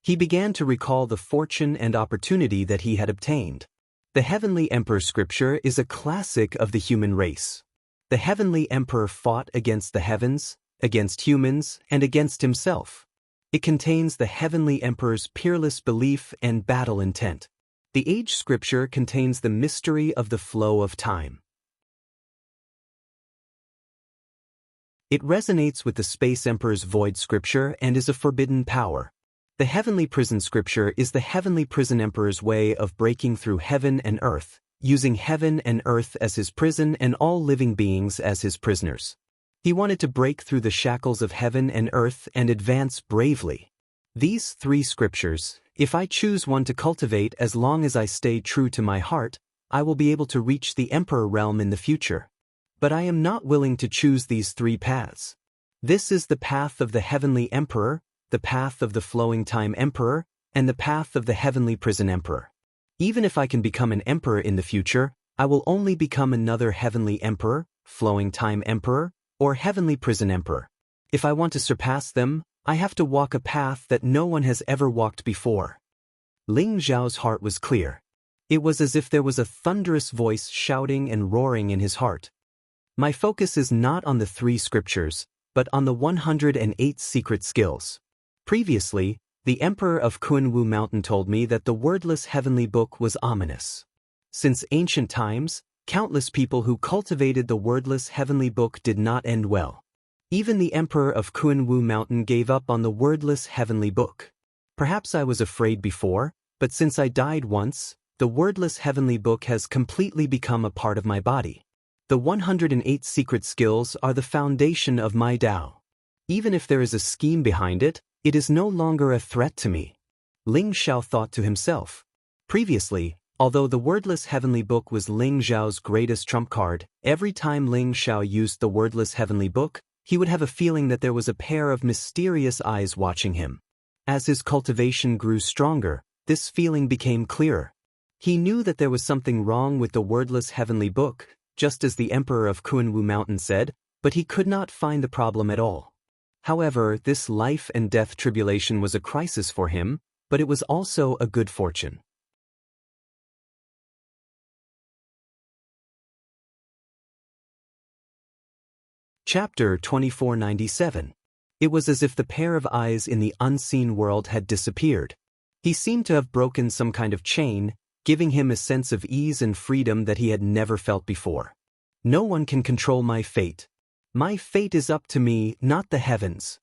He began to recall the fortune and opportunity that he had obtained. The heavenly emperor scripture is a classic of the human race. The heavenly emperor fought against the heavens, against humans, and against himself. It contains the heavenly emperor's peerless belief and battle intent. The age scripture contains the mystery of the flow of time. It resonates with the space emperor's void scripture and is a forbidden power. The heavenly prison scripture is the heavenly prison emperor's way of breaking through heaven and earth, using heaven and earth as his prison and all living beings as his prisoners. He wanted to break through the shackles of heaven and earth and advance bravely. These three scriptures, if I choose one to cultivate as long as I stay true to my heart, I will be able to reach the emperor realm in the future. But I am not willing to choose these three paths. This is the path of the heavenly emperor, the path of the flowing time emperor, and the path of the heavenly prison emperor. Even if I can become an emperor in the future, I will only become another heavenly emperor, flowing time emperor, or heavenly prison emperor. If I want to surpass them, I have to walk a path that no one has ever walked before. Ling Xiao's heart was clear. It was as if there was a thunderous voice shouting and roaring in his heart. My focus is not on the three scriptures, but on the 108 secret skills. Previously, the Emperor of Kunwu Mountain told me that the wordless heavenly book was ominous. Since ancient times, countless people who cultivated the wordless heavenly book did not end well. Even the Emperor of Kunwu Mountain gave up on the wordless heavenly book. Perhaps I was afraid before, but since I died once, the wordless heavenly book has completely become a part of my body. The 108 secret skills are the foundation of my Tao. Even if there is a scheme behind it, it is no longer a threat to me. Ling Xiao thought to himself. Previously, although the wordless heavenly book was Ling Xiao's greatest trump card, every time Ling Xiao used the wordless heavenly book, he would have a feeling that there was a pair of mysterious eyes watching him. As his cultivation grew stronger, this feeling became clearer. He knew that there was something wrong with the wordless heavenly book, just as the Emperor of Kunwu Mountain said, but he could not find the problem at all. However, this life and death tribulation was a crisis for him, but it was also a good fortune. Chapter 2497. It was as if the pair of eyes in the unseen world had disappeared. He seemed to have broken some kind of chain, giving him a sense of ease and freedom that he had never felt before. No one can control my fate. My fate is up to me, not the heavens.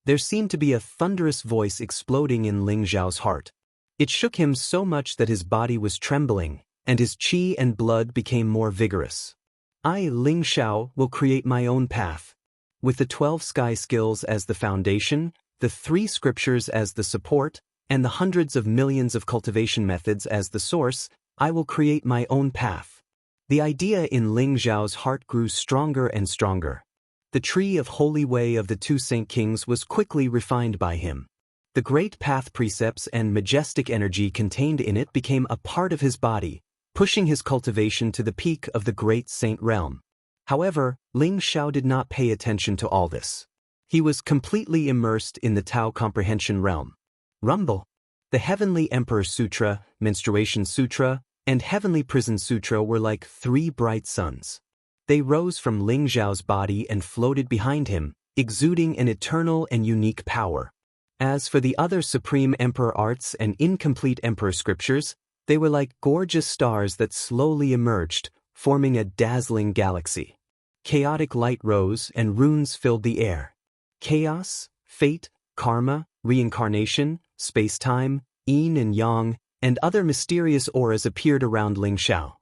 There seemed to be a thunderous voice exploding in Ling Zhao's heart. It shook him so much that his body was trembling, and his qi and blood became more vigorous. I, Ling Zhao, will create my own path. With the 12 sky skills as the foundation, the 3 scriptures as the support, and the hundreds of millions of cultivation methods as the source, I will create my own path. The idea in Ling Zhao's heart grew stronger and stronger. The tree of holy way of the 2 Saint Kings was quickly refined by him. The great path precepts and majestic energy contained in it became a part of his body, pushing his cultivation to the peak of the great saint realm. However, Ling Zhao did not pay attention to all this. He was completely immersed in the Tao comprehension realm. Rumble. The Heavenly Emperor Sutra, Menstruation Sutra, and Heavenly Prison Sutra were like 3 bright suns. They rose from Ling Zhao's body and floated behind him, exuding an eternal and unique power. As for the other Supreme Emperor Arts and Incomplete Emperor Scriptures, they were like gorgeous stars that slowly emerged, forming a dazzling galaxy. Chaotic light rose and runes filled the air. Chaos, fate, karma, reincarnation, space-time, yin and yang, and other mysterious auras appeared around Ling Zhao.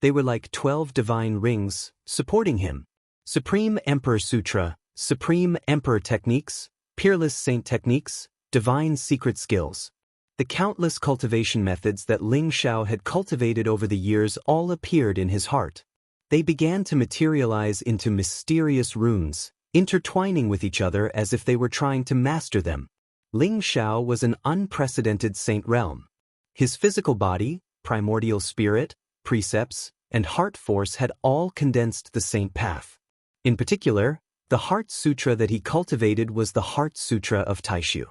They were like 12 divine rings, supporting him. Supreme Emperor Sutra, Supreme Emperor Techniques, Peerless Saint Techniques, Divine Secret Skills. The countless cultivation methods that Ling Zhao had cultivated over the years all appeared in his heart. They began to materialize into mysterious runes, intertwining with each other as if they were trying to master them. Ling Zhao was an unprecedented saint realm. His physical body, primordial spirit, precepts, and heart force had all condensed the saint path. In particular, the Heart Sutra that he cultivated was the Heart Sutra of Taishu.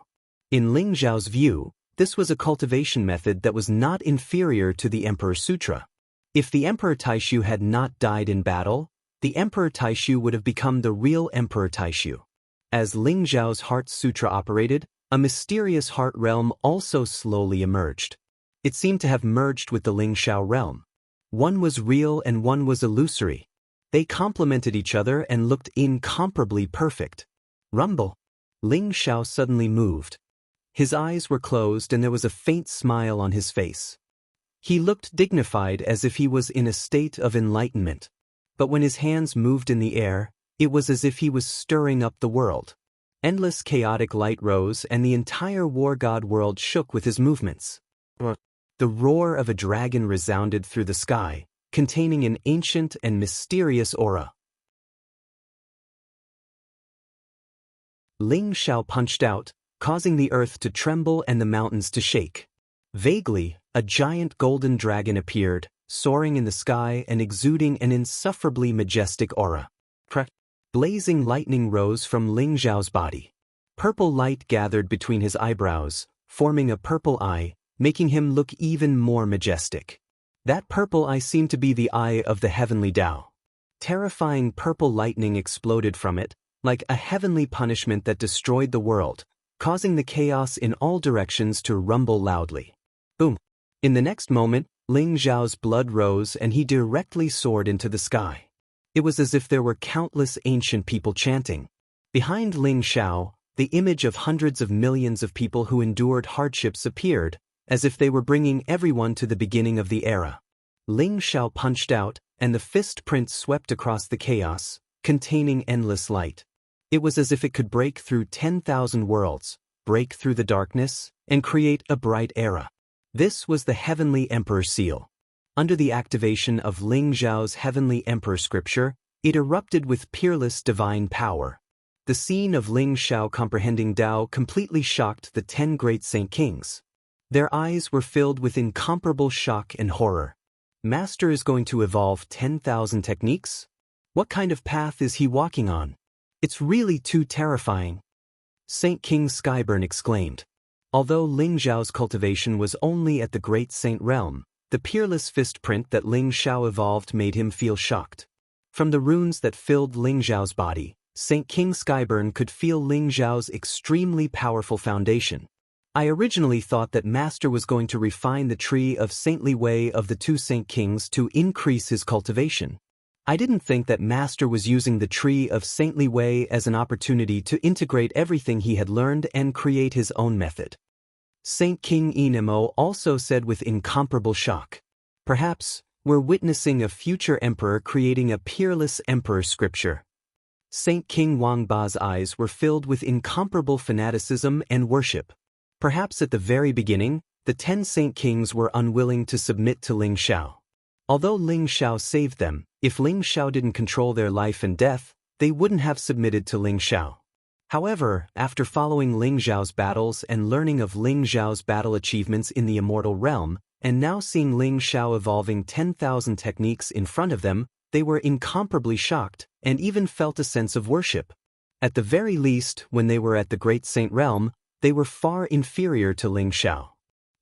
In Ling Zhao's view, this was a cultivation method that was not inferior to the Emperor Sutra. If the Emperor Taishu had not died in battle, the Emperor Taishu would have become the real Emperor Taishu. As Ling Zhao's Heart Sutra operated, a mysterious heart realm also slowly emerged. It seemed to have merged with the Ling Zhao realm. One was real and one was illusory. They complemented each other and looked incomparably perfect. Rumble. Ling Zhao suddenly moved. His eyes were closed and there was a faint smile on his face. He looked dignified as if he was in a state of enlightenment. But when his hands moved in the air, it was as if he was stirring up the world. Endless chaotic light rose and the entire war god world shook with his movements. The roar of a dragon resounded through the sky, containing an ancient and mysterious aura. Ling Zhao punched out, causing the earth to tremble and the mountains to shake. Vaguely, a giant golden dragon appeared, soaring in the sky and exuding an insufferably majestic aura. Blazing lightning rose from Ling Zhao's body. Purple light gathered between his eyebrows, forming a purple eye, making him look even more majestic. That purple eye seemed to be the eye of the heavenly Tao. Terrifying purple lightning exploded from it, like a heavenly punishment that destroyed the world, causing the chaos in all directions to rumble loudly. Boom! In the next moment, Ling Zhao's blood rose and he directly soared into the sky. It was as if there were countless ancient people chanting. Behind Ling Zhao, the image of hundreds of millions of people who endured hardships appeared, as if they were bringing everyone to the beginning of the era. Ling Zhao punched out, and the fist print swept across the chaos, containing endless light. It was as if it could break through 10,000 worlds, break through the darkness, and create a bright era. This was the Heavenly Emperor seal. Under the activation of Ling Zhao's Heavenly Emperor scripture, it erupted with peerless divine power. The scene of Ling Zhao comprehending Tao completely shocked the 10 great Saint Kings. Their eyes were filled with incomparable shock and horror. Master is going to evolve 10,000 techniques? What kind of path is he walking on? It's really too terrifying. Saint King Skyburn exclaimed. Although Ling Zhao's cultivation was only at the great saint realm, the peerless fist print that Ling Zhao evolved made him feel shocked. From the runes that filled Ling Zhao's body, Saint King Skyburn could feel Ling Zhao's extremely powerful foundation. I originally thought that Master was going to refine the tree of saintly way of the two Saint Kings to increase his cultivation. I didn't think that Master was using the tree of saintly way as an opportunity to integrate everything he had learned and create his own method. Saint King Enemo also said with incomparable shock, "Perhaps we're witnessing a future emperor creating a peerless emperor scripture." Saint King Wangba's eyes were filled with incomparable fanaticism and worship. Perhaps at the very beginning, the 10 Saint Kings were unwilling to submit to Ling Xiao. Although Ling Xiao saved them, if Ling Xiao didn't control their life and death, they wouldn't have submitted to Ling Xiao. However, after following Ling Xiao's battles and learning of Ling Xiao's battle achievements in the immortal realm, and now seeing Ling Xiao evolving 10,000 techniques in front of them, they were incomparably shocked and even felt a sense of worship. At the very least, when they were at the Great Saint Realm, they were far inferior to Ling Xiao.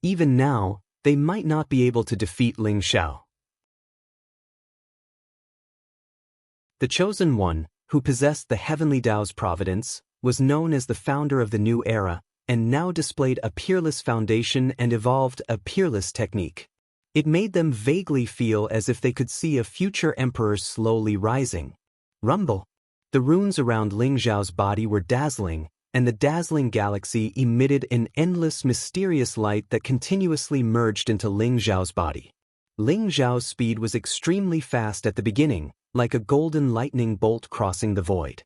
Even now, they might not be able to defeat Ling Xiao. The Chosen One, who possessed the Heavenly Tao's providence, was known as the founder of the new era, and now displayed a peerless foundation and evolved a peerless technique. It made them vaguely feel as if they could see a future emperor slowly rising. Rumble. The runes around Ling Xiao's body were dazzling, and the dazzling galaxy emitted an endless mysterious light that continuously merged into Ling Xiao's body. Ling Xiao's speed was extremely fast at the beginning, like a golden lightning bolt crossing the void.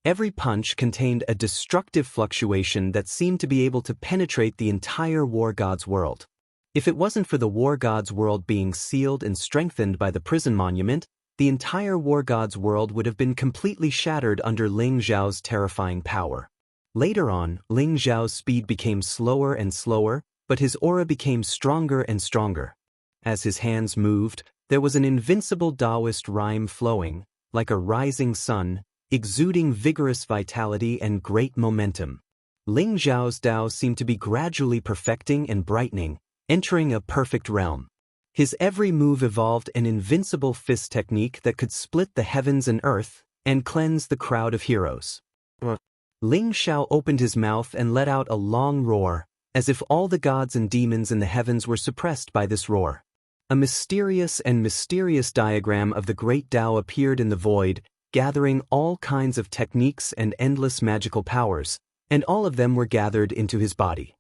Every punch contained a destructive fluctuation that seemed to be able to penetrate the entire War God's world. If it wasn't for the War God's world being sealed and strengthened by the prison monument, the entire War God's world would have been completely shattered under Ling Xiao's terrifying power. Later on, Ling Xiao's speed became slower and slower, but his aura became stronger and stronger. As his hands moved, there was an invincible Taoist rhyme flowing, like a rising sun, exuding vigorous vitality and great momentum. Ling Xiao's Tao seemed to be gradually perfecting and brightening, entering a perfect realm. His every move evolved an invincible fist technique that could split the heavens and earth and cleanse the crowd of heroes. Ling Xiao opened his mouth and let out a long roar, as if all the gods and demons in the heavens were suppressed by this roar. A mysterious diagram of the great Tao appeared in the void, gathering all kinds of techniques and endless magical powers, and all of them were gathered into his body.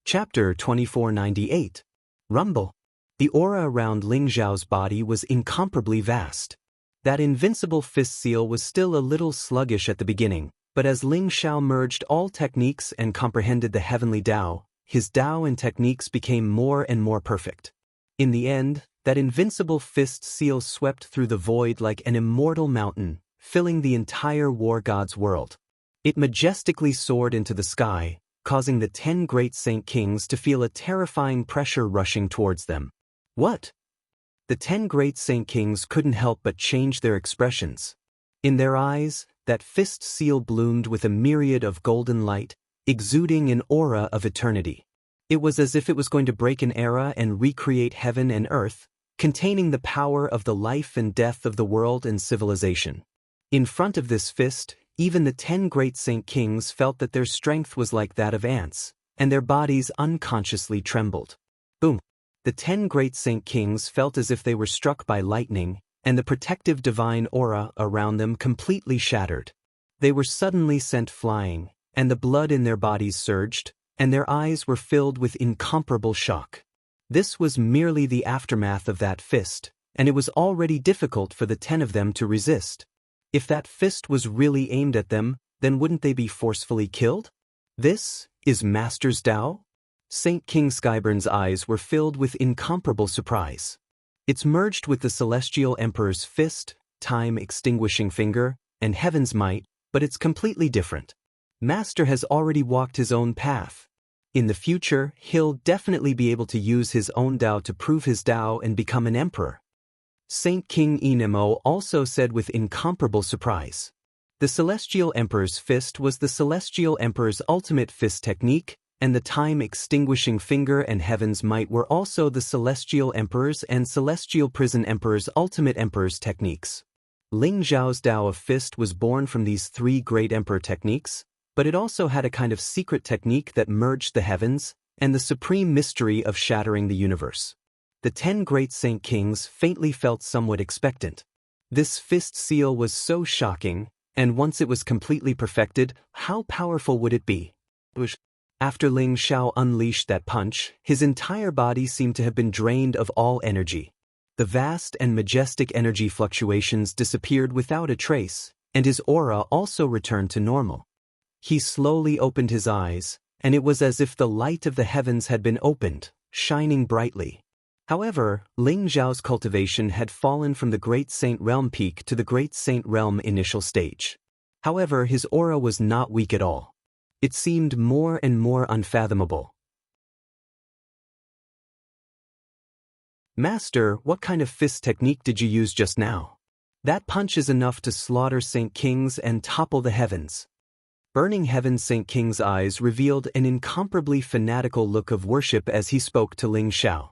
Chapter 2498. Rumble. The aura around Ling Xiao's body was incomparably vast. That invincible fist seal was still a little sluggish at the beginning, but as Ling Xiao merged all techniques and comprehended the heavenly Tao, his Tao and techniques became more and more perfect. In the end, that invincible fist seal swept through the void like an immortal mountain, filling the entire War God's world. It majestically soared into the sky, causing the 10 great Saint Kings to feel a terrifying pressure rushing towards them. What? The 10 great Saint Kings couldn't help but change their expressions. In their eyes, that fist seal bloomed with a myriad of golden light, exuding an aura of eternity. It was as if it was going to break an era and recreate heaven and earth, containing the power of the life and death of the world and civilization. In front of this fist, even the 10 great Saint Kings felt that their strength was like that of ants, and their bodies unconsciously trembled. Boom! The 10 great Saint Kings felt as if they were struck by lightning, and the protective divine aura around them completely shattered. They were suddenly sent flying, and the blood in their bodies surged, and their eyes were filled with incomparable shock. This was merely the aftermath of that fist, and it was already difficult for the 10 of them to resist. If that fist was really aimed at them, then wouldn't they be forcefully killed? This is Master's Tao? Saint King Skyburn's eyes were filled with incomparable surprise. It's merged with the Celestial Emperor's fist, time-extinguishing finger, and heaven's might, but it's completely different. Master has already walked his own path. In the future, he'll definitely be able to use his own Tao to prove his Tao and become an emperor. Saint King Enemo also said with incomparable surprise. The Celestial Emperor's fist was the Celestial Emperor's ultimate fist technique, and the time-extinguishing finger and heaven's might were also the celestial emperor's and celestial prison emperor's ultimate emperor's techniques. Ling Zhao's Tao of Fist was born from these three great emperor techniques, but it also had a kind of secret technique that merged the heavens and the supreme mystery of shattering the universe. The 10 great Saint Kings faintly felt somewhat expectant. This fist seal was so shocking, and once it was completely perfected, how powerful would it be? After Ling Xiao unleashed that punch, his entire body seemed to have been drained of all energy. The vast and majestic energy fluctuations disappeared without a trace, and his aura also returned to normal. He slowly opened his eyes, and it was as if the light of the heavens had been opened, shining brightly. However, Ling Zhao's cultivation had fallen from the Great Saint Realm peak to the Great Saint Realm initial stage. However, his aura was not weak at all. It seemed more and more unfathomable. Master, what kind of fist technique did you use just now? That punch is enough to slaughter Saint Kings and topple the heavens. Burning Heaven Saint King's eyes revealed an incomparably fanatical look of worship as he spoke to Ling Xiao.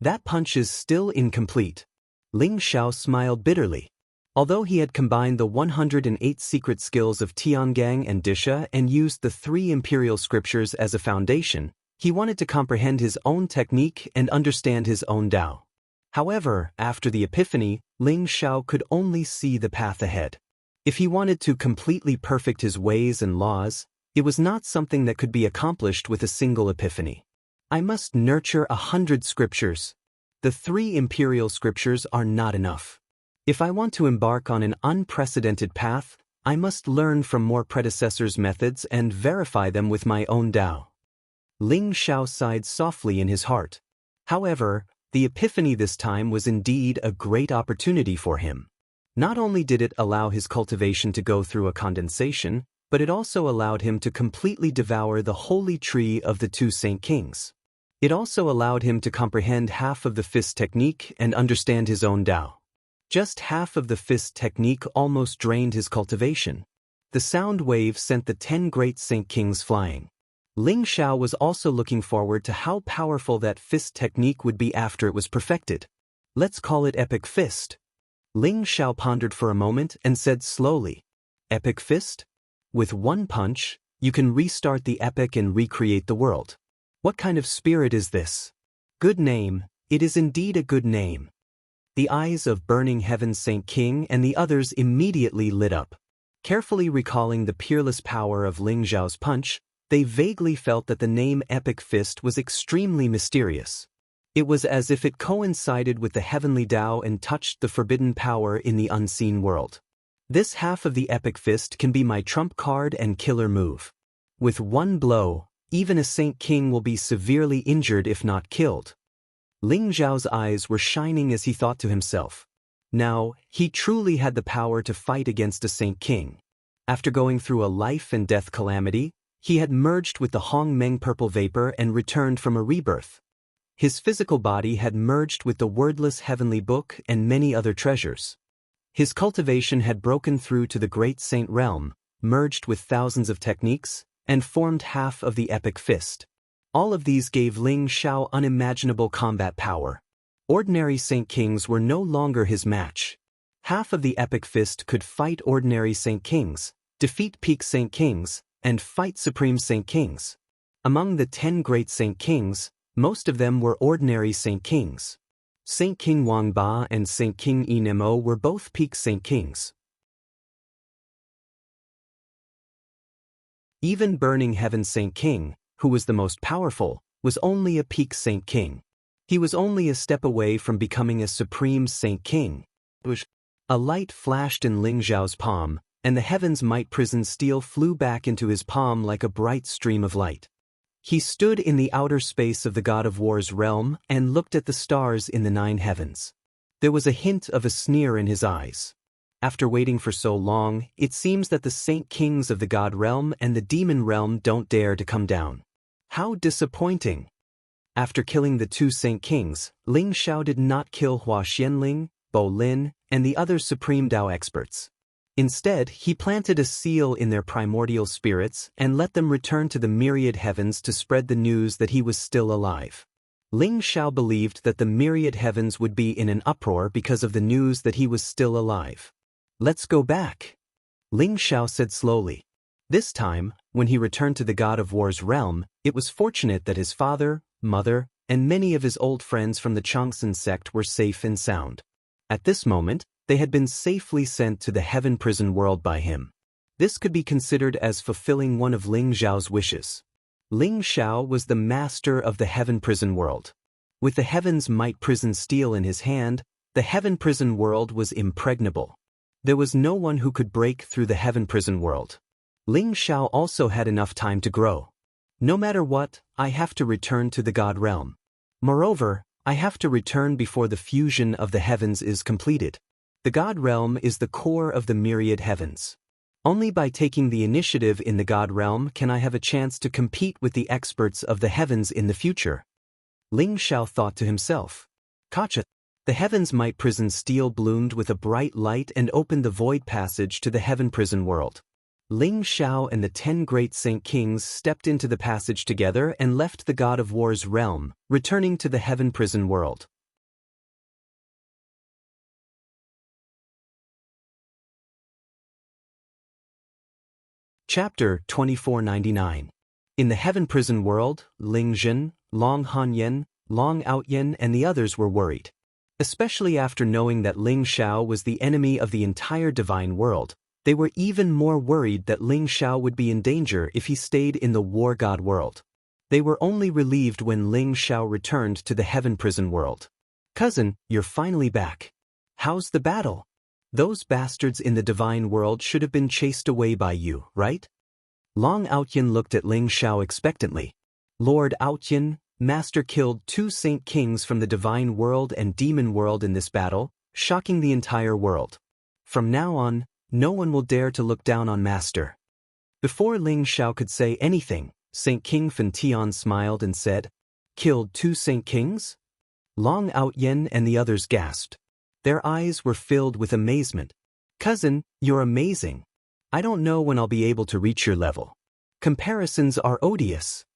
That punch is still incomplete. Ling Xiao smiled bitterly. Although he had combined the 108 secret skills of Tiangang and Disha and used the 3 imperial scriptures as a foundation, he wanted to comprehend his own technique and understand his own Tao. However, after the epiphany, Ling Xiao could only see the path ahead. If he wanted to completely perfect his ways and laws, it was not something that could be accomplished with a single epiphany. I must nurture 100 scriptures. The 3 imperial scriptures are not enough. If I want to embark on an unprecedented path, I must learn from more predecessors' methods and verify them with my own Tao. Ling Xiao sighed softly in his heart. However, the epiphany this time was indeed a great opportunity for him. Not only did it allow his cultivation to go through a condensation, but it also allowed him to completely devour the holy tree of the 2 Saint Kings. It also allowed him to comprehend half of the fist technique and understand his own Tao. Just half of the fist technique almost drained his cultivation. The sound wave sent the 10 great Saint Kings flying. Ling Xiao was also looking forward to how powerful that fist technique would be after it was perfected. Let's call it Epic Fist. Ling Xiao pondered for a moment and said slowly, Epic Fist? With one punch, you can restart the epic and recreate the world. What kind of spirit is this? Good name, it is indeed a good name. The eyes of Burning Heaven Saint King and the others immediately lit up. Carefully recalling the peerless power of Ling Zhao's punch, they vaguely felt that the name Epic Fist was extremely mysterious. It was as if it coincided with the heavenly Tao and touched the forbidden power in the unseen world. This half of the Epic Fist can be my trump card and killer move. With one blow, even a Saint King will be severely injured if not killed. Ling Zhao's eyes were shining as he thought to himself. Now, he truly had the power to fight against a Saint King. After going through a life and death calamity, he had merged with the Hong Meng purple vapor and returned from a rebirth. His physical body had merged with the wordless heavenly book and many other treasures. His cultivation had broken through to the Great Saint Realm, merged with thousands of techniques, and formed half of the Epic Fist. All of these gave Ling Xiao unimaginable combat power. Ordinary Saint Kings were no longer his match. Half of the Epic Fist could fight ordinary Saint Kings, defeat peak Saint Kings, and fight supreme Saint Kings. Among the 10 great Saint Kings, most of them were ordinary Saint Kings. Saint King Wangba and Saint King Inemo were both peak Saint Kings. Even Burning Heaven Saint King, who was the most powerful, was only a peak Saint King. He was only a step away from becoming a supreme Saint King. A light flashed in Ling Zhao's palm, and the heaven's might prison steel flew back into his palm like a bright stream of light. He stood in the outer space of the God of War's realm and looked at the stars in the 9 heavens. There was a hint of a sneer in his eyes. After waiting for so long, it seems that the Saint Kings of the God realm and the Demon realm don't dare to come down. How disappointing! After killing the 2 Saint Kings, Ling Xiao did not kill Hua Xianling, Bo Lin, and the other supreme Tao experts. Instead, he planted a seal in their primordial spirits and let them return to the myriad heavens to spread the news that he was still alive. Ling Xiao believed that the myriad heavens would be in an uproar because of the news that he was still alive. "Let's go back," Ling Xiao said slowly. This time, when he returned to the God of War's realm, it was fortunate that his father, mother, and many of his old friends from the Changsun sect were safe and sound. At this moment, they had been safely sent to the heaven prison world by him. This could be considered as fulfilling one of Ling Xiao's wishes. Ling Xiao was the master of the heaven prison world. With the heaven's might prison steel in his hand, the heaven prison world was impregnable. There was no one who could break through the heaven prison world. Ling Xiao also had enough time to grow. No matter what, I have to return to the God realm. Moreover, I have to return before the fusion of the heavens is completed. The God realm is the core of the myriad heavens. Only by taking the initiative in the God realm can I have a chance to compete with the experts of the heavens in the future. Ling Xiao thought to himself. Kacha. The heaven's might prison steel bloomed with a bright light and opened the void passage to the heaven prison world. Ling Xiao and the 10 great saint kings stepped into the passage together and left the God of War's realm, returning to the heaven prison world. Chapter 2499. In the heaven prison world, Ling Zhen, Long Hanyan, Long Outyan and the others were worried. Especially after knowing that Ling Xiao was the enemy of the entire divine world, they were even more worried that Ling Xiao would be in danger if he stayed in the war god world. They were only relieved when Ling Xiao returned to the heaven prison world. "Cousin, you're finally back. How's the battle? Those bastards in the divine world should have been chased away by you, right?" Long Outyan looked at Ling Xiao expectantly. "Lord Outyan, Master killed 2 saint kings from the divine world and demon world in this battle, shocking the entire world. From now on, no one will dare to look down on Master." Before Ling Xiao could say anything, Saint King Fan Tian smiled and said, "Killed 2 saint kings?" Long Outyan and the others gasped. Their eyes were filled with amazement. "Cousin, you're amazing. I don't know when I'll be able to reach your level. Comparisons are odious."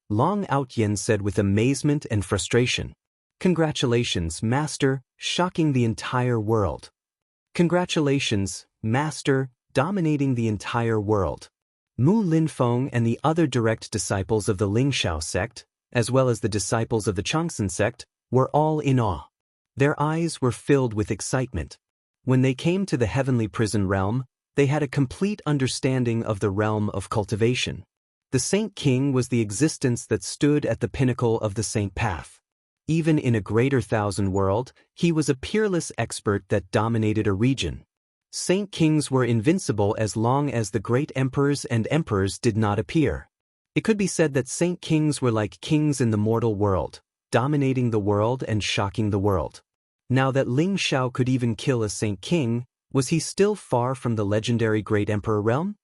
Long Outyan said with amazement and frustration. "Congratulations, Master, shocking the entire world. Congratulations, Master, dominating the entire world." Mu Linfeng and the other direct disciples of the Ling Xiao sect, as well as the disciples of the Changsun sect, were all in awe. Their eyes were filled with excitement. When they came to the heavenly prison realm, they had a complete understanding of the realm of cultivation. The Saint King was the existence that stood at the pinnacle of the Saint Path. Even in a greater thousand world, he was a peerless expert that dominated a region. Saint Kings were invincible as long as the great emperors and emperors did not appear. It could be said that Saint Kings were like kings in the mortal world, dominating the world and shocking the world. Now that Ling Xiao could even kill a Saint King, was he still far from the legendary Great Emperor realm?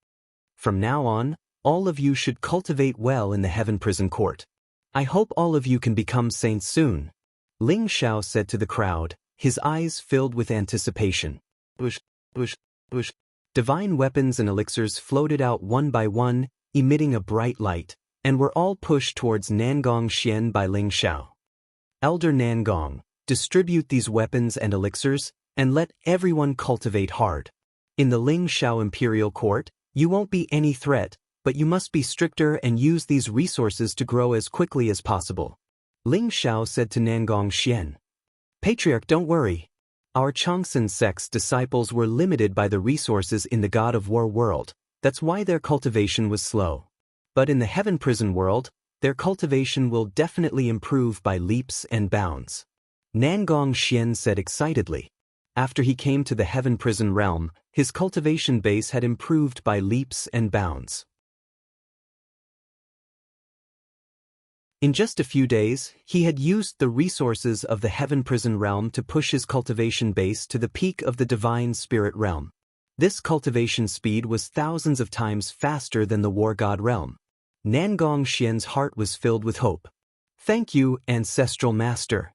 From now on, all of you should cultivate well in the heaven prison court. I hope all of you can become saints soon. Ling Xiao said to the crowd, his eyes filled with anticipation. Bush, bush, bush. Divine weapons and elixirs floated out one by one, emitting a bright light, and were all pushed towards Nangong Xian by Ling Xiao. "Elder Nangong, distribute these weapons and elixirs, and let everyone cultivate hard. In the Ling Xiao Imperial Court, you won't be any threat, but you must be stricter and use these resources to grow as quickly as possible." Ling Xiao said to Nangong Xian. "Patriarch, don't worry. Our Changsun sect's disciples were limited by the resources in the God of War world, that's why their cultivation was slow. But in the heaven prison world, their cultivation will definitely improve by leaps and bounds." Nangong Xian said excitedly. After he came to the heaven prison realm, his cultivation base had improved by leaps and bounds. In just a few days, he had used the resources of the heaven prison realm to push his cultivation base to the peak of the divine spirit realm. This cultivation speed was thousands of times faster than the war god realm. Nangong Xian's heart was filled with hope. "Thank you, ancestral master."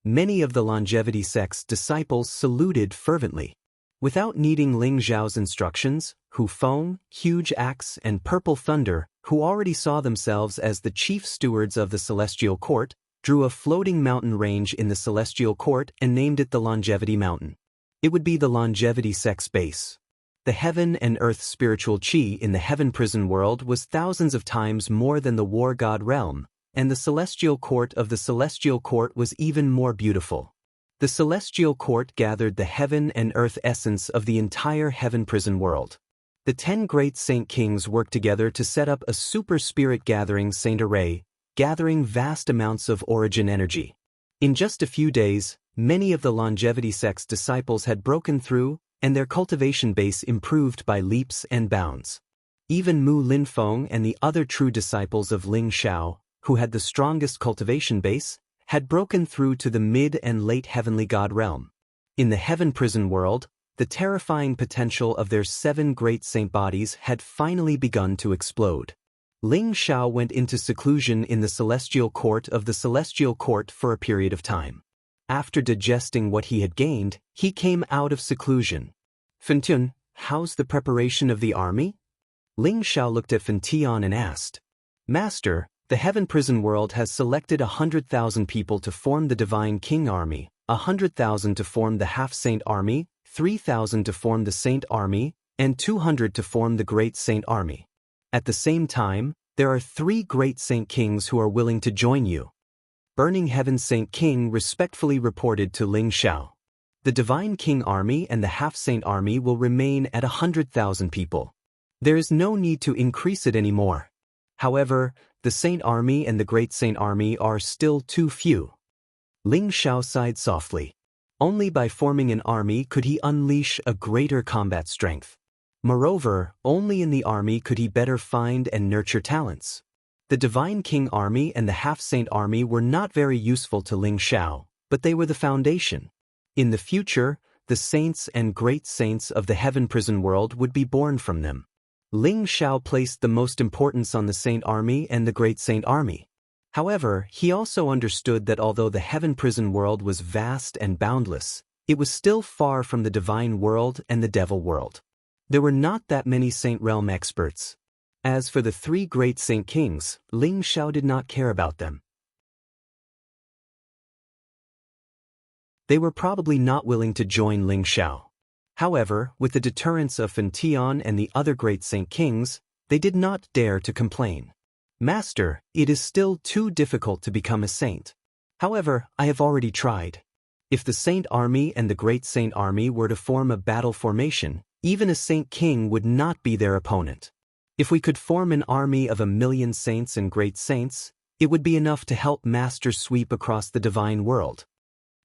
Many of the longevity sect's disciples saluted fervently. Without needing Ling Zhao's instructions, Hu Feng, Huge Axe, and Purple Thunder, who already saw themselves as the chief stewards of the Celestial Court, drew a floating mountain range in the Celestial Court and named it the Longevity Mountain. It would be the Longevity Sect's base. The heaven and earth spiritual chi in the heaven prison world was thousands of times more than the war god realm, and the Celestial Court of the Celestial Court was even more beautiful. The Celestial Court gathered the heaven and earth essence of the entire heaven prison world. The 10 great saint kings worked together to set up a super spirit gathering saint array, gathering vast amounts of origin energy. In just a few days, many of the Longevity Sect's disciples had broken through, and their cultivation base improved by leaps and bounds. Even Mu Linfeng and the other true disciples of Ling Xiao, who had the strongest cultivation base, had broken through to the mid and late heavenly god realm. In the heaven prison world, the terrifying potential of their 7 great saint bodies had finally begun to explode. Ling Xiao went into seclusion in the Celestial Court of the Celestial Court for a period of time. After digesting what he had gained, he came out of seclusion. "Fentian, how's the preparation of the army?" Ling Xiao looked at Fentian and asked. "Master, the heaven prison world has selected 100,000 people to form the Divine King Army, 100,000 to form the Half-Saint Army, 3,000 to form the Saint Army, and 200 to form the Great Saint Army. At the same time, there are 3 great saint kings who are willing to join you." Burning Heaven Saint King respectfully reported to Ling Xiao. "The Divine King Army and the Half-Saint Army will remain at 100,000 people. There is no need to increase it anymore. However, the Saint Army and the Great Saint Army are still too few." Ling Xiao sighed softly. Only by forming an army could he unleash a greater combat strength. Moreover, only in the army could he better find and nurture talents. The Divine King Army and the Half-Saint Army were not very useful to Ling Xiao, but they were the foundation. In the future, the saints and great saints of the heaven prison world would be born from them. Ling Xiao placed the most importance on the Saint Army and the Great Saint Army. However, he also understood that although the heaven prison world was vast and boundless, it was still far from the divine world and the devil world. There were not that many saint realm experts. As for the 3 great saint kings, Ling Xiao did not care about them. They were probably not willing to join Ling Xiao. However, with the deterrence of Fentian and the other great saint kings, they did not dare to complain. "Master, it is still too difficult to become a saint. However, I have already tried. If the Saint Army and the Great Saint Army were to form a battle formation, even a Saint King would not be their opponent. If we could form an army of 1,000,000 saints and great saints, it would be enough to help Master sweep across the divine world."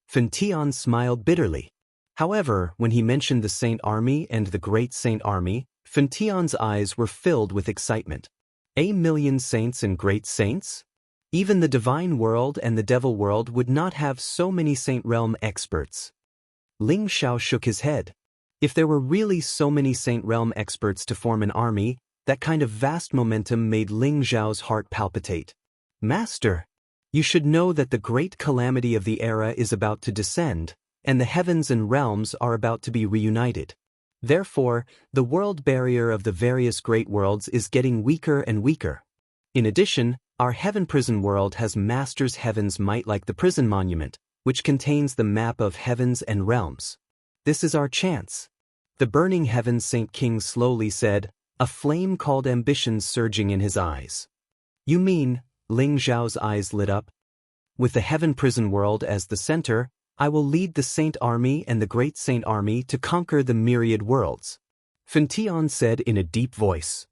Fentian smiled bitterly. However, when he mentioned the Saint Army and the Great Saint Army, Fentian's eyes were filled with excitement. 1,000,000 saints and great saints? Even the divine world and the devil world would not have so many saint realm experts. Ling Xiao shook his head. If there were really so many saint realm experts to form an army, that kind of vast momentum made Ling Xiao's heart palpitate. "Master, you should know that the great calamity of the era is about to descend, and the heavens and realms are about to be reunited. Therefore, the world barrier of the various great worlds is getting weaker and weaker. In addition, our heaven prison world has Master's heaven's might like the prison monument, which contains the map of heavens and realms. This is our chance." The burning heaven Saint King slowly said, a flame called ambition surging in his eyes. "You mean," Ling Zhao's eyes lit up, "with the heaven prison world as the center, I will lead the Saint Army and the Great Saint Army to conquer the myriad worlds." Fentian said in a deep voice.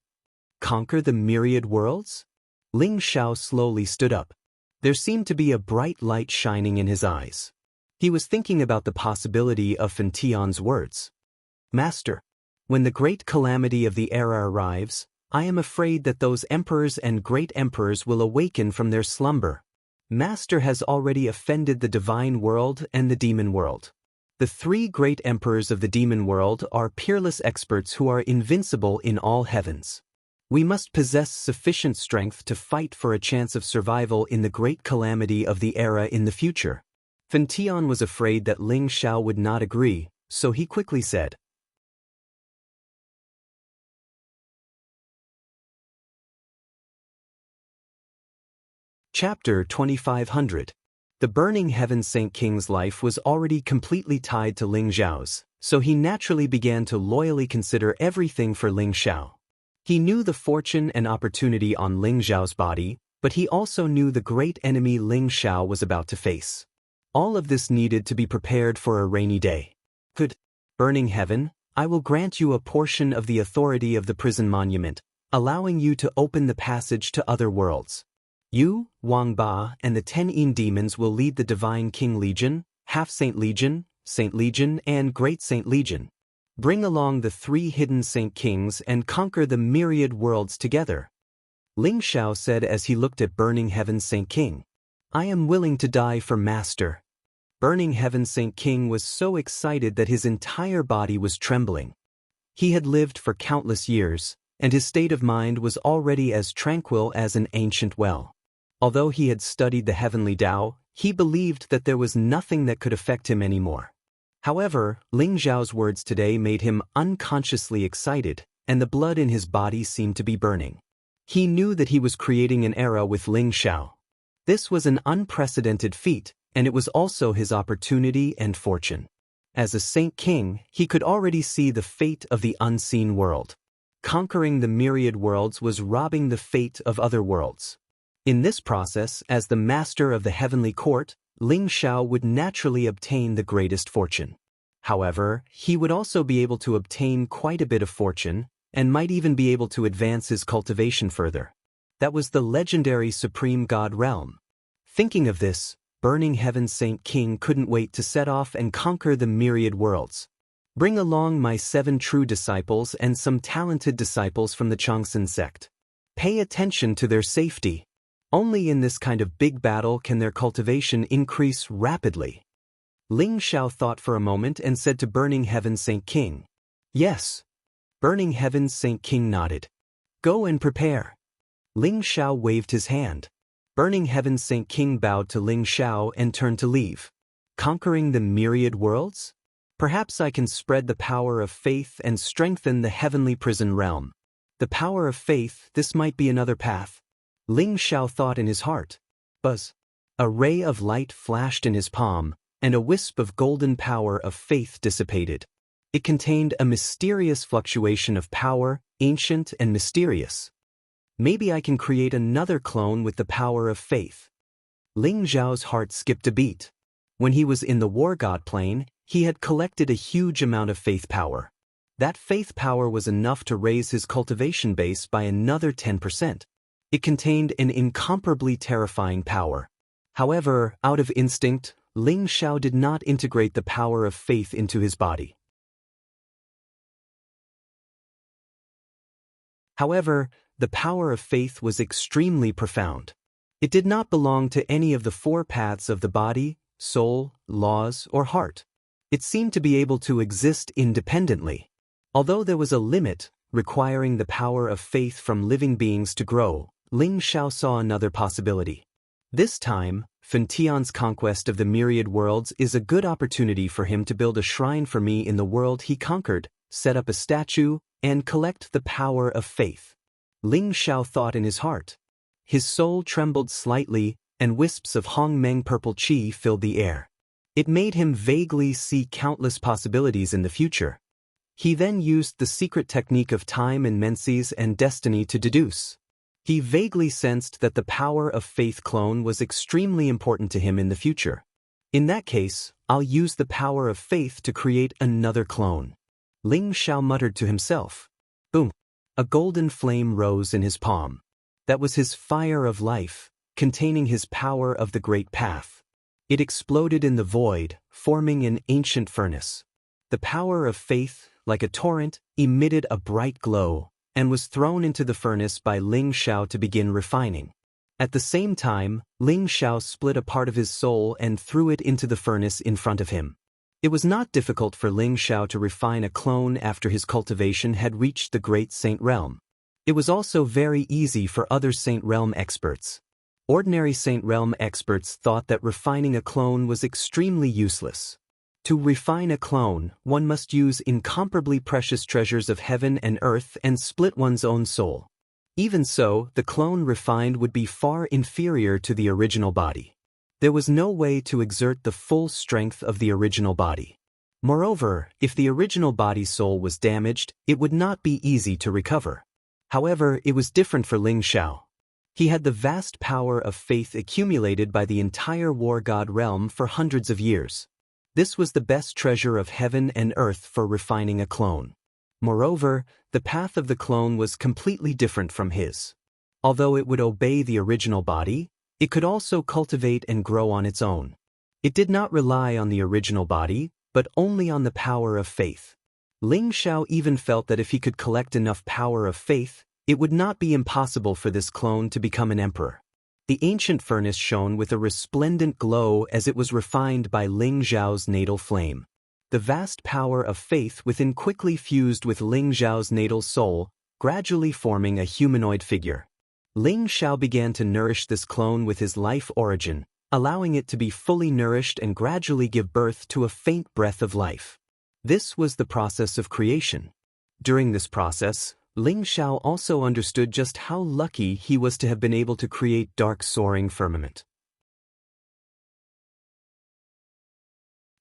"Conquer the myriad worlds?" Ling Xiao slowly stood up. There seemed to be a bright light shining in his eyes. He was thinking about the possibility of Fentian's words. "Master, when the great calamity of the era arrives, I am afraid that those emperors and great emperors will awaken from their slumber. Master has already offended the divine world and the demon world. The 3 great emperors of the demon world are peerless experts who are invincible in all heavens. We must possess sufficient strength to fight for a chance of survival in the great calamity of the era in the future." Fentian was afraid that Ling Xiao would not agree, so he quickly said, Chapter 2500. The burning heaven Saint King's life was already completely tied to Ling Xiao's, so he naturally began to loyally consider everything for Ling Xiao. He knew the fortune and opportunity on Ling Xiao's body, but he also knew the great enemy Ling Xiao was about to face. All of this needed to be prepared for a rainy day. Good, burning heaven, I will grant you a portion of the authority of the prison monument, allowing you to open the passage to other worlds. You, Wang Ba, and the 10 Yin demons will lead the Divine King Legion, Half-Saint Legion, Saint Legion, and Great Saint Legion. Bring along the 3 hidden Saint Kings and conquer the myriad worlds together. Ling Xiao said as he looked at Burning Heaven Saint King. I am willing to die for Master. Burning Heaven Saint King was so excited that his entire body was trembling. He had lived for countless years, and his state of mind was already as tranquil as an ancient well. Although he had studied the heavenly Tao, he believed that there was nothing that could affect him anymore. However, Ling Xiao's words today made him unconsciously excited, and the blood in his body seemed to be burning. He knew that he was creating an era with Ling Xiao. This was an unprecedented feat, and it was also his opportunity and fortune. As a Saint King, he could already see the fate of the unseen world. Conquering the myriad worlds was robbing the fate of other worlds. In this process, as the master of the heavenly court, Ling Xiao would naturally obtain the greatest fortune. However, he would also be able to obtain quite a bit of fortune, and might even be able to advance his cultivation further. That was the legendary Supreme God realm. Thinking of this, Burning Heaven Saint King couldn't wait to set off and conquer the myriad worlds. Bring along my 7 true disciples and some talented disciples from the Changsun sect. Pay attention to their safety. Only in this kind of big battle can their cultivation increase rapidly. Ling Xiao thought for a moment and said to Burning Heaven Saint King. Yes. Burning Heaven Saint King nodded. Go and prepare. Ling Xiao waved his hand. Burning Heaven Saint King bowed to Ling Xiao and turned to leave. Conquering the myriad worlds? Perhaps I can spread the power of faith and strengthen the heavenly prison realm. The power of faith, this might be another path. Ling Xiao thought in his heart. Buzz. A ray of light flashed in his palm, and a wisp of golden power of faith dissipated. It contained a mysterious fluctuation of power, ancient and mysterious. Maybe I can create another clone with the power of faith. Ling Xiao's heart skipped a beat. When he was in the war god plane, he had collected a huge amount of faith power. That faith power was enough to raise his cultivation base by another 10%. It contained an incomparably terrifying power. However, out of instinct, Ling Xiao did not integrate the power of faith into his body. However, the power of faith was extremely profound. It did not belong to any of the 4 paths of the body, soul, laws, or heart. It seemed to be able to exist independently. Although there was a limit, requiring the power of faith from living beings to grow, Ling Xiao saw another possibility. This time, Fan Tian's conquest of the myriad worlds is a good opportunity for him to build a shrine for me in the world he conquered, set up a statue, and collect the power of faith. Ling Xiao thought in his heart. His soul trembled slightly, and wisps of Hong Meng purple qi filled the air. It made him vaguely see countless possibilities in the future. He then used the secret technique of time and menses and destiny to deduce. He vaguely sensed that the power of faith clone was extremely important to him in the future. In that case, I'll use the power of faith to create another clone. Ling Xiao muttered to himself. Boom! A golden flame rose in his palm. That was his fire of life, containing his power of the great path. It exploded in the void, forming an ancient furnace. The power of faith, like a torrent, emitted a bright glow, and was thrown into the furnace by Ling Xiao to begin refining. At the same time, Ling Xiao split a part of his soul and threw it into the furnace in front of him. It was not difficult for Ling Xiao to refine a clone after his cultivation had reached the Great Saint Realm. It was also very easy for other Saint Realm experts. Ordinary Saint Realm experts thought that refining a clone was extremely useless. To refine a clone, one must use incomparably precious treasures of heaven and earth and split one's own soul. Even so, the clone refined would be far inferior to the original body. There was no way to exert the full strength of the original body. Moreover, if the original body's soul was damaged, it would not be easy to recover. However, it was different for Ling Xiao. He had the vast power of faith accumulated by the entire war god realm for hundreds of years. This was the best treasure of heaven and earth for refining a clone. Moreover, the path of the clone was completely different from his. Although it would obey the original body, it could also cultivate and grow on its own. It did not rely on the original body, but only on the power of faith. Ling Xiao even felt that if he could collect enough power of faith, it would not be impossible for this clone to become an emperor. The ancient furnace shone with a resplendent glow as it was refined by Ling Xiao's natal flame. The vast power of faith within quickly fused with Ling Xiao's natal soul, gradually forming a humanoid figure. Ling Xiao began to nourish this clone with his life origin, allowing it to be fully nourished and gradually give birth to a faint breath of life. This was the process of creation. During this process, Ling Xiao also understood just how lucky he was to have been able to create dark soaring firmament.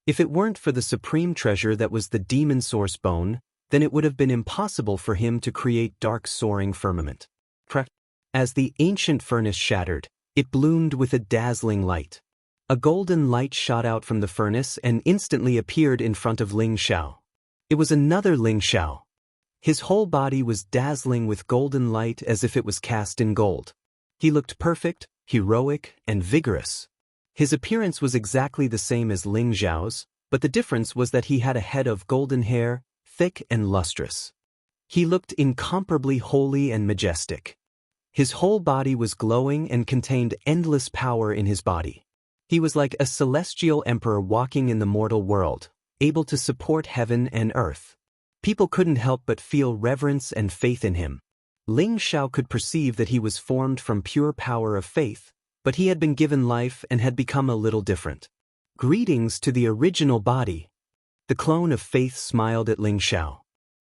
If it weren't for the supreme treasure that was the demon source bone, then it would have been impossible for him to create dark soaring firmament. As the ancient furnace shattered, it bloomed with a dazzling light. A golden light shot out from the furnace and instantly appeared in front of Ling Xiao. It was another Ling Xiao. His whole body was dazzling with golden light as if it was cast in gold. He looked perfect, heroic, and vigorous. His appearance was exactly the same as Ling Xiao's, but the difference was that he had a head of golden hair, thick and lustrous. He looked incomparably holy and majestic. His whole body was glowing and contained endless power in his body. He was like a celestial emperor walking in the mortal world, able to support heaven and earth. People couldn't help but feel reverence and faith in him. Ling Xiao could perceive that he was formed from pure power of faith, but he had been given life and had become a little different. Greetings to the original body. The clone of faith smiled at Ling Xiao.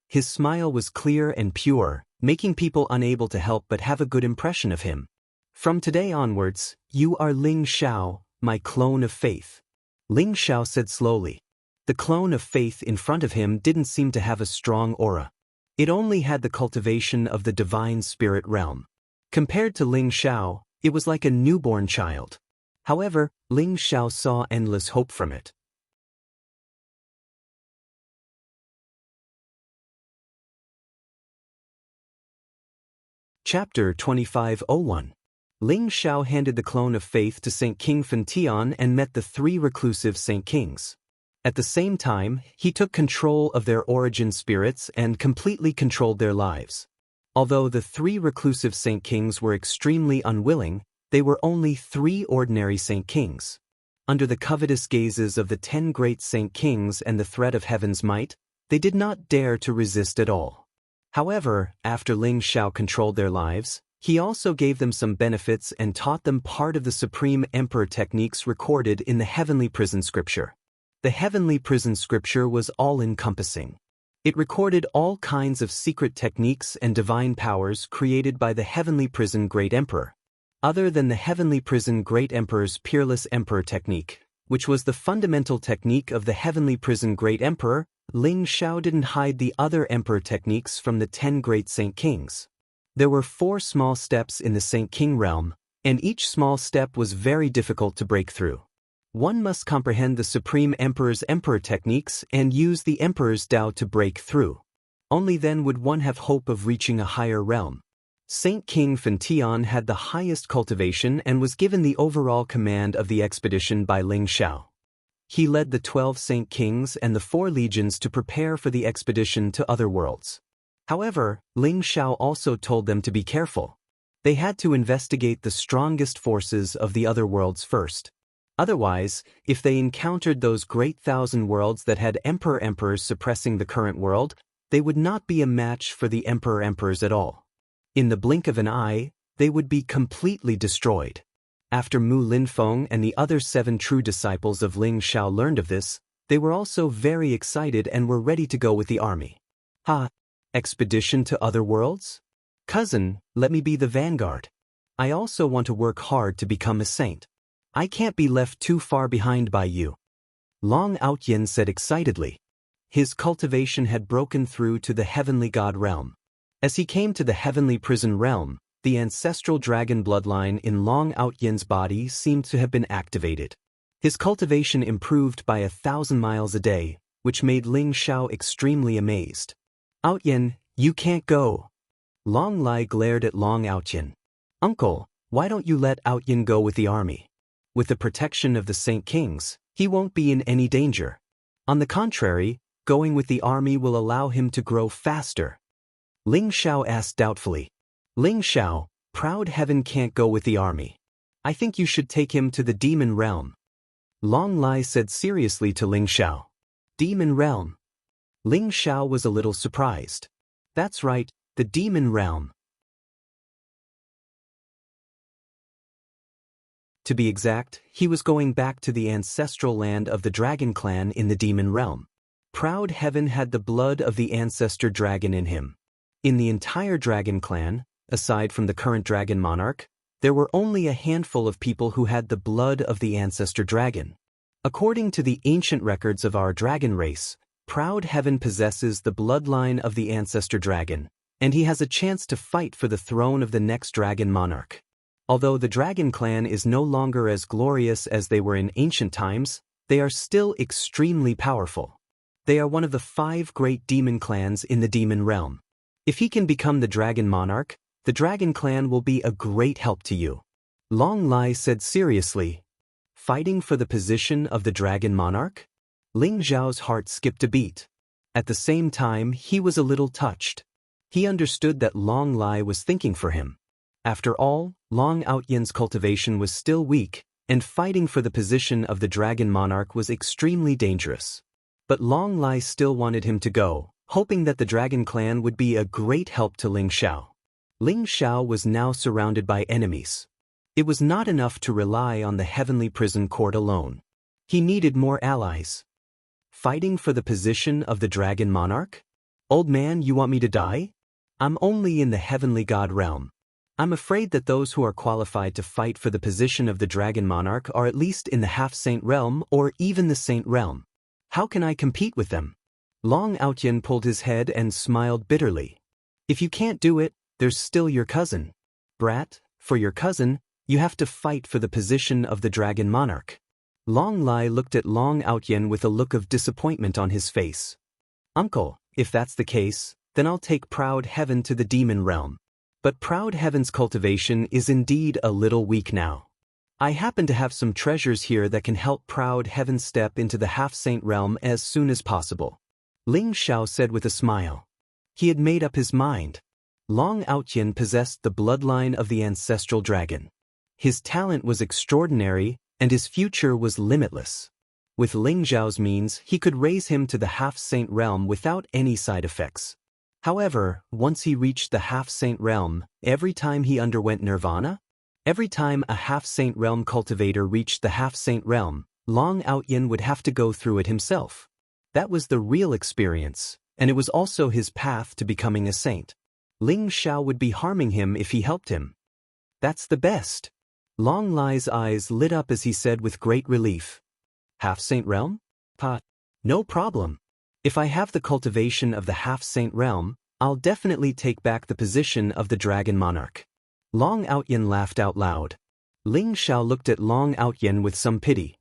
His smile was clear and pure, making people unable to help but have a good impression of him. From today onwards, you are Ling Xiao, my clone of faith. Ling Xiao said slowly. The clone of faith in front of him didn't seem to have a strong aura. It only had the cultivation of the divine spirit realm. Compared to Ling Xiao, it was like a newborn child. However, Ling Xiao saw endless hope from it. Chapter 2501. Ling Xiao handed the clone of faith to Saint King Fentian and met the three reclusive Saint Kings. At the same time, he took control of their origin spirits and completely controlled their lives. Although the three reclusive Saint Kings were extremely unwilling, they were only three ordinary Saint Kings. Under the covetous gazes of the 10 great Saint Kings and the threat of heaven's might, they did not dare to resist at all. However, after Ling Xiao controlled their lives, he also gave them some benefits and taught them part of the Supreme Emperor techniques recorded in the Heavenly Prison Scripture. The Heavenly Prison Scripture was all-encompassing. It recorded all kinds of secret techniques and divine powers created by the Heavenly Prison Great Emperor. Other than the Heavenly Prison Great Emperor's Peerless Emperor technique, which was the fundamental technique of the Heavenly Prison Great Emperor, Ling Xiao didn't hide the other emperor techniques from the 10 great Saint Kings. There were 4 small steps in the Saint King realm, and each small step was very difficult to break through. One must comprehend the Supreme Emperor's emperor techniques and use the Emperor's Tao to break through. Only then would one have hope of reaching a higher realm. Saint King Fentian had the highest cultivation and was given the overall command of the expedition by Ling Xiao. He led the 12 Saint Kings and the 4 legions to prepare for the expedition to other worlds. However, Ling Xiao also told them to be careful. They had to investigate the strongest forces of the other worlds first. Otherwise, if they encountered those great 1,000 worlds that had emperors suppressing the current world, they would not be a match for the emperors at all. In the blink of an eye, they would be completely destroyed. After Mu Linfeng and the other 7 true disciples of Ling Xiao learned of this, they were also very excited and were ready to go with the army. Expedition to other worlds? Cousin, let me be the vanguard. I also want to work hard to become a saint. I can't be left too far behind by you. Long Outyin said excitedly. His cultivation had broken through to the heavenly god realm. As he came to the heavenly prison realm, the ancestral dragon bloodline in Long Outyin's body seemed to have been activated. His cultivation improved by 1,000 miles a day, which made Ling Xiao extremely amazed. Outyin, you can't go. Long Lai glared at Long Outyin. Uncle, why don't you let Outyin go with the army? With the protection of the Saint Kings, he won't be in any danger. On the contrary, going with the army will allow him to grow faster. Ling Xiao asked doubtfully. Ling Xiao, Proud Heaven can't go with the army. I think you should take him to the demon realm. Long Lai said seriously to Ling Xiao. Demon realm. Ling Xiao was a little surprised. That's right, the demon realm. To be exact, he was going back to the ancestral land of the dragon clan in the demon realm. Proud Heaven had the blood of the ancestor dragon in him. In the entire dragon clan, aside from the current dragon monarch, there were only a handful of people who had the blood of the ancestor dragon. According to the ancient records of our dragon race, Proud Heaven possesses the bloodline of the ancestor dragon, and he has a chance to fight for the throne of the next dragon monarch. Although the dragon clan is no longer as glorious as they were in ancient times, they are still extremely powerful. They are one of the 5 great demon clans in the demon realm. If he can become the dragon monarch, the dragon clan will be a great help to you. Long Lai said seriously. Fighting for the position of the dragon monarch? Ling Xiao's heart skipped a beat. At the same time, he was a little touched. He understood that Long Lai was thinking for him. After all, Long Outyin's cultivation was still weak, and fighting for the position of the dragon monarch was extremely dangerous. But Long Lai still wanted him to go, hoping that the dragon clan would be a great help to Ling Xiao. Ling Xiao was now surrounded by enemies. It was not enough to rely on the heavenly prison court alone. He needed more allies. Fighting for the position of the dragon monarch? Old man, you want me to die? I'm only in the heavenly god realm. I'm afraid that those who are qualified to fight for the position of the dragon monarch are at least in the half-saint realm or even the saint realm. How can I compete with them? Long Outyin pulled his head and smiled bitterly. If you can't do it, there's still your cousin. Brat, for your cousin, you have to fight for the position of the dragon monarch. Long Lai looked at Long Outyin with a look of disappointment on his face. Uncle, if that's the case, then I'll take Proud Heaven to the demon realm. But Proud Heaven's cultivation is indeed a little weak now. I happen to have some treasures here that can help Proud Heaven step into the half-saint realm as soon as possible. Ling Xiao said with a smile. He had made up his mind. Long Outyin possessed the bloodline of the ancestral dragon. His talent was extraordinary, and his future was limitless. With Ling Xiao's means, he could raise him to the half-saint realm without any side effects. However, once he reached the half-saint realm, every time he underwent nirvana, every time a half-saint realm cultivator reached the half-saint realm, Long Outyin would have to go through it himself. That was the real experience, and it was also his path to becoming a saint. Ling Xiao would be harming him if he helped him. That's the best. Long Lai's eyes lit up as he said with great relief. Half-saint realm? No problem. If I have the cultivation of the half-saint realm, I'll definitely take back the position of the dragon monarch. Long Outyin laughed out loud. Ling Xiao looked at Long Outyin with some pity.